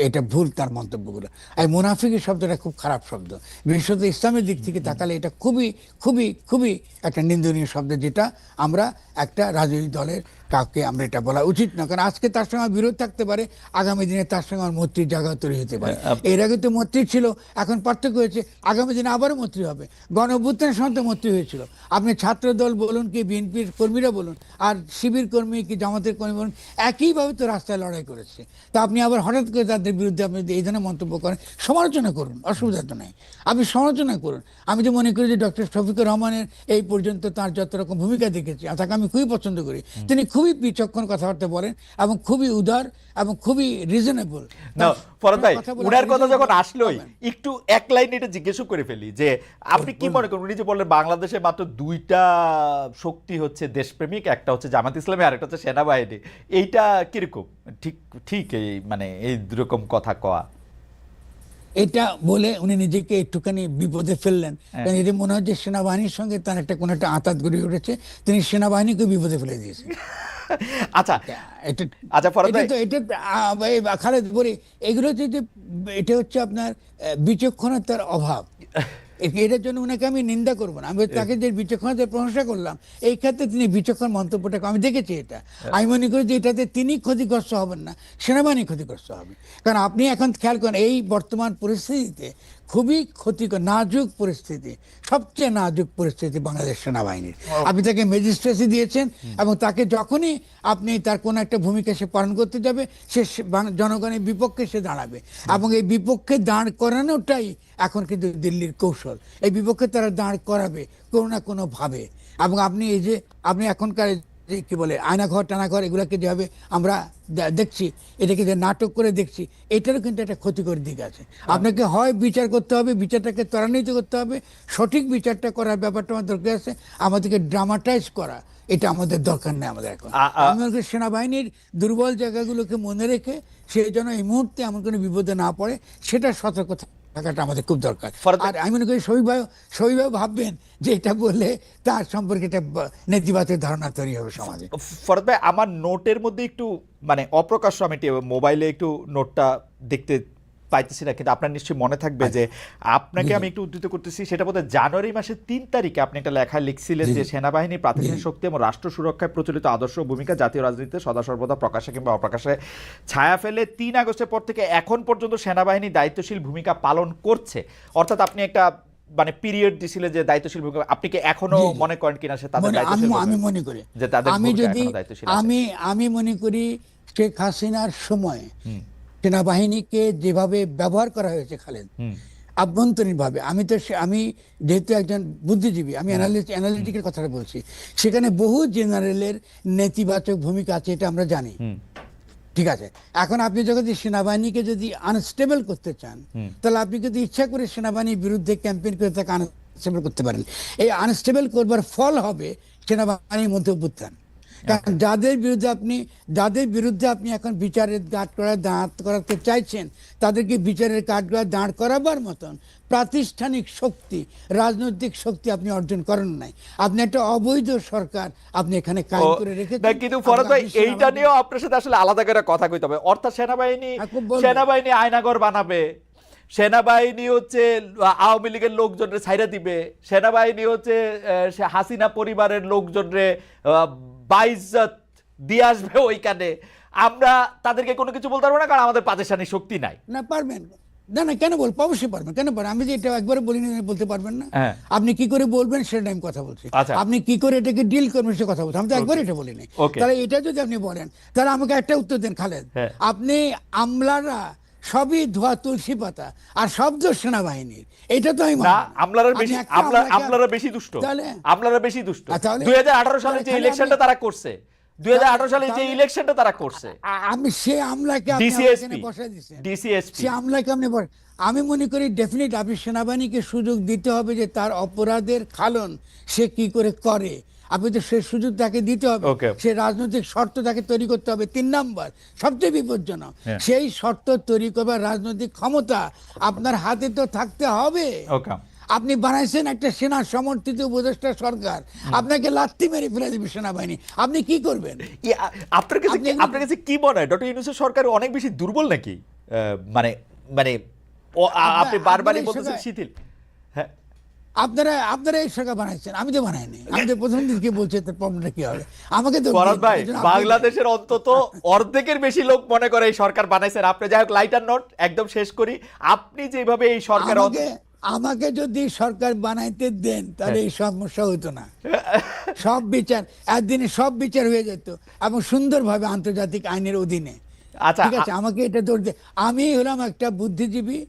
Speaker 2: এটা ভুল তার মন্তব্যগুলো। আর মুনাফিকের শব্দটা খুব খারাপ শব্দ, বিশেষত ইসলামের দিক থেকে তাকালে এটা খুবই খুবই খুবই একটা নিন্দনীয় শব্দ, যেটা আমরা একটা রাজনৈতিক দলের কাউকে আমরা এটা বলা উচিত না। কারণ আজকে তার সঙ্গে বিরোধ থাকতে পারে, আগামী দিনে তার সঙ্গে আমার মৈত্রীর জায়গা তৈরি হতে পারে। এর আগে তো মৈত্রী ছিল, এখন পার্থক্য হয়েছে, আগামী দিনে আবারও মৈত্রী হবে। গণ অভ্যুত্থানের সময় তো মৈত্রী হয়েছিল। আপনি ছাত্র দল বলুন কি বিএনপির কর্মীরা বলুন আর শিবির কর্মী কি জামাতের কর্মী বলুন, একইভাবে তো রাস্তায় লড়াই করেছে। তা আপনি আবার হঠাৎ করে তাদের বিরুদ্ধে আপনি এই ধরনের মন্তব্য করেন, সমালোচনা করুন, অসুবিধা তো নাই, আপনি সমালোচনা করুন। আমি তো মনে করি যে ডক্টর শফিকুর রহমানের এই পর্যন্ত তার যত রকম ভূমিকা দেখেছি, তাকে আমি খুবই পছন্দ করি। তিনি খুবই বিচক্ষণ কথাবার্তা বলেন এবং খুবই উদার এবং খুবই রিজনেবল।
Speaker 1: ফরহাদ ভাই, উনার কথা যখন আসলোই একটু এক লাইন এটা জিজ্ঞেস করে ফেলি যে আপনি কি মনে করেন, উনি যে বললেন বাংলাদেশে মাত্র দুইটা শক্তি হচ্ছে দেশপ্রেমিক, একটা হচ্ছে জামাত ইসলামী আর একটা হচ্ছে সেনাবাহিনী, এইটা কিরকম ঠিক ঠিক এই মানে এই রকম কথা কওয়া?
Speaker 2: এটা বলে উনি নিজেকে একটুখানি বিপদে ফেললেন। কারণ এটি মনে হয় যে সেনাবাহিনীর সঙ্গে তার একটা কোনো একটা আঁতাত গড়ে উঠেছে, তিনি সেনাবাহিনীকে বিপদে ফেলে দিয়েছেন।
Speaker 1: আচ্ছা আচ্ছা ফরহাদ ভাই,
Speaker 2: এটা খালেদ বলি, এগুলো হচ্ছে যে এটা হচ্ছে আপনার বিচক্ষণতার অভাব। এটার জন্য ওনাকে আমি নিন্দা করবো না, আমি তাকে যে বিচক্ষণতার প্রশংসা করলাম, এই ক্ষেত্রে তিনি বিচক্ষণ মন্তব্যটাকে আমি দেখেছি। এটা আমি মনে করি যে এটাতে তিনি ক্ষতিগ্রস্ত হবেন না, সেনাবাহিনী ক্ষতিগ্রস্ত হবে। কারণ আপনি এখন খেয়াল করেন এই বর্তমান পরিস্থিতিতে খুবই ক্ষতিকর নাজুক পরিস্থিতি, সবচেয়ে নাজুক পরিস্থিতি বাংলাদেশ সেনাবাহিনীর। আপনি তাকে ম্যাজিস্ট্রেসি দিয়েছেন এবং তাকে যখনই আপনি তার কোনো একটা ভূমিকা সে পালন করতে যাবে, সে জনগণের বিপক্ষে সে দাঁড়াবে। এবং এই বিপক্ষে দাঁড় করানোটাই এখন কিন্তু দিল্লির কৌশল। এই বিপক্ষে তারা দাঁড় করাবে কোনো না কোনো ভাবে। এবং আপনি এই যে আপনি এখনকার যে কি বলে আয়নাঘর টানাঘর এগুলোকে যেভাবে আমরা দেখছি, এটাকে যে নাটক করে দেখছি, এটারও কিন্তু একটা ক্ষতিকর দিক আছে। আপনাকে হয় বিচার করতে হবে, বিচারটাকে ত্বরান্বিত করতে হবে, সঠিক বিচারটা করার ব্যাপারটা আমার দরকার আছে। আমাদেরকে ড্রামাটাইজ করা এটা আমাদের দরকার নেই আমাদের এখন। আমি মনে করি সেনাবাহিনীর দুর্বল জায়গাগুলোকে মনে রেখে সেই জন্য এই মুহূর্তে এমন কোনো বিপদে না পড়ে সেটা সতর্ক থাকাটা আমাদের খুব দরকার। আর আমি মনে করি শহীদ ভাববেন যে এটা বললে তার সম্পর্কে একটা নেতিবাচক ধারণা তৈরি হবে সমাজে।
Speaker 1: ফরদ ভাই, আমার নোটের মধ্যে একটু মানে অপ্রকাশ্য, আমি মোবাইলে একটু নোটটা দেখতে পাইতেছি না, কিন্তু আপনার নিশ্চয়ই মনে থাকবে যে আপনাকে আমি একটু উদ্ধৃত করতেছি, সেটা বোধহয় জানুয়ারি মাসের 3 তারিখে আপনি একটা লেখায় লিখছিলেন যে সেনাবাহিনী প্রাতিষ্ঠানিক শক্তি এবং রাষ্ট্র সুরক্ষায় প্রচলিত আদর্শ ভূমিকা জাতীয় রাজনীতিতে সদা সর্বদা প্রকাশ্যে কিংবা অপ্রকাশ্যে ছায়া ফেলে 3 আগস্টের পর থেকে এখন পর্যন্ত সেনাবাহিনী দায়িত্বশীল ভূমিকা পালন করছে। অর্থাৎ আপনি একটা মানে পিরিয়ড দিছিলেন যে দায়িত্বশীল ভূমিকা, আপনি কি এখনো মনে করেন কিনা সে তাদের দায়িত্বশীল?
Speaker 2: আমি মনে করি
Speaker 1: যে তাদের
Speaker 2: আমি যদি
Speaker 1: দায়িত্বশীল
Speaker 2: আমি মনে করি শেখ হাসিনার সময় সেনাবাহিনীকে যেভাবে ব্যবহার করা হয়েছে খালেদ, আভ্যন্তরীণ ভাবে, আমি যেহেতু একজন বুদ্ধিজীবী, আমি অ্যানালিটিকের কথাটা বলছি, সেখানে বহু জেনারেলের নেতিবাচক ভূমিকা আছে, এটা আমরা জানি। ঠিক আছে, এখন আপনি যদি সেনাবাহিনীকে যদি আনস্টেবল করতে চান, তাহলে আপনি যদি ইচ্ছা করে সেনাবাহিনীর বিরুদ্ধে ক্যাম্পেইন করে তাকে আনস্টেবল করতে পারেন। এই আনস্টেবল করবার ফল হবে সেনাবাহিনীর মধ্যে অভ্যুত্থান। কারণ যাদের বিরুদ্ধে আপনি এখন বিচারের দাঁড় করাতে চাইছেন, তাদেরকে বিচারের কাঠগড়ায় দাঁড় করাবার মতন প্রাতিষ্ঠানিক শক্তি, রাজনৈতিক শক্তি আপনি অর্জন করেন নাই। আপনি একটা অবৈধ সরকার আপনি এখানে কায়েম করে রেখেছেন।
Speaker 1: কিন্তু ফরদ ভাই, এইটা নিয়েও আপনার সাথে আসলে আলাদা করে কথা কইতে হবে। অর্থাৎ সেনাবাহিনী আয়নাঘর বানাবে, সেনাবাহিনী হচ্ছে আওয়ামী লীগের লোকজনরে ছাইরা দিবে, সেনাবাহিনী হচ্ছে হাসিনা পরিবারের লোকজনরে বাইজ্জত দিয়ে আসবে ওইখানে। আমরা তাদেরকে কোনো কিছু বলতে পারবো না, কারণ আমাদের প্রাতিষ্ঠানিক শক্তি নাই।
Speaker 2: না পারবেন না, কেন বলবো? অবশ্যই পারবেন, কেন পারেন? আমি যে এটা একবারে বলিনি বলতে পারবেন না। আপনি কি করে বলবেন সেটা আমি কথা বলছি। আপনি কি করে এটাকে ডিল করবেন সে কথা বলছি, আমি তো একবার এটা বলিনি। তাহলে এটা যদি আপনি বলেন, তাহলে আমাকে একটা উত্তর দেন খালেদ। আপনি আমলারা সবই ধোয়া তুলসী পাতা আর শব্দ সেনাবাহিনীর, এটা তো আমি
Speaker 1: আমলারা বেশি দুষ্ট। 2018 সালে যে ইলেকশনটা তারা করছে, 2018 সালে যে ইলেকশনটা তারা করছে,
Speaker 2: আমি সে আমলাকে বসাই দিচ্ছি, সে আমলাকে আপনি আমি মনে করি ডেফিনেট আপনি সেনাবাহিনীকে সুযোগ দিতে হবে যে তার অপরাধের খালন সে কি করে আপনি তো সে সুযোগ তাকে দিতে হবে। সে রাজনৈতিক শর্ত তাকে তৈরি করতে হবে। 3 নাম্বার সবচেয়ে বিপজ্জনক, সেই শর্ত তৈরি করবার রাজনৈতিক ক্ষমতা আপনার হাতে তো থাকতে হবে। আপনি বানাইছেন একটা সেনা সমর্থিত উপদেষ্টা সরকার, আপনাকে লাত্তি মেরে ফেলে দিবে সেনাবাহিনী, আপনি কি করবেন?
Speaker 1: আপনার কাছে কি মনে হয় ডক্টর ইউনূসের সরকার অনেক বেশি দুর্বল নাকি? মানে আপনি বারবারই বলতেছেন শিথিল। হ্যাঁ,
Speaker 2: আপনারা এই সরকার বানাইছেন, আমি তো বানাইনি। আমি তো প্রথম দিনকে বলছি তার প্রবলেমটা কি হবে। আমাকে তো
Speaker 1: ভাই, বাংলাদেশের অন্তত অর্ধেকের বেশি লোক মনে করে এই সরকার বানাইছেন আপনি। যাই হোক, লাইটার নোট একদম শেষ করি। আপনি যেভাবে এই সরকার,
Speaker 2: আমাকে যদি সরকার বানাইতে দেন তাহলে এই সমস্যা হতো না। সব বিচার একদিনে সব বিচার হয়ে যেত এবং সুন্দরভাবে আন্তর্জাতিক আইনের অধীনে। ঠিক আছে, আমাকে এটা ধরতে, আমি হলাম একটা বুদ্ধিজীবী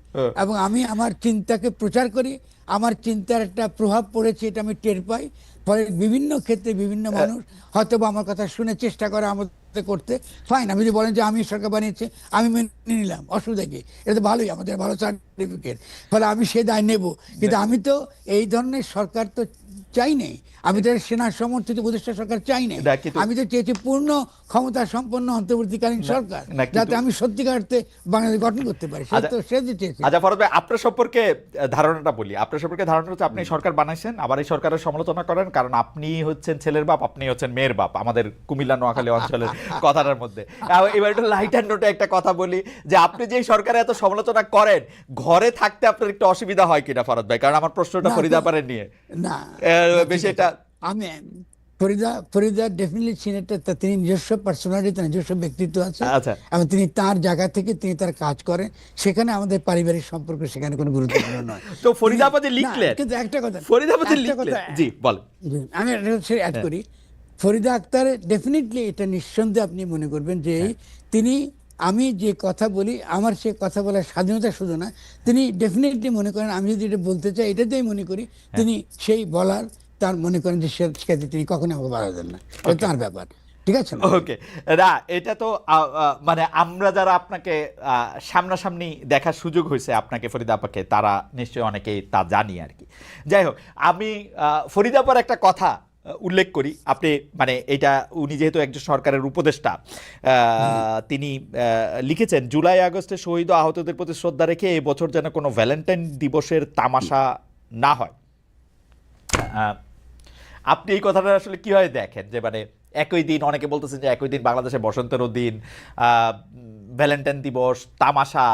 Speaker 2: এবং আমি আমার চিন্তাকে প্রচার করি, আমার চিন্তার একটা প্রভাব পড়েছে এটা আমি টের পাই। ফলে বিভিন্ন ক্ষেত্রে বিভিন্ন মানুষ হয়তো বা আমার কথা শুনে চেষ্টা করে আমাদের করতে, ফাইন। আমি যদি বলেন যে আমি সরকার বানিয়েছি, আমি মেনে নিলাম, অসুবিধা কি? এটা তো ভালোই, আমাদের ভালো সার্টিফিকেট, ফলে আমি সে দায় নেব। কিন্তু আমি তো এই ধরনের সরকার তো চাই নাই, আমি তো সেনা সমর্থিত উপদেষ্টা সরকার চাই নাই। আমি তো চেয়েছি পূর্ণ ক্ষমতা সম্পন্ন অন্তর্বর্তীকালীন সরকার, যাতে আমি সত্যিকার অর্থে বাংলাদেশ গঠন করতে পারি।
Speaker 1: আচ্ছা ফরদ ভাই, আপনার সম্পর্কে ধারণাটা বলি। আপনার সম্পর্কে ধারণা হচ্ছে আপনি সরকার বানাইছেন, আবার এই সরকারের সমালোচনা করেন, কারণ আপনি হচ্ছেন ছেলের বাপ, আপনি হচ্ছেন মেয়ের বাপ, আমাদের কুমিল্লা নোয়াখালী অঞ্চলের কথাটার মধ্যে। এবার একটু লাইটার নোটে একটা কথা বলি, যে আপনি যে সরকারে এত সমালোচনা করেন, ঘরে থাকতে আপনার একটু অসুবিধা হয় কিনা ফরদ ভাই? কারণ আমার প্রশ্নটা ফরিদা পারেন নিয়ে
Speaker 2: না
Speaker 1: বেশি এটা
Speaker 2: আমি ফরিদা ডেফিনেটলি সিনেটর, তিনি নিজস্ব পার্সোনালিটি, নিজস্ব ব্যক্তিত্ব আছে এবং তিনি তার জায়গা থেকে তিনি তার কাজ করেন, সেখানে আমাদের পারিবারিক সম্পর্ক সেখানে কোনো গুরুত্বপূর্ণ নয়।
Speaker 1: তো ফরিদা আপা যে লিখলেন,
Speaker 2: কিন্তু একটা কথা
Speaker 1: জি বল,
Speaker 2: আমি অ্যাড করি, ফরিদা আক্তার ডেফিনেটলি এটা নিঃসন্দেহে আপনি মনে করবেন যে তিনি, আমি যে কথা বলি আমার সে কথা বলার স্বাধীনতা শুধু না, তিনি ডেফিনেটলি মনে করেন আমি যদি এটা বলতে চাই এটাতেই মনে করি তিনি সেই বলার তার মনে করেন যে সেক্ষেত্রে তিনি কখনো আমাকে বাধা দেন না, এটা তার ব্যাপার, ঠিক আছে না?
Speaker 1: ওকে, না এটা তো মানে আমরা যারা আপনাকে সামনাসামনি দেখার সুযোগ হয়েছে আপনাকে ফরিদা আপাকে, তারা নিশ্চয়ই অনেকেই তা জানি আর কি। যাই হোক, আমি ফরিদা আপার একটা কথা উল্লেখ করি। আপনি মানে এটা, উনি যেহেতু একজন সরকারের উপদেষ্টা, তিনি লিখেছেন জুলাই আগস্টে শহীদ ও আহতদের প্রতি শ্রদ্ধা রেখে এবছর যেন কোনো ভ্যালেন্টাইন দিবসের তামাশা না হয়। আপনি এই কথাটা আসলে কিভাবে দেখেন, যে মানে একই দিন, অনেকে বলতেছেন যে একই দিন বাংলাদেশে বসন্তেরও দিন, ভ্যালেন্টাইন দিবস, তামাশা,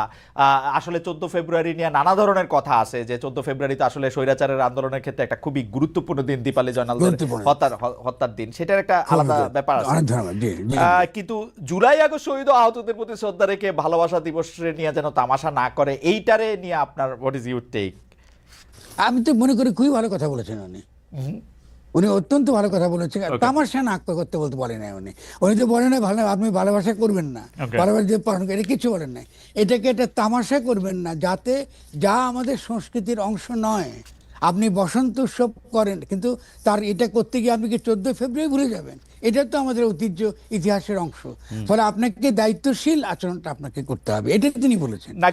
Speaker 1: আসলে 14 ফেব্রুয়ারি নিয়ে নানা ধরনের কথা আছে, যে 14 ফেব্রুয়ারি তো আসলে স্বৈরাচারের আন্দোলনের ক্ষেত্রে একটা খুবই গুরুত্বপূর্ণ দিন, দীপালি জয়নালদের
Speaker 2: গুরুত্বপূর্ণ।
Speaker 1: হত্যার দিন, সেটার একটা আলাদা ব্যাপার আছে।
Speaker 2: অনেক ধন্যবাদ, জি, জি।
Speaker 1: কিন্তু জুলাই আগস্ট শহীদ ও আহতদের প্রতি শ্রদ্ধা রেখে ভালোবাসা দিবস নিয়ে যেন তামাশা না করে, এইটারে নিয়ে আপনার হোয়াট ইজ ইউর টেক?
Speaker 2: আমি তো মনে করি খুবই ভালো কথা বলেছেন উনি, উনি অত্যন্ত ভালো কথা বলেছেন।
Speaker 1: Okay.
Speaker 2: তামাশা না করতে বলতে বলে নাই উনি, উনি তো বলেন না ভালো আপনি ভালোবাসা করবেন না,
Speaker 1: Okay.
Speaker 2: ভালোবাসা দিয়ে পালন করে, এটা কিছু বলেন নাই। এটাকে একটা তামাশা করবেন না, যাতে যা আমাদের সংস্কৃতির অংশ নয়। আপনি বসন্ত উৎসব করেন, কিন্তু তার এটা করতে গিয়ে আপনি কি 14 ফেব্রুয়ারি ভুলে যাবেন? এটা তো আমাদের ঐতিহ্য, ইতিহাসের অংশ। ফলে আপনাকে দায়িত্বশীল আচরণটা আপনাকে করতে হবে, এটা তিনি বলেছেন।
Speaker 1: না